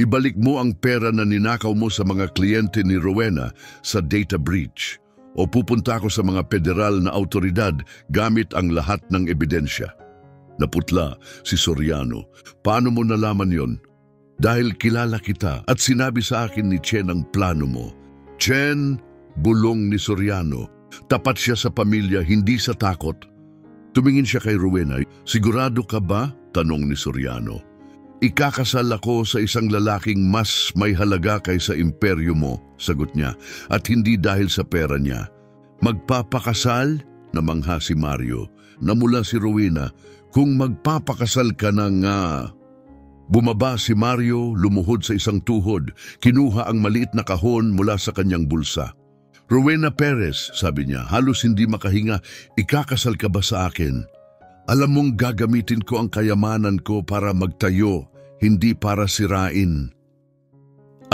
Ibalik mo ang pera na ninakaw mo sa mga kliyente ni Rowena sa data breach. O pupunta ako sa mga federal na autoridad gamit ang lahat ng ebidensya. Naputla si Soriano. Paano mo nalaman yon? Dahil kilala kita at sinabi sa akin ni Chen ang plano mo. Chen, bulong ni Soriano. Tapat siya sa pamilya, hindi sa takot. Tumingin siya kay Rowena. Sigurado ka ba? Tanong ni Soriano. Ikakasal ako sa isang lalaking mas may halaga kaysa imperyo mo, sagot niya, at hindi dahil sa pera niya. Magpapakasal? Namangha si Mario. Namula si Rowena. Kung magpapakasal ka na nga. Bumaba si Mario, lumuhod sa isang tuhod, kinuha ang maliit na kahon mula sa kanyang bulsa. Rowena Perez, sabi niya, halos hindi makahinga, ikakasal ka ba sa akin? Alam mong gagamitin ko ang kayamanan ko para magtayo, hindi para sirain.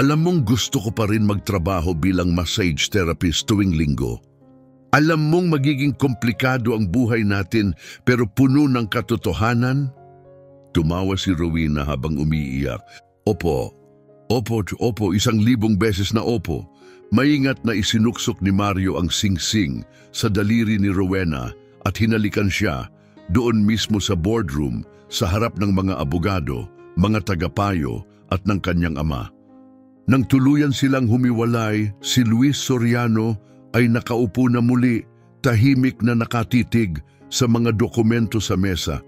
Alam mong gusto ko pa rin magtrabaho bilang massage therapist tuwing linggo. Alam mong magiging komplikado ang buhay natin pero puno ng katotohanan? Tumawa si Rowena habang umiiyak. Opo, 1,000 beses na opo. Maingat na isinuksok ni Mario ang singsing sa daliri ni Rowena at hinalikan siya doon mismo sa boardroom sa harap ng mga abogado, mga tagapayo at ng kanyang ama. Nang tuluyan silang humiwalay, si Luis Soriano ay nakaupo na muli, tahimik na nakatitig sa mga dokumento sa mesa.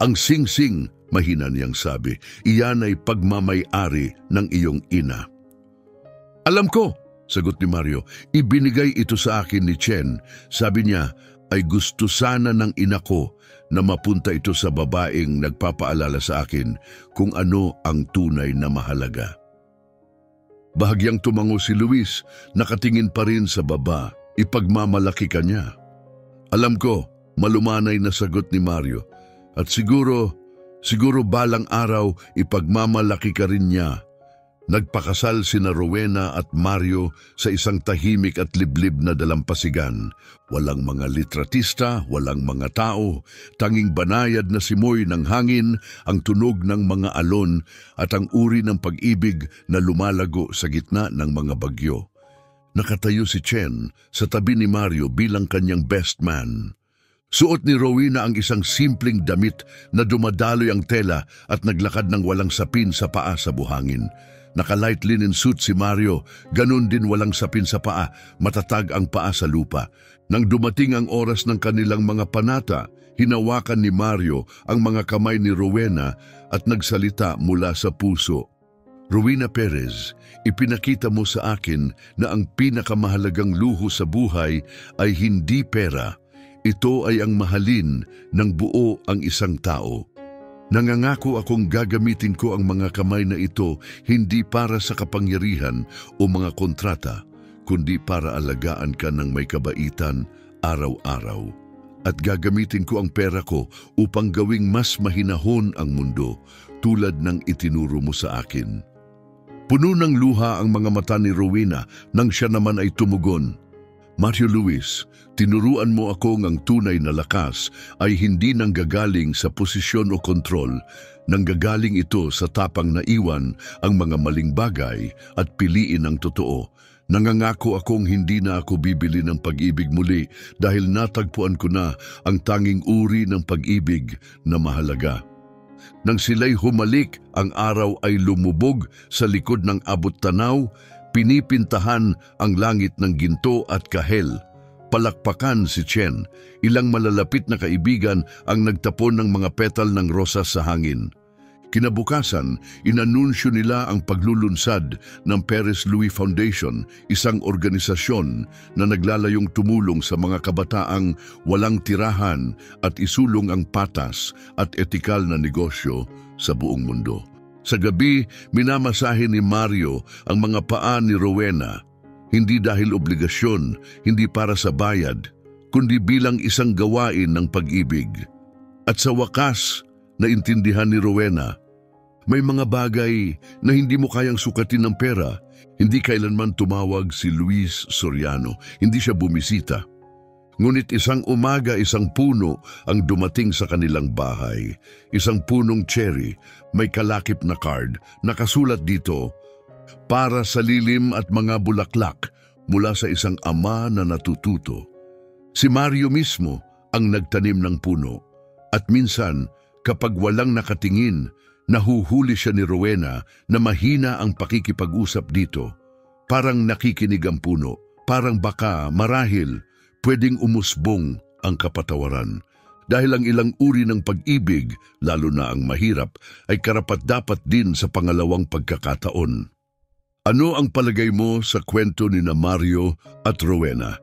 Ang singsing, mahina niyang sabi, iyan ay pagmamay-ari ng iyong ina. Alam ko, sagot ni Mario, ibinigay ito sa akin ni Chen. Sabi niya, ay gusto sana ng ina ko na mapunta ito sa babaeng nagpapaalala sa akin kung ano ang tunay na mahalaga. Bahagyang tumango si Luis, nakatingin pa rin sa baba, ipagmamalaki ka niya. Alam ko, malumanay na sagot ni Mario, at siguro balang araw ipagmamalaki ka rin niya. Nagpakasal sina Rowena at Mario sa isang tahimik at liblib na dalampasigan. Walang mga litratista, walang mga tao, tanging banayad na simoy ng hangin, ang tunog ng mga alon at ang uri ng pag-ibig na lumalago sa gitna ng mga bagyo. Nakatayo si Chen sa tabi ni Mario bilang kanyang best man. Suot ni Rowena ang isang simpleng damit na dumadaloy ang tela at naglakad ng walang sapin sa paa sa buhangin. Naka-light linen suit si Mario, ganun din walang sapin sa paa, matatag ang paa sa lupa. Nang dumating ang oras ng kanilang mga panata, hinawakan ni Mario ang mga kamay ni Rowena at nagsalita mula sa puso. Rowena Perez, ipinakita mo sa akin na ang pinakamahalagang luho sa buhay ay hindi pera. Ito ay ang mahalin ng buo ang isang tao. Nangangako akong gagamitin ko ang mga kamay na ito hindi para sa kapangyarihan o mga kontrata, kundi para alagaan ka ng may kabaitan araw-araw. At gagamitin ko ang pera ko upang gawing mas mahinahon ang mundo tulad ng itinuro mo sa akin. Puno ng luha ang mga mata ni Rowena nang siya naman ay tumugon. Mario Luis, tinuruan mo akong ang tunay na lakas ay hindi nanggagaling sa posisyon o kontrol, nanggagaling ito sa tapang na iwan ang mga maling bagay at piliin ang totoo. Nangangako akong hindi na ako bibili ng pag-ibig muli dahil natagpuan ko na ang tanging uri ng pag-ibig na mahalaga. Nang sila'y humalik, ang araw ay lumubog sa likod ng abot-tanaw, pinipintahan ang langit ng ginto at kahel. palakpakan si Chen. Ilang malalapit na kaibigan ang nagtapon ng mga petal ng rosas sa hangin. Kinabukasan, inanunsyo nila ang paglulunsad ng Perez Louis Foundation, isang organisasyon na naglalayong tumulong sa mga kabataang walang tirahan at isulong ang patas at etikal na negosyo sa buong mundo. Sa gabi, minamasahe ni Mario ang mga paa ni Rowena, hindi dahil obligasyon, hindi para sa bayad, kundi bilang isang gawain ng pag-ibig. At sa wakas, naintindihan ni Rowena, may mga bagay na hindi mo kayang sukatin ng pera. Hindi kailanman tumawag si Luis Soriano, hindi siya bumisita. Ngunit isang umaga, isang puno ang dumating sa kanilang bahay. Isang punong cherry, may kalakip na card, nakasulat dito, "Para sa lilim at mga bulaklak mula sa isang ama na natututo." Si Mario mismo ang nagtanim ng puno. At minsan, kapag walang nakatingin, nahuhuli siya ni Rowena na mahina ang pakikipag-usap dito. Parang nakikinig ang puno, parang baka, marahil, pwedeng umusbong ang kapatawaran. Dahil ang ilang uri ng pag-ibig, lalo na ang mahirap, ay karapat-dapat din sa pangalawang pagkakataon. Ano ang palagay mo sa kwento ni na Mario at Rowena?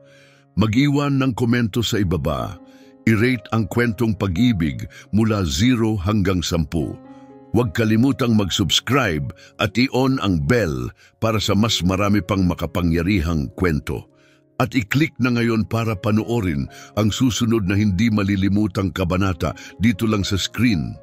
Mag-iwan ng komento sa ibaba. I-rate ang kwentong pag-ibig mula 0 hanggang 10. Huwag kalimutang mag-subscribe at i-on ang bell para sa mas marami pang makapangyarihang kwento. At i-click na ngayon para panoorin ang susunod na hindi malilimutang kabanata dito lang sa screen.